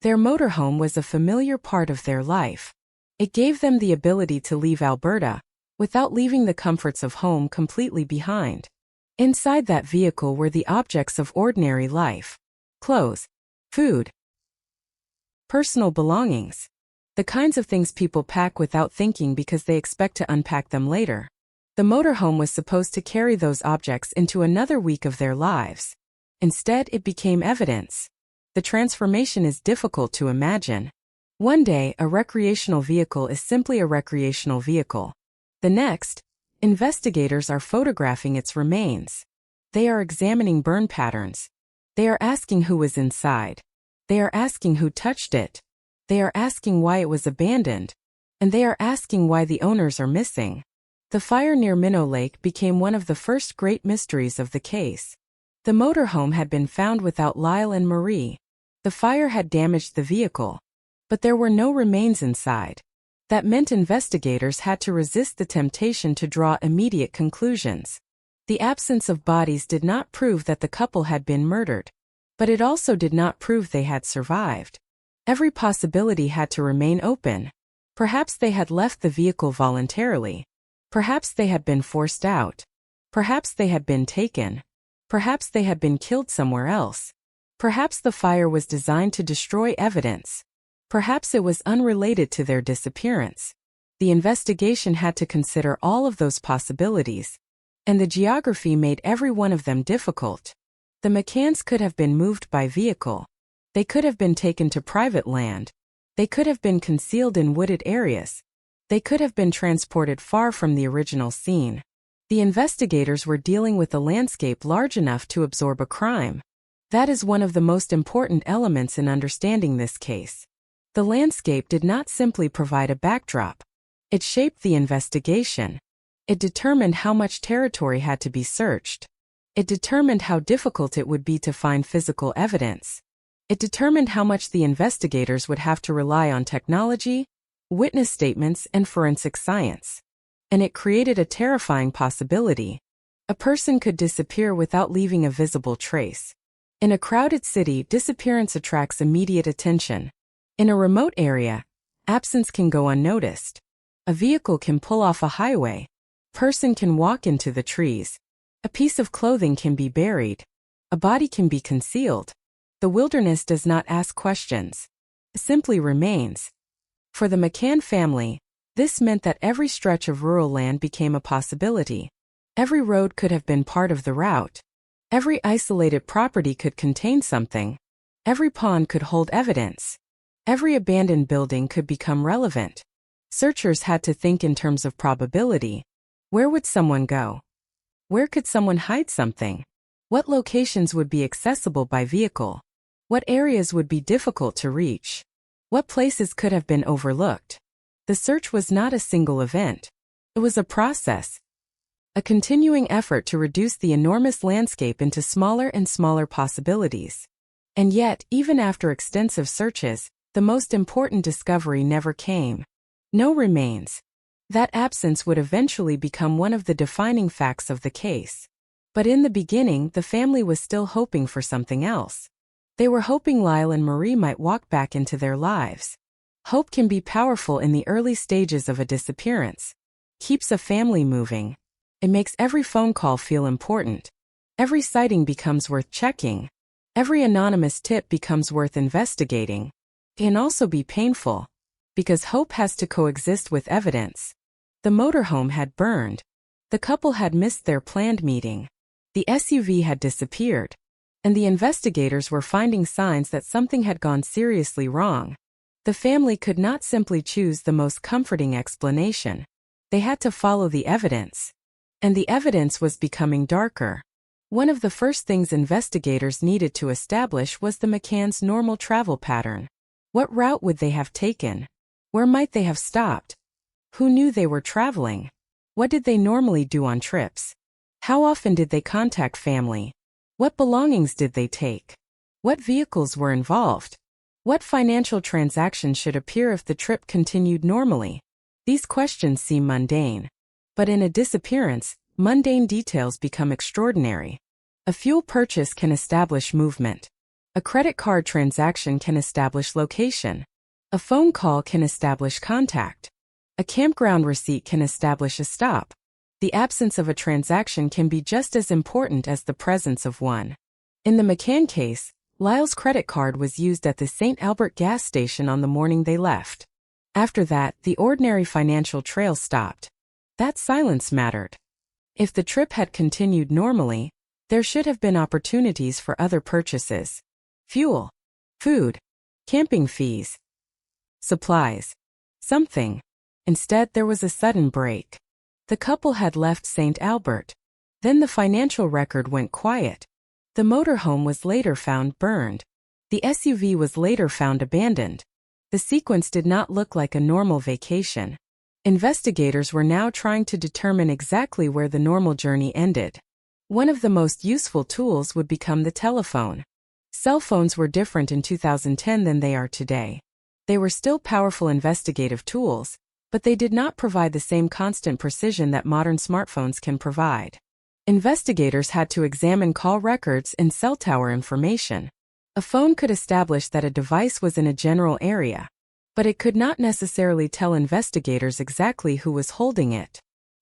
Their motorhome was a familiar part of their life. It gave them the ability to leave Alberta without leaving the comforts of home completely behind. Inside that vehicle were the objects of ordinary life: clothes, food, personal belongings. The kinds of things people pack without thinking because they expect to unpack them later. The motorhome was supposed to carry those objects into another week of their lives. Instead, it became evidence. The transformation is difficult to imagine. One day, a recreational vehicle is simply a recreational vehicle. The next, investigators are photographing its remains. They are examining burn patterns. They are asking who was inside. They are asking who touched it. They are asking why it was abandoned. And they are asking why the owners are missing. The fire near Minnow Lake became one of the first great mysteries of the case. The motorhome had been found without Lyle and Marie. The fire had damaged the vehicle. But there were no remains inside. That meant investigators had to resist the temptation to draw immediate conclusions. The absence of bodies did not prove that the couple had been murdered. But it also did not prove they had survived. Every possibility had to remain open. Perhaps they had left the vehicle voluntarily. Perhaps they had been forced out. Perhaps they had been taken. Perhaps they had been killed somewhere else. Perhaps the fire was designed to destroy evidence. Perhaps it was unrelated to their disappearance. The investigation had to consider all of those possibilities. And the geography made every one of them difficult. The McCanns could have been moved by vehicle. They could have been taken to private land. They could have been concealed in wooded areas. They could have been transported far from the original scene. The investigators were dealing with a landscape large enough to absorb a crime. That is one of the most important elements in understanding this case. The landscape did not simply provide a backdrop. It shaped the investigation. It determined how much territory had to be searched. It determined how difficult it would be to find physical evidence. It determined how much the investigators would have to rely on technology, witness statements, and forensic science. And it created a terrifying possibility. A person could disappear without leaving a visible trace. In a crowded city, disappearance attracts immediate attention. In a remote area, absence can go unnoticed. A vehicle can pull off a highway. A person can walk into the trees. A piece of clothing can be buried. A body can be concealed. The wilderness does not ask questions. It simply remains. For the McCann family, this meant that every stretch of rural land became a possibility. Every road could have been part of the route. Every isolated property could contain something. Every pond could hold evidence. Every abandoned building could become relevant. Searchers had to think in terms of probability. Where would someone go? Where could someone hide something? What locations would be accessible by vehicle? What areas would be difficult to reach? What places could have been overlooked? The search was not a single event. It was a process. A continuing effort to reduce the enormous landscape into smaller and smaller possibilities. And yet, even after extensive searches, the most important discovery never came. No remains. That absence would eventually become one of the defining facts of the case. But in the beginning, the family was still hoping for something else. They were hoping Lyle and Marie might walk back into their lives. Hope can be powerful in the early stages of a disappearance. Keeps a family moving. It makes every phone call feel important. Every sighting becomes worth checking. Every anonymous tip becomes worth investigating. It can also be painful, because hope has to coexist with evidence. The motorhome had burned. The couple had missed their planned meeting. The SUV had disappeared. And the investigators were finding signs that something had gone seriously wrong. The family could not simply choose the most comforting explanation. They had to follow the evidence. And the evidence was becoming darker. One of the first things investigators needed to establish was the McCann's normal travel pattern. What route would they have taken? Where might they have stopped? Who knew they were traveling? What did they normally do on trips? How often did they contact family? What belongings did they take? What vehicles were involved? What financial transactions should appear if the trip continued normally? These questions seem mundane. But in a disappearance, mundane details become extraordinary. A fuel purchase can establish movement. A credit card transaction can establish location. A phone call can establish contact. A campground receipt can establish a stop. The absence of a transaction can be just as important as the presence of one. In the McCann case, Lyle's credit card was used at the St. Albert gas station on the morning they left. After that, the ordinary financial trail stopped. That silence mattered. If the trip had continued normally, there should have been opportunities for other purchases. Fuel, food, camping fees, supplies, something. Instead, there was a sudden break. The couple had left St. Albert. Then the financial record went quiet. The motorhome was later found burned. The SUV was later found abandoned. The sequence did not look like a normal vacation. Investigators were now trying to determine exactly where the normal journey ended. One of the most useful tools would become the telephone. Cell phones were different in 2010 than they are today. They were still powerful investigative tools, but they did not provide the same constant precision that modern smartphones can provide. Investigators had to examine call records and cell tower information. A phone could establish that a device was in a general area, but it could not necessarily tell investigators exactly who was holding it.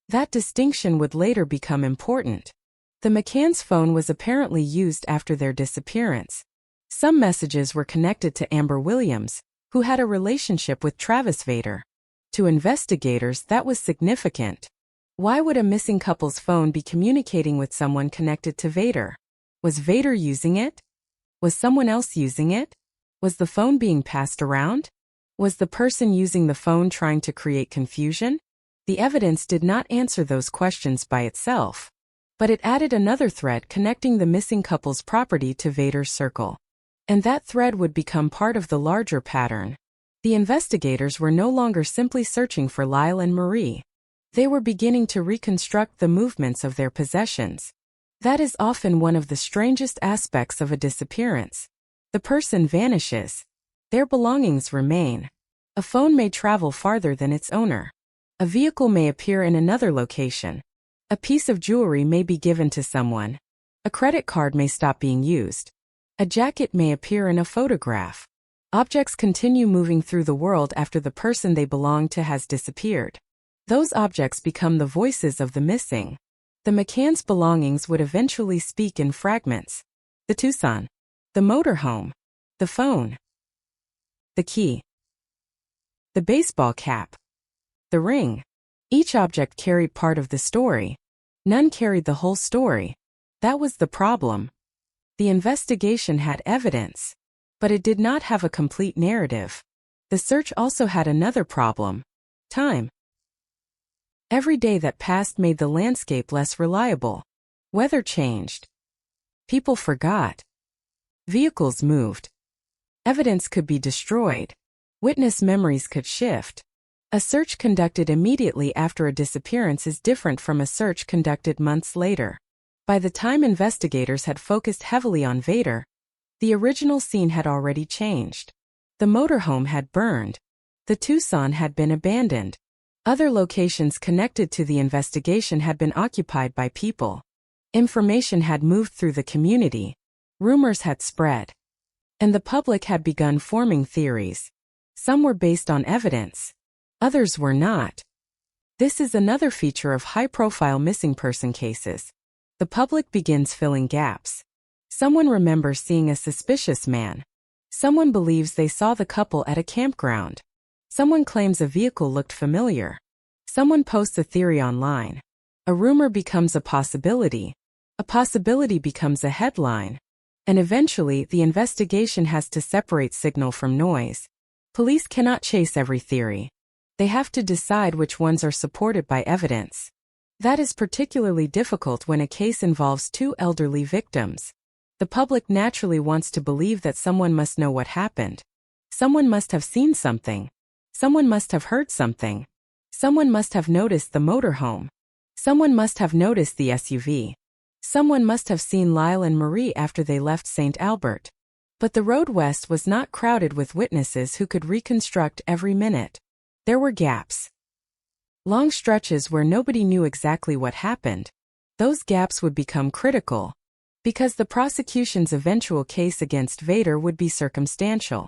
That distinction would later become important. The McCann's phone was apparently used after their disappearance. Some messages were connected to Amber Williams, who had a relationship with Travis Vader. To investigators, that was significant. Why would a missing couple's phone be communicating with someone connected to Vader? Was Vader using it? Was someone else using it? Was the phone being passed around? Was the person using the phone trying to create confusion? The evidence did not answer those questions by itself. But it added another thread connecting the missing couple's property to Vader's circle. And that thread would become part of the larger pattern. The investigators were no longer simply searching for Lyle and Marie. They were beginning to reconstruct the movements of their possessions. That is often one of the strangest aspects of a disappearance. The person vanishes. Their belongings remain. A phone may travel farther than its owner. A vehicle may appear in another location. A piece of jewelry may be given to someone. A credit card may stop being used. A jacket may appear in a photograph. Objects continue moving through the world after the person they belong to has disappeared. Those objects become the voices of the missing. The McCann's belongings would eventually speak in fragments. The Tucson. The motorhome. The phone. The key. The baseball cap. The ring. Each object carried part of the story. None carried the whole story. That was the problem. The investigation had evidence, but it did not have a complete narrative. The search also had another problem: time. Every day that passed made the landscape less reliable. Weather changed. People forgot. Vehicles moved. Evidence could be destroyed. Witness memories could shift. A search conducted immediately after a disappearance is different from a search conducted months later. By the time investigators had focused heavily on Vader, the original scene had already changed. The motorhome had burned. The Tucson had been abandoned. Other locations connected to the investigation had been occupied by people. Information had moved through the community. Rumors had spread. And the public had begun forming theories. Some were based on evidence. Others were not. This is another feature of high-profile missing person cases. The public begins filling gaps. Someone remembers seeing a suspicious man. Someone believes they saw the couple at a campground. Someone claims a vehicle looked familiar. Someone posts a theory online. A rumor becomes a possibility. A possibility becomes a headline. And eventually, the investigation has to separate signal from noise. Police cannot chase every theory. They have to decide which ones are supported by evidence. That is particularly difficult when a case involves two elderly victims. The public naturally wants to believe that someone must know what happened. Someone must have seen something. Someone must have heard something. Someone must have noticed the motorhome. Someone must have noticed the SUV. Someone must have seen Lyle and Marie after they left St. Albert. But the road west was not crowded with witnesses who could reconstruct every minute. There were gaps. Long stretches where nobody knew exactly what happened. Those gaps would become critical, because the prosecution's eventual case against Vader would be circumstantial.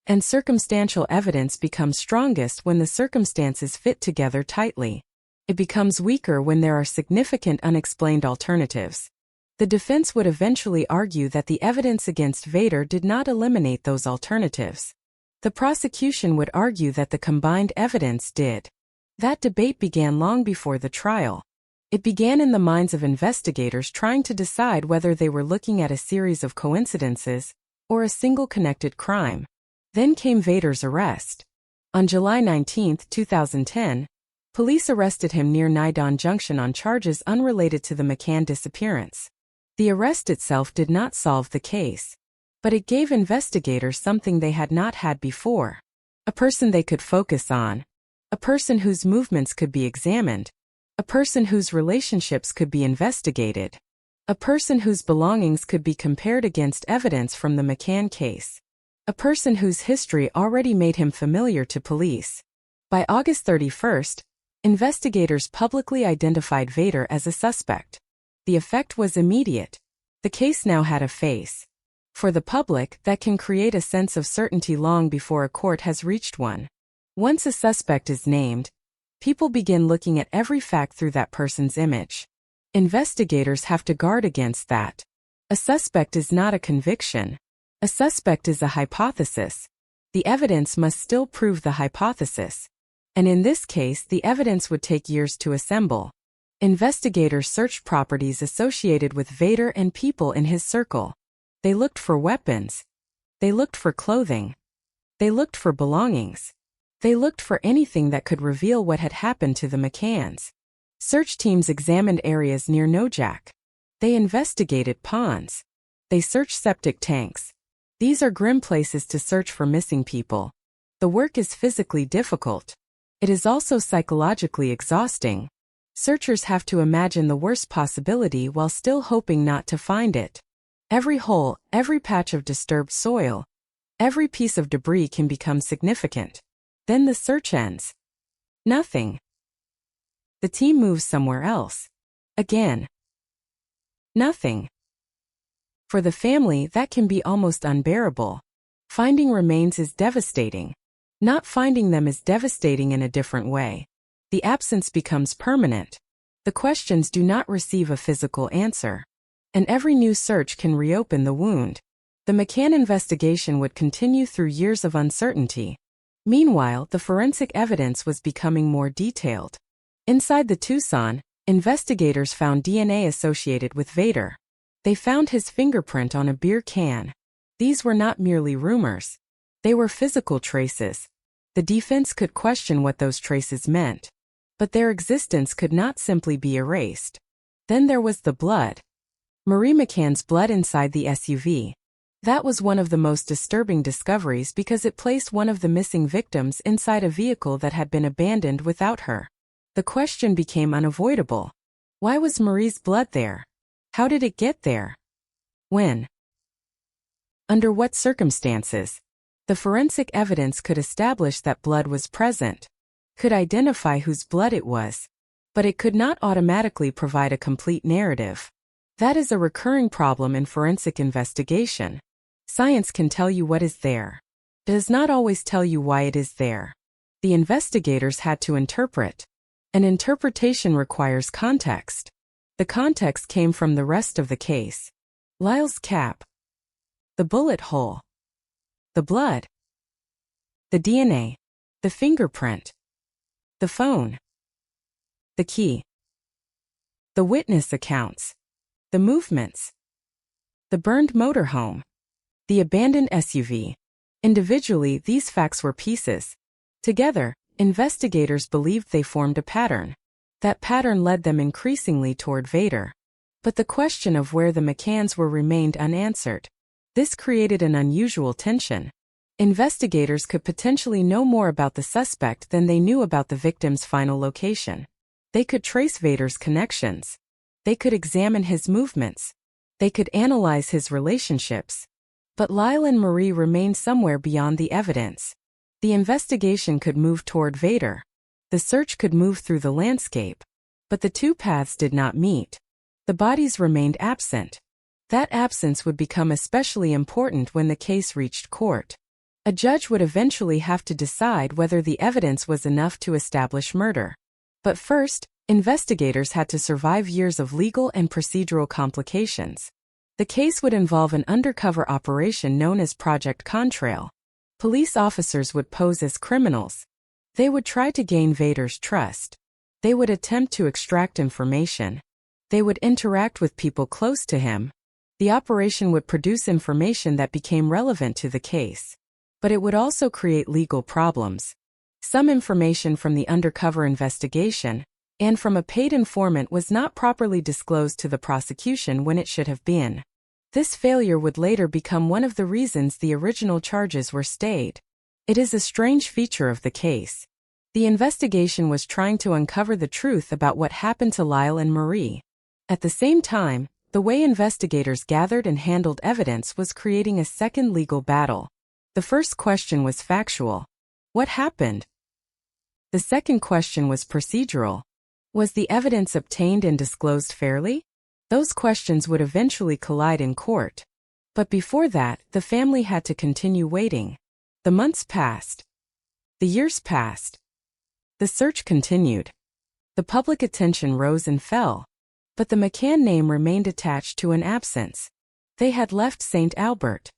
And circumstantial evidence becomes strongest when the circumstances fit together tightly. It becomes weaker when there are significant unexplained alternatives. The defense would eventually argue that the evidence against Vader did not eliminate those alternatives. The prosecution would argue that the combined evidence did. That debate began long before the trial. It began in the minds of investigators trying to decide whether they were looking at a series of coincidences or a single connected crime. Then came Vader's arrest. On July 19, 2010, police arrested him near Nidon Junction on charges unrelated to the McCann disappearance. The arrest itself did not solve the case, but it gave investigators something they had not had before: a person they could focus on. A person whose movements could be examined. A person whose relationships could be investigated. A person whose belongings could be compared against evidence from the McCann case. A person whose history already made him familiar to police. By August 31st, investigators publicly identified Vader as a suspect. The effect was immediate. The case now had a face. For the public, that can create a sense of certainty long before a court has reached one. Once a suspect is named, people begin looking at every fact through that person's image. Investigators have to guard against that. A suspect is not a conviction. A suspect is a hypothesis. The evidence must still prove the hypothesis. And in this case, the evidence would take years to assemble. Investigators searched properties associated with Vader and people in his circle. They looked for weapons. They looked for clothing. They looked for belongings. They looked for anything that could reveal what had happened to the McCanns. Search teams examined areas near Nojak. They investigated ponds. They searched septic tanks. These are grim places to search for missing people. The work is physically difficult. It is also psychologically exhausting. Searchers have to imagine the worst possibility while still hoping not to find it. Every hole, every patch of disturbed soil, every piece of debris can become significant. Then the search ends. Nothing. The team moves somewhere else. Again. Nothing. For the family, that can be almost unbearable. Finding remains is devastating. Not finding them is devastating in a different way. The absence becomes permanent. The questions do not receive a physical answer. And every new search can reopen the wound. The McCann investigation would continue through years of uncertainty. Meanwhile, the forensic evidence was becoming more detailed. Inside the Tucson, investigators found DNA associated with Vader. They found his fingerprint on a beer can. These were not merely rumors. They were physical traces. The defense could question what those traces meant. But their existence could not simply be erased. Then there was the blood. Marie McCann's blood inside the SUV. That was one of the most disturbing discoveries because it placed one of the missing victims inside a vehicle that had been abandoned without her. The question became unavoidable. Why was Marie's blood there? How did it get there? When? Under what circumstances? The forensic evidence could establish that blood was present, could identify whose blood it was, but it could not automatically provide a complete narrative. That is a recurring problem in forensic investigation. Science can tell you what is there. It does not always tell you why it is there. The investigators had to interpret. An interpretation requires context. The context came from the rest of the case. Lyle's cap. The bullet hole. The blood. The DNA. The fingerprint. The phone. The key. The witness accounts. The movements. The burned motorhome. The abandoned SUV. Individually, these facts were pieces. Together, investigators believed they formed a pattern. That pattern led them increasingly toward Vader. But the question of where the McCanns were remained unanswered. This created an unusual tension. Investigators could potentially know more about the suspect than they knew about the victim's final location. They could trace Vader's connections. They could examine his movements. They could analyze his relationships. But Lyle and Marie remained somewhere beyond the evidence. The investigation could move toward Vader. The search could move through the landscape. But the two paths did not meet. The bodies remained absent. That absence would become especially important when the case reached court. A judge would eventually have to decide whether the evidence was enough to establish murder. But first, investigators had to survive years of legal and procedural complications. The case would involve an undercover operation known as Project Contrail. Police officers would pose as criminals. They would try to gain Vader's trust. They would attempt to extract information. They would interact with people close to him. The operation would produce information that became relevant to the case. But it would also create legal problems. Some information from the undercover investigation and from a paid informant was not properly disclosed to the prosecution when it should have been. This failure would later become one of the reasons the original charges were stayed. It is a strange feature of the case. The investigation was trying to uncover the truth about what happened to Lyle and Marie. At the same time, the way investigators gathered and handled evidence was creating a second legal battle. The first question was factual. What happened? The second question was procedural. Was the evidence obtained and disclosed fairly? Those questions would eventually collide in court. But before that, the family had to continue waiting. The months passed. The years passed. The search continued. The public attention rose and fell. But the McCann name remained attached to an absence. They had left St. Albert.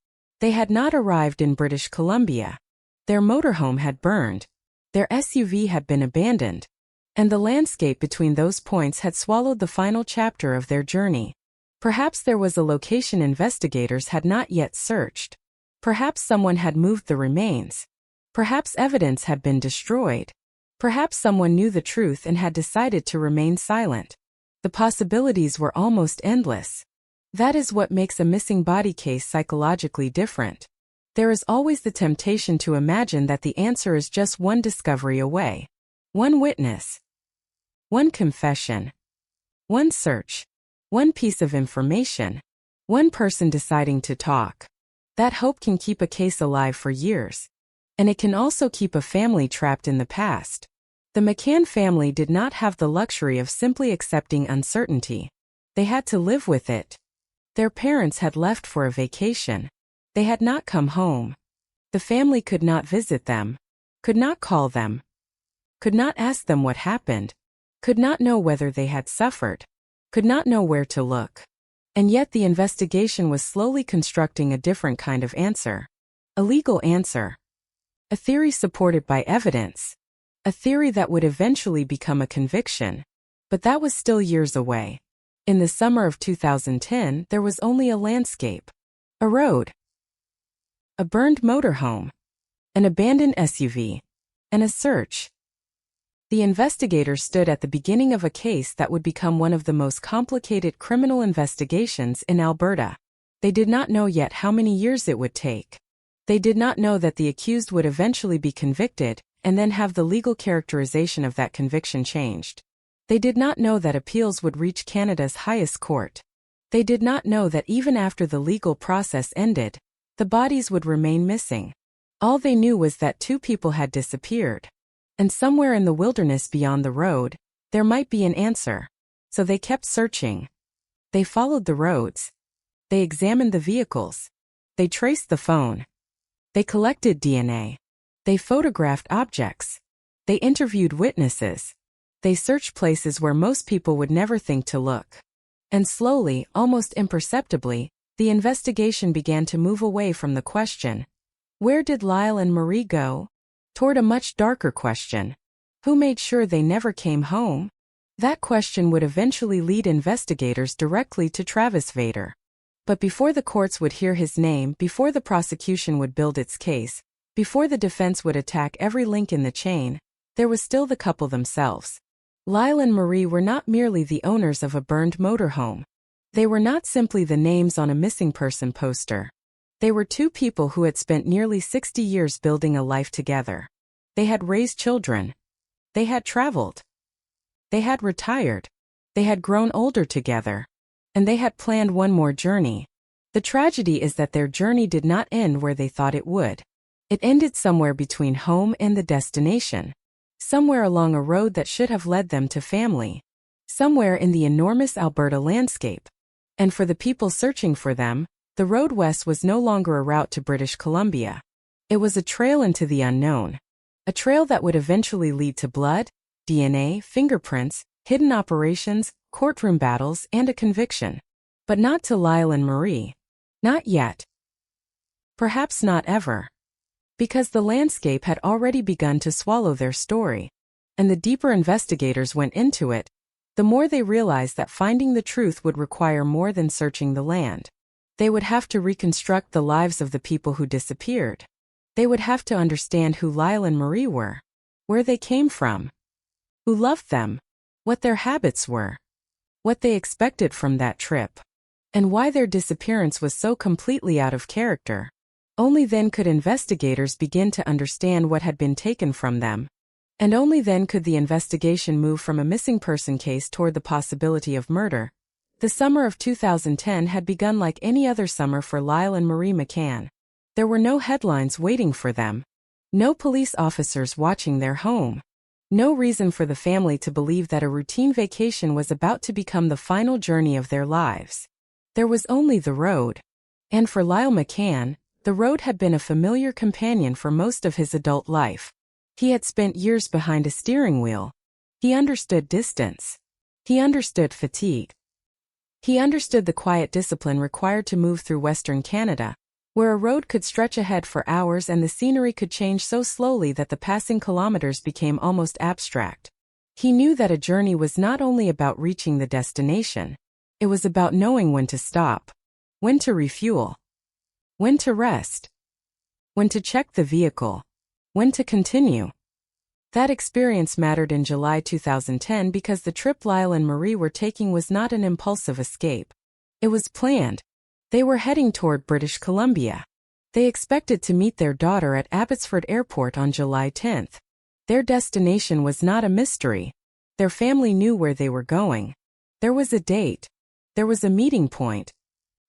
They had not arrived in British Columbia. Their motorhome had burned. Their SUV had been abandoned. And the landscape between those points had swallowed the final chapter of their journey. Perhaps there was a location investigators had not yet searched. Perhaps someone had moved the remains. Perhaps evidence had been destroyed. Perhaps someone knew the truth and had decided to remain silent. The possibilities were almost endless. That is what makes a missing body case psychologically different. There is always the temptation to imagine that the answer is just one discovery away. One witness. One confession. One search. One piece of information. One person deciding to talk. That hope can keep a case alive for years. And it can also keep a family trapped in the past. The McCann family did not have the luxury of simply accepting uncertainty. They had to live with it. Their parents had left for a vacation. They had not come home. The family could not visit them, could not call them, could not ask them what happened, could not know whether they had suffered, could not know where to look. And yet the investigation was slowly constructing a different kind of answer. A legal answer. A theory supported by evidence. A theory that would eventually become a conviction. But that was still years away. In the summer of 2010, there was only a landscape. A road. A burned motorhome. An abandoned SUV. And a search. The investigators stood at the beginning of a case that would become one of the most complicated criminal investigations in Alberta. They did not know yet how many years it would take. They did not know that the accused would eventually be convicted, and then have the legal characterization of that conviction changed. They did not know that appeals would reach Canada's highest court. They did not know that even after the legal process ended, the bodies would remain missing. All they knew was that 2 people had disappeared. And somewhere in the wilderness beyond the road, there might be an answer. So they kept searching. They followed the roads. They examined the vehicles. They traced the phone. They collected DNA. They photographed objects. They interviewed witnesses. They searched places where most people would never think to look. And slowly, almost imperceptibly, the investigation began to move away from the question, where did Lyle and Marie go? Toward a much darker question. Who made sure they never came home? That question would eventually lead investigators directly to Travis Vader. But before the courts would hear his name, before the prosecution would build its case, before the defense would attack every link in the chain, there was still the couple themselves. Lyle and Marie were not merely the owners of a burned motorhome. They were not simply the names on a missing person poster. They were 2 people who had spent nearly 60 years building a life together. They had raised children. They had traveled. They had retired. They had grown older together. And they had planned one more journey. The tragedy is that their journey did not end where they thought it would. It ended somewhere between home and the destination. Somewhere along a road that should have led them to family. Somewhere in the enormous Alberta landscape. And for the people searching for them, the road west was no longer a route to British Columbia. It was a trail into the unknown. A trail that would eventually lead to blood, DNA, fingerprints, hidden operations, courtroom battles, and a conviction. But not to Lyle and Marie. Not yet. Perhaps not ever. Because the landscape had already begun to swallow their story. And the deeper investigators went into it, the more they realized that finding the truth would require more than searching the land. They would have to reconstruct the lives of the people who disappeared. They would have to understand who Lyle and Marie were, where they came from, who loved them, what their habits were, what they expected from that trip, and why their disappearance was so completely out of character. Only then could investigators begin to understand what had been taken from them. And only then could the investigation move from a missing person case toward the possibility of murder. The summer of 2010 had begun like any other summer for Lyle and Marie McCann. There were no headlines waiting for them. No police officers watching their home. No reason for the family to believe that a routine vacation was about to become the final journey of their lives. There was only the road. And for Lyle McCann, the road had been a familiar companion for most of his adult life. He had spent years behind a steering wheel. He understood distance. He understood fatigue. He understood the quiet discipline required to move through Western Canada, where a road could stretch ahead for hours and the scenery could change so slowly that the passing kilometers became almost abstract. He knew that a journey was not only about reaching the destination, it was about knowing when to stop, when to refuel, when to rest, when to check the vehicle, when to continue. That experience mattered in July 2010 because the trip Lyle and Marie were taking was not an impulsive escape. It was planned. They were heading toward British Columbia. They expected to meet their daughter at Abbotsford Airport on July 10th. Their destination was not a mystery. Their family knew where they were going. There was a date. There was a meeting point.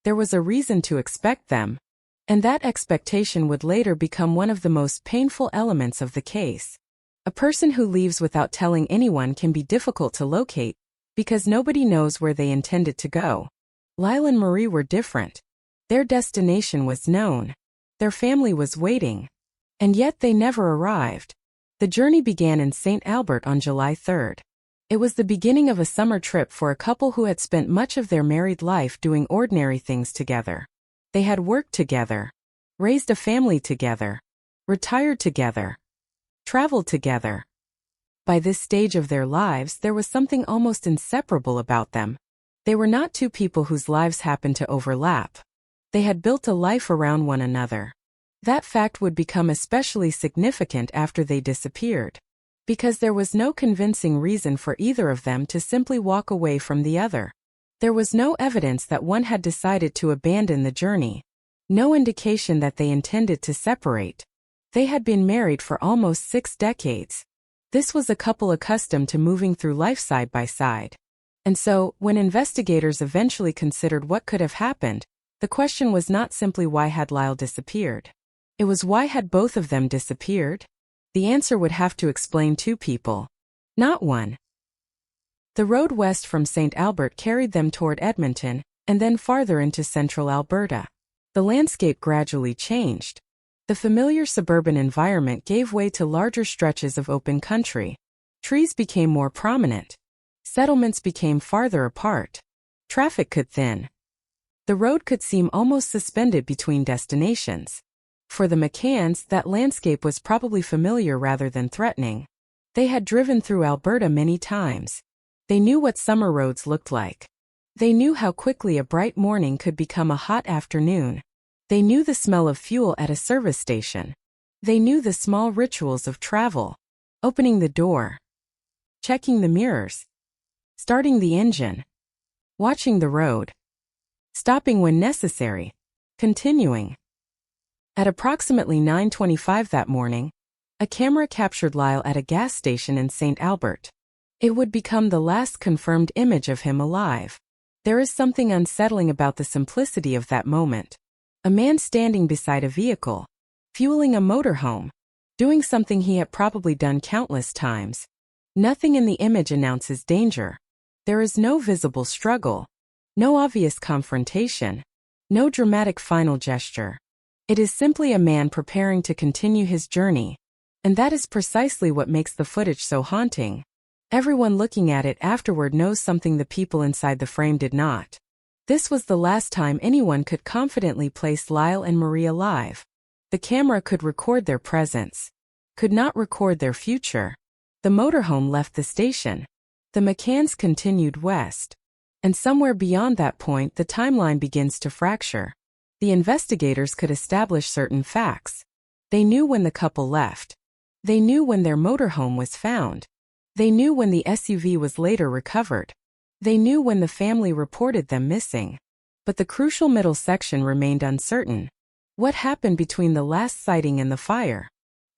There was a reason to expect them. And that expectation would later become one of the most painful elements of the case. A person who leaves without telling anyone can be difficult to locate, because nobody knows where they intended to go. Lyle and Marie were different. Their destination was known. Their family was waiting. And yet they never arrived. The journey began in St. Albert on July 3rd. It was the beginning of a summer trip for a couple who had spent much of their married life doing ordinary things together. They had worked together, raised a family together, retired together, traveled together. By this stage of their lives, there was something almost inseparable about them. They were not two people whose lives happened to overlap. They had built a life around one another. That fact would become especially significant after they disappeared, because there was no convincing reason for either of them to simply walk away from the other. There was no evidence that one had decided to abandon the journey. No indication that they intended to separate. They had been married for almost 6 decades. This was a couple accustomed to moving through life side by side. And so, when investigators eventually considered what could have happened, the question was not simply why had Lyle disappeared. It was why had both of them disappeared? The answer would have to explain two people, not one. The road west from St. Albert carried them toward Edmonton, and then farther into central Alberta. The landscape gradually changed. The familiar suburban environment gave way to larger stretches of open country. Trees became more prominent. Settlements became farther apart. Traffic could thin. The road could seem almost suspended between destinations. For the McCanns, that landscape was probably familiar rather than threatening. They had driven through Alberta many times. They knew what summer roads looked like. They knew how quickly a bright morning could become a hot afternoon. They knew the smell of fuel at a service station. They knew the small rituals of travel. Opening the door. Checking the mirrors. Starting the engine. Watching the road. Stopping when necessary. Continuing. At approximately 9:25 that morning, a camera captured Lyle at a gas station in St. Albert. It would become the last confirmed image of him alive. There is something unsettling about the simplicity of that moment. A man standing beside a vehicle, fueling a motorhome, doing something he had probably done countless times. Nothing in the image announces danger. There is no visible struggle, no obvious confrontation, no dramatic final gesture. It is simply a man preparing to continue his journey. And that is precisely what makes the footage so haunting. Everyone looking at it afterward knows something the people inside the frame did not. This was the last time anyone could confidently place Lyle and Marie alive. The camera could record their presence, could not record their future. The motorhome left the station. The McCanns continued west. And somewhere beyond that point, the timeline begins to fracture. The investigators could establish certain facts. They knew when the couple left. They knew when their motorhome was found. They knew when the SUV was later recovered. They knew when the family reported them missing. But the crucial middle section remained uncertain. What happened between the last sighting and the fire?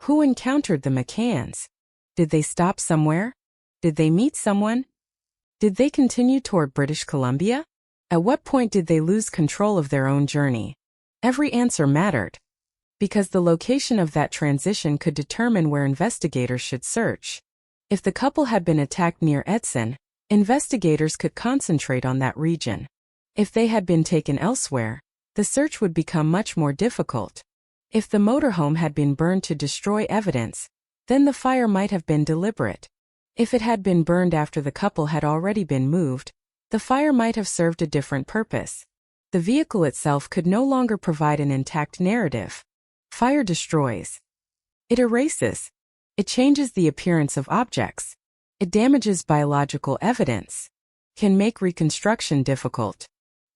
Who encountered the McCanns? Did they stop somewhere? Did they meet someone? Did they continue toward British Columbia? At what point did they lose control of their own journey? Every answer mattered, because the location of that transition could determine where investigators should search. If the couple had been attacked near Edson, investigators could concentrate on that region. If they had been taken elsewhere, the search would become much more difficult. If the motorhome had been burned to destroy evidence, then the fire might have been deliberate. If it had been burned after the couple had already been moved, the fire might have served a different purpose. The vehicle itself could no longer provide an intact narrative. Fire destroys. It erases. It changes the appearance of objects. It damages biological evidence. Can make reconstruction difficult.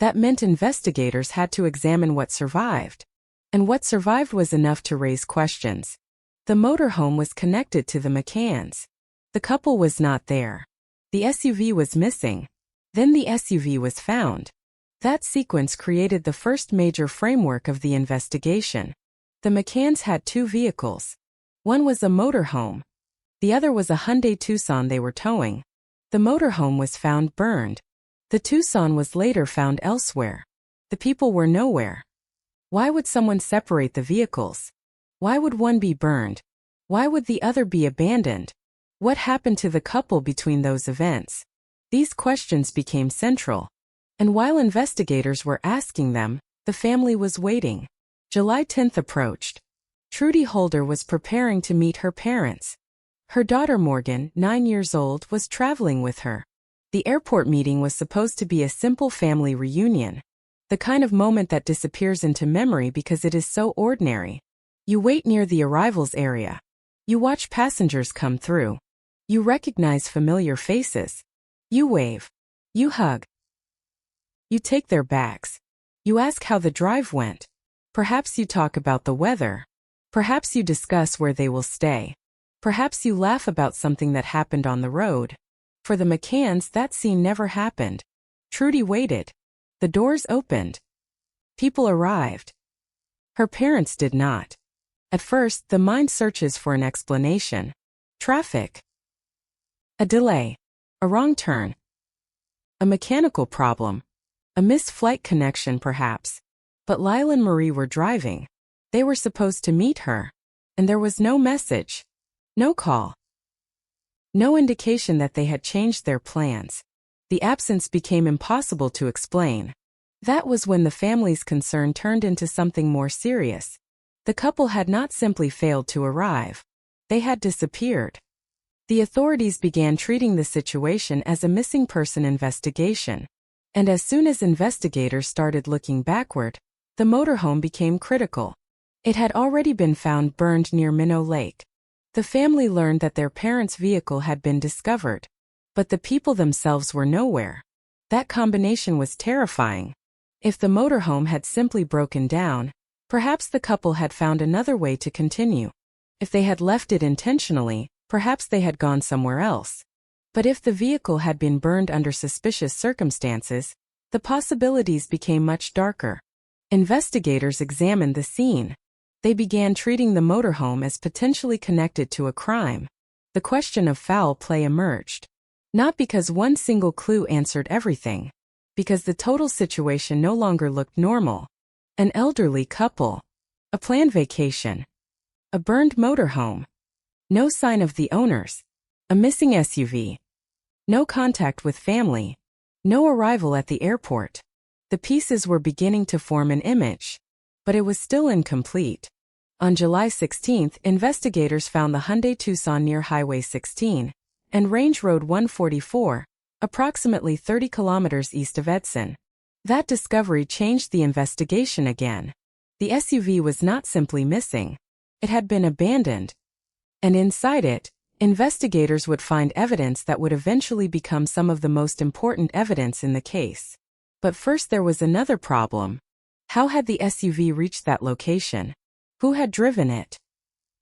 That meant investigators had to examine what survived. And what survived was enough to raise questions. The motorhome was connected to the McCanns. The couple was not there. The SUV was missing. Then the SUV was found. That sequence created the first major framework of the investigation. The McCanns had two vehicles. One was a motorhome. The other was a Hyundai Tucson they were towing. The motorhome was found burned. The Tucson was later found elsewhere. The people were nowhere. Why would someone separate the vehicles? Why would one be burned? Why would the other be abandoned? What happened to the couple between those events? These questions became central. And while investigators were asking them, the family was waiting. July 10th approached. Trudy Holder was preparing to meet her parents. Her daughter Morgan, 9 years old, was traveling with her. The airport meeting was supposed to be a simple family reunion. The kind of moment that disappears into memory because it is so ordinary. You wait near the arrivals area. You watch passengers come through. You recognize familiar faces. You wave. You hug. You take their bags. You ask how the drive went. Perhaps you talk about the weather. Perhaps you discuss where they will stay. Perhaps you laugh about something that happened on the road. For the McCanns, that scene never happened. Trudy waited. The doors opened. People arrived. Her parents did not. At first, the mind searches for an explanation. Traffic. A delay. A wrong turn. A mechanical problem. A missed flight connection, perhaps. But Lyle and Marie were driving. They were supposed to meet her. And there was no message. No call. No indication that they had changed their plans. The absence became impossible to explain. That was when the family's concern turned into something more serious. The couple had not simply failed to arrive. They had disappeared. The authorities began treating the situation as a missing person investigation. And as soon as investigators started looking backward, the motorhome became critical. It had already been found burned near Minnow Lake. The family learned that their parents' vehicle had been discovered. But the people themselves were nowhere. That combination was terrifying. If the motorhome had simply broken down, perhaps the couple had found another way to continue. If they had left it intentionally, perhaps they had gone somewhere else. But if the vehicle had been burned under suspicious circumstances, the possibilities became much darker. Investigators examined the scene. They began treating the motorhome as potentially connected to a crime. The question of foul play emerged. Not because one single clue answered everything. Because the total situation no longer looked normal. An elderly couple. A planned vacation. A burned motorhome. No sign of the owners. A missing SUV. No contact with family. No arrival at the airport. The pieces were beginning to form an image. But it was still incomplete. On July 16th, investigators found the Hyundai Tucson near Highway 16 and Range Road 144, approximately 30 kilometers east of Edson. That discovery changed the investigation again. The SUV was not simply missing. It had been abandoned. And inside it, investigators would find evidence that would eventually become some of the most important evidence in the case. But first there was another problem. How had the SUV reached that location? Who had driven it?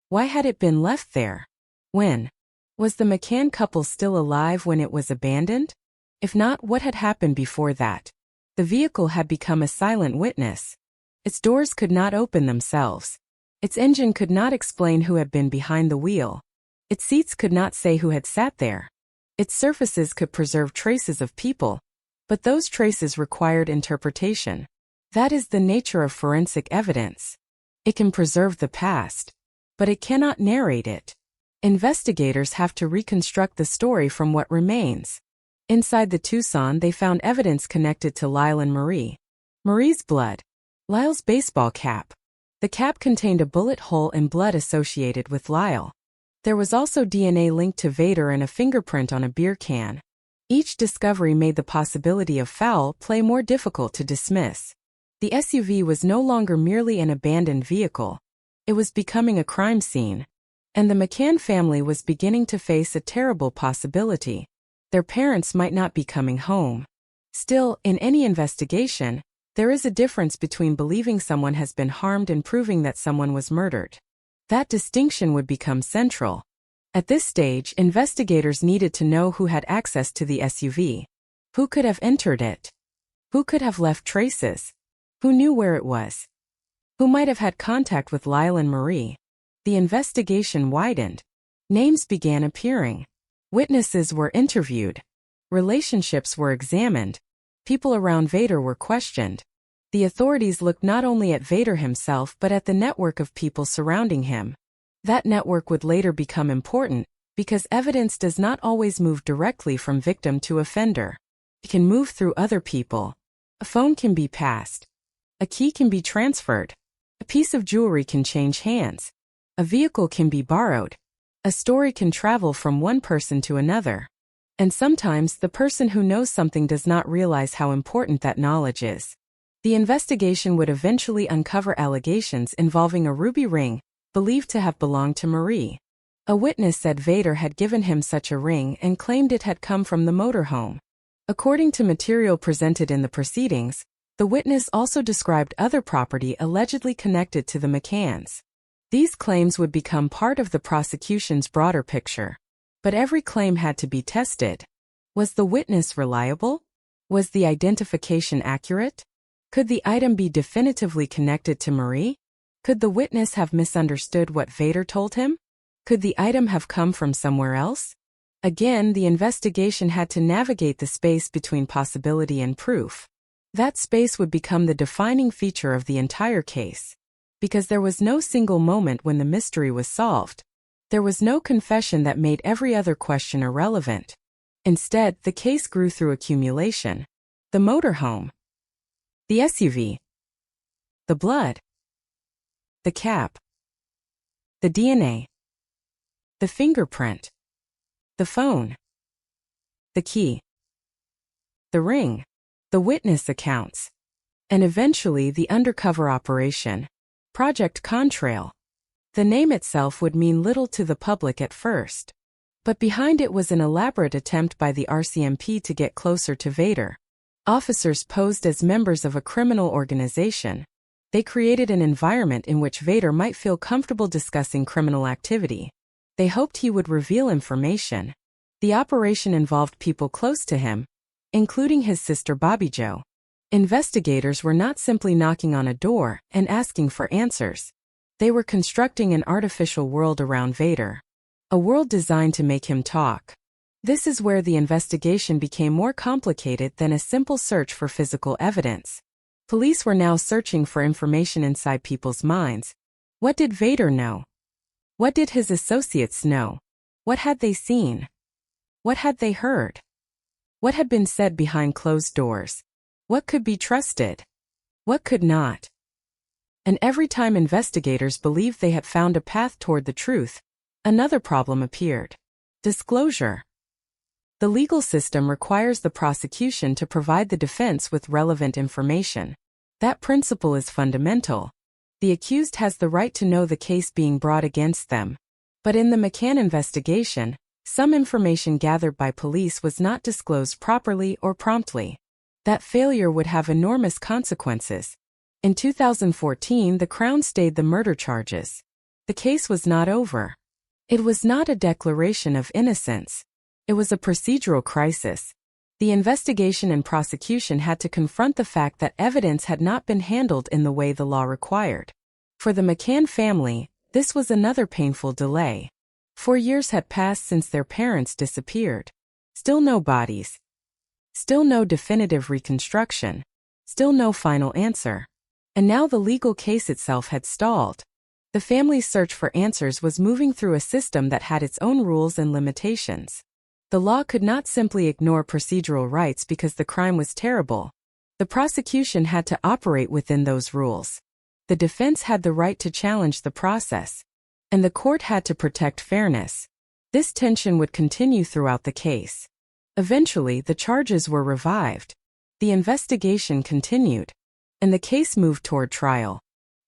Why had it been left there? When? Was the McCann couple still alive when it was abandoned? If not, what had happened before that? The vehicle had become a silent witness. Its doors could not open themselves. Its engine could not explain who had been behind the wheel. Its seats could not say who had sat there. Its surfaces could preserve traces of people. But those traces required interpretation. That is the nature of forensic evidence. It can preserve the past, but it cannot narrate it. Investigators have to reconstruct the story from what remains. Inside the Tucson, they found evidence connected to Lyle and Marie. Marie's blood. Lyle's baseball cap. The cap contained a bullet hole and blood associated with Lyle. There was also DNA linked to Vader and a fingerprint on a beer can. Each discovery made the possibility of foul play more difficult to dismiss. The SUV was no longer merely an abandoned vehicle. It was becoming a crime scene. And the McCann family was beginning to face a terrible possibility. Their parents might not be coming home. Still, in any investigation, there is a difference between believing someone has been harmed and proving that someone was murdered. That distinction would become central. At this stage, investigators needed to know who had access to the SUV. Who could have entered it? Who could have left traces? Who knew where it was? Who might have had contact with Lyle and Marie? The investigation widened. Names began appearing. Witnesses were interviewed. Relationships were examined. People around Vader were questioned. The authorities looked not only at Vader himself but at the network of people surrounding him. That network would later become important, because evidence does not always move directly from victim to offender. It can move through other people. A phone can be passed. A key can be transferred. A piece of jewelry can change hands. A vehicle can be borrowed. A story can travel from one person to another. And sometimes the person who knows something does not realize how important that knowledge is. The investigation would eventually uncover allegations involving a ruby ring, believed to have belonged to Marie. A witness said Vader had given him such a ring and claimed it had come from the motorhome. According to material presented in the proceedings, the witness also described other property allegedly connected to the McCanns. These claims would become part of the prosecution's broader picture. But every claim had to be tested. Was the witness reliable? Was the identification accurate? Could the item be definitively connected to Marie? Could the witness have misunderstood what Vader told him? Could the item have come from somewhere else? Again, the investigation had to navigate the space between possibility and proof. That space would become the defining feature of the entire case. Because there was no single moment when the mystery was solved. There was no confession that made every other question irrelevant. Instead, the case grew through accumulation. The motorhome. The SUV. The blood. The cap. The DNA. The fingerprint. The phone. The key. The ring. The witness accounts. And eventually the undercover operation. Project Contrail. The name itself would mean little to the public at first. But behind it was an elaborate attempt by the RCMP to get closer to Vader. Officers posed as members of a criminal organization. They created an environment in which Vader might feel comfortable discussing criminal activity. They hoped he would reveal information. The operation involved people close to him, including his sister Bobby Jo. Investigators were not simply knocking on a door and asking for answers. They were constructing an artificial world around Vader. A world designed to make him talk. This is where the investigation became more complicated than a simple search for physical evidence. Police were now searching for information inside people's minds. What did Vader know? What did his associates know? What had they seen? What had they heard? What had been said behind closed doors? What could be trusted? What could not? And every time investigators believed they had found a path toward the truth, another problem appeared. Disclosure. The legal system requires the prosecution to provide the defense with relevant information. That principle is fundamental. The accused has the right to know the case being brought against them. But in the McCann investigation, some information gathered by police was not disclosed properly or promptly. That failure would have enormous consequences. In 2014, the Crown stayed the murder charges. The case was not over. It was not a declaration of innocence. It was a procedural crisis. The investigation and prosecution had to confront the fact that evidence had not been handled in the way the law required. For the McCann family, this was another painful delay. 4 years had passed since their parents disappeared. Still no bodies. Still no definitive reconstruction. Still no final answer. And now the legal case itself had stalled. The family's search for answers was moving through a system that had its own rules and limitations. The law could not simply ignore procedural rights because the crime was terrible. The prosecution had to operate within those rules. The defense had the right to challenge the process. And the court had to protect fairness. This tension would continue throughout the case. Eventually, the charges were revived. The investigation continued. And the case moved toward trial.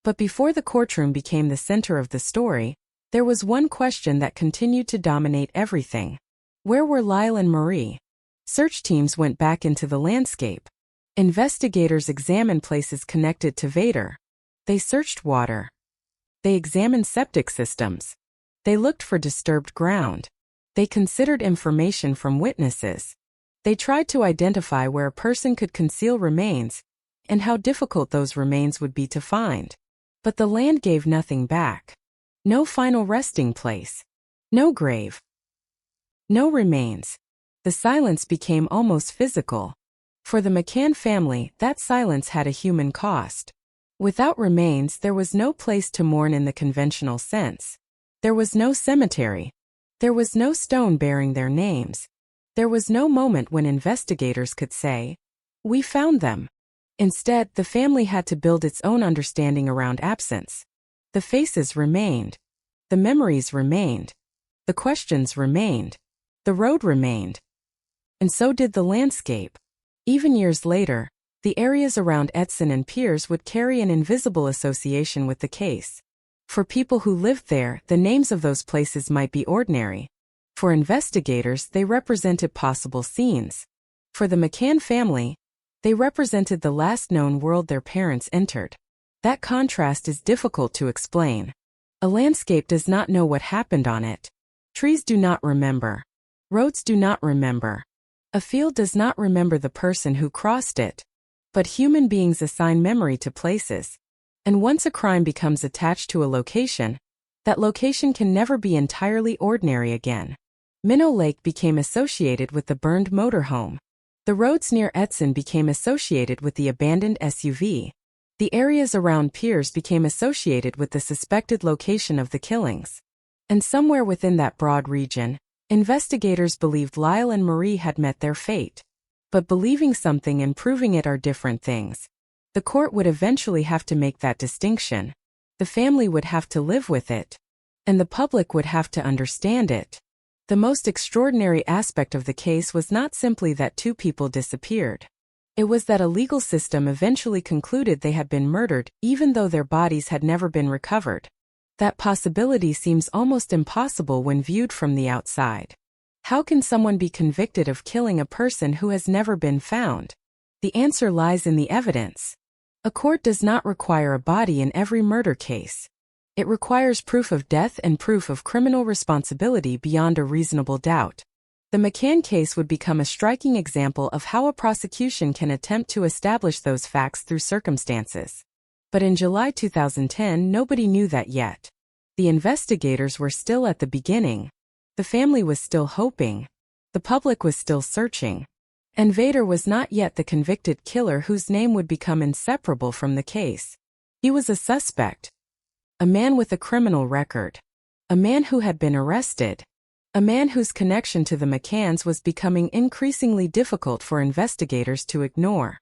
But before the courtroom became the center of the story, there was one question that continued to dominate everything. Where were Lyle and Marie? Search teams went back into the landscape. Investigators examined places connected to Vader. They searched water. They examined septic systems. They looked for disturbed ground. They considered information from witnesses. They tried to identify where a person could conceal remains and how difficult those remains would be to find. But the land gave nothing back. No final resting place. No grave. No remains. The silence became almost physical. For the McCann family, that silence had a human cost. Without remains, there was no place to mourn in the conventional sense. There was no cemetery. There was no stone bearing their names. There was no moment when investigators could say, "We found them." Instead, the family had to build its own understanding around absence. The faces remained. The memories remained. The questions remained. The road remained. And so did the landscape. Even years later, the areas around Edson and Piers would carry an invisible association with the case. For people who lived there, the names of those places might be ordinary. For investigators, they represented possible scenes. For the McCann family, they represented the last known world their parents entered. That contrast is difficult to explain. A landscape does not know what happened on it. Trees do not remember. Roads do not remember. A field does not remember the person who crossed it. But human beings assign memory to places. And once a crime becomes attached to a location, that location can never be entirely ordinary again. Minnow Lake became associated with the burned motorhome. The roads near Edson became associated with the abandoned SUV. The areas around Piers became associated with the suspected location of the killings. And somewhere within that broad region, investigators believed Lyle and Marie had met their fate. But believing something and proving it are different things. The court would eventually have to make that distinction. The family would have to live with it. And the public would have to understand it. The most extraordinary aspect of the case was not simply that two people disappeared. It was that a legal system eventually concluded they had been murdered, even though their bodies had never been recovered. That possibility seems almost impossible when viewed from the outside. How can someone be convicted of killing a person who has never been found? The answer lies in the evidence. A court does not require a body in every murder case. It requires proof of death and proof of criminal responsibility beyond a reasonable doubt. The McCann case would become a striking example of how a prosecution can attempt to establish those facts through circumstances. But in July 2010, nobody knew that yet. The investigators were still at the beginning. The family was still hoping. The public was still searching. And Vader was not yet the convicted killer whose name would become inseparable from the case. He was a suspect. A man with a criminal record. A man who had been arrested. A man whose connection to the McCanns was becoming increasingly difficult for investigators to ignore.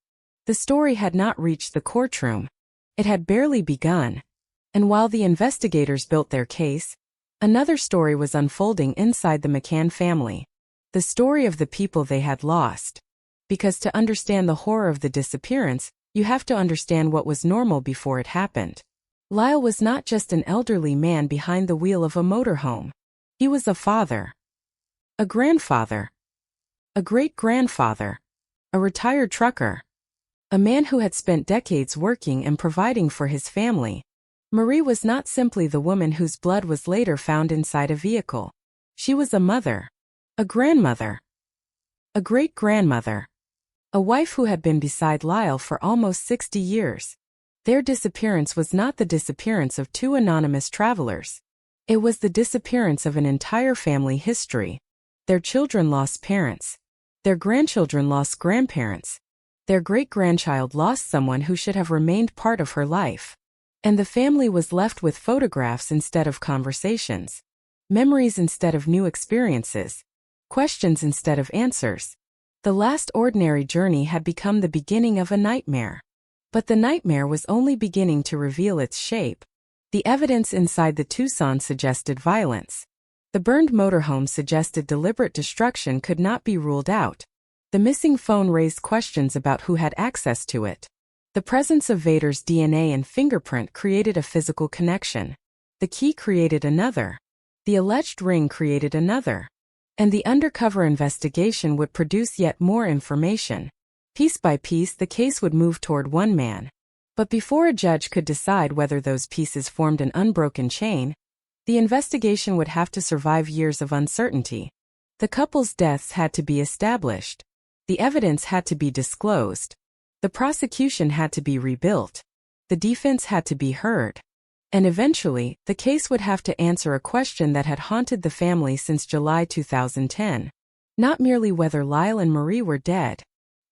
The story had not reached the courtroom. It had barely begun. And while the investigators built their case, another story was unfolding inside the McCann family. The story of the people they had lost. Because to understand the horror of the disappearance, you have to understand what was normal before it happened. Lyle was not just an elderly man behind the wheel of a motorhome. He was a father. A grandfather. A great-grandfather. A retired trucker. A man who had spent decades working and providing for his family. Marie was not simply the woman whose blood was later found inside a vehicle. She was a mother. A grandmother. A great-grandmother. A wife who had been beside Lyle for almost 60 years. Their disappearance was not the disappearance of two anonymous travelers. It was the disappearance of an entire family history. Their children lost parents. Their grandchildren lost grandparents. Their great-grandchild lost someone who should have remained part of her life. And the family was left with photographs instead of conversations. Memories instead of new experiences. Questions instead of answers. The last ordinary journey had become the beginning of a nightmare. But the nightmare was only beginning to reveal its shape. The evidence inside the Tucson suggested violence. The burned motorhome suggested deliberate destruction could not be ruled out. The missing phone raised questions about who had access to it. The presence of Vader's DNA and fingerprint created a physical connection. The key created another. The alleged ring created another. And the undercover investigation would produce yet more information. Piece by piece, the case would move toward one man. But before a judge could decide whether those pieces formed an unbroken chain, the investigation would have to survive years of uncertainty. The couple's deaths had to be established. The evidence had to be disclosed. The prosecution had to be rebuilt. The defense had to be heard. And eventually, the case would have to answer a question that had haunted the family since July 2010. Not merely whether Lyle and Marie were dead,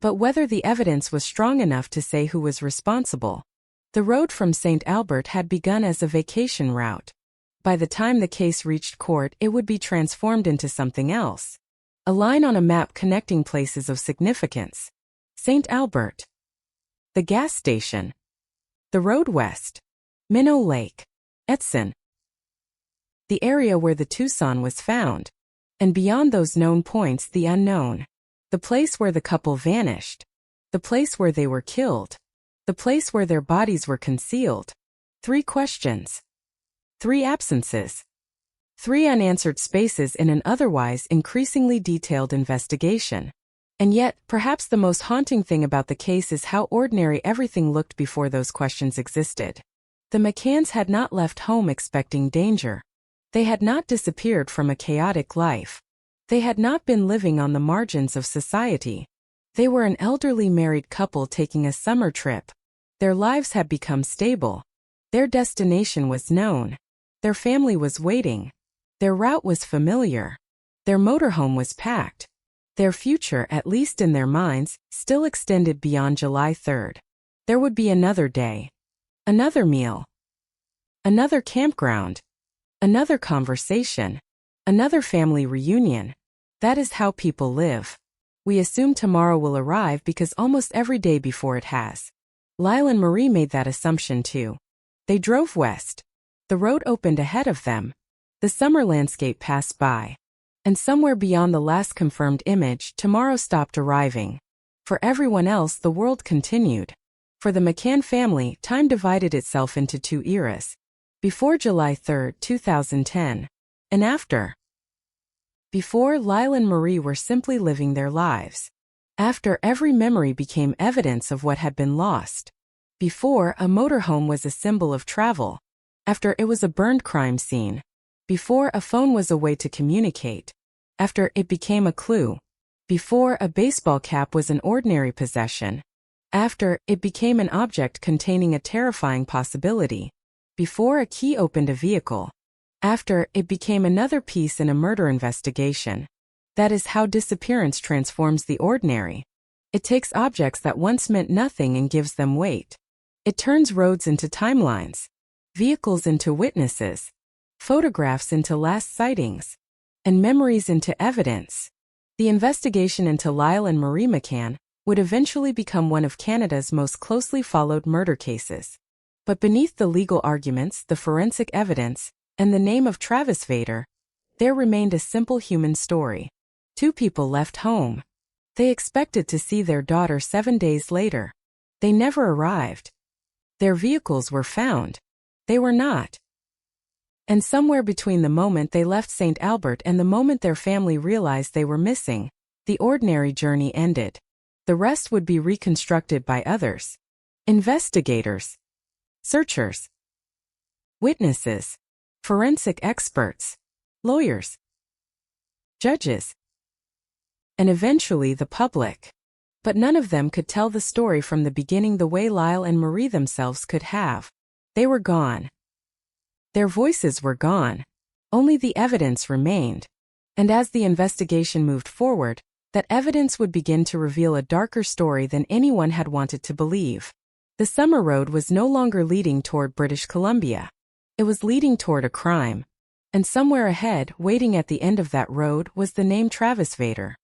but whether the evidence was strong enough to say who was responsible. The road from St. Albert had begun as a vacation route. By the time the case reached court, it would be transformed into something else. A line on a map connecting places of significance. St. Albert. The gas station. The road west. Minnow Lake. Edson. The area where the Tucson was found. And beyond those known points, the unknown. The place where the couple vanished. The place where they were killed. The place where their bodies were concealed. 3 questions. 3 absences. 3 unanswered spaces in an otherwise increasingly detailed investigation. And yet, perhaps the most haunting thing about the case is how ordinary everything looked before those questions existed. The McCanns had not left home expecting danger. They had not disappeared from a chaotic life. They had not been living on the margins of society. They were an elderly married couple taking a summer trip. Their lives had become stable. Their destination was known. Their family was waiting. Their route was familiar. Their motorhome was packed. Their future, at least in their minds, still extended beyond July 3rd. There would be another day. Another meal. Another campground. Another conversation. Another family reunion. That is how people live. We assume tomorrow will arrive because almost every day before it has. Lyle and Marie made that assumption too. They drove west. The road opened ahead of them. The summer landscape passed by. And somewhere beyond the last confirmed image, tomorrow stopped arriving. For everyone else, the world continued. For the McCann family, time divided itself into 2 eras. Before July 3, 2010. And after. Before, Lyle and Marie were simply living their lives. After, every memory became evidence of what had been lost. Before, a motorhome was a symbol of travel. After, it was a burned crime scene. Before, a phone was a way to communicate. After, it became a clue. Before, a baseball cap was an ordinary possession. After, it became an object containing a terrifying possibility. Before, a key opened a vehicle. After, it became another piece in a murder investigation. That is how disappearance transforms the ordinary. It takes objects that once meant nothing and gives them weight. It turns roads into timelines, vehicles into witnesses, photographs into last sightings, and memories into evidence. The investigation into Lyle and Marie McCann would eventually become one of Canada's most closely followed murder cases. But beneath the legal arguments, the forensic evidence, and the name of Travis Vader, there remained a simple human story. 2 people left home. They expected to see their daughter 7 days later. They never arrived. Their vehicles were found. They were not. And somewhere between the moment they left St. Albert and the moment their family realized they were missing, the ordinary journey ended. The rest would be reconstructed by others. Investigators. Searchers. Witnesses. Forensic experts. Lawyers. Judges. And eventually the public. But none of them could tell the story from the beginning the way Lyle and Marie themselves could have. They were gone. Their voices were gone. Only the evidence remained. And as the investigation moved forward, that evidence would begin to reveal a darker story than anyone had wanted to believe. The summer road was no longer leading toward British Columbia. It was leading toward a crime. And somewhere ahead, waiting at the end of that road, was the name Travis Vader.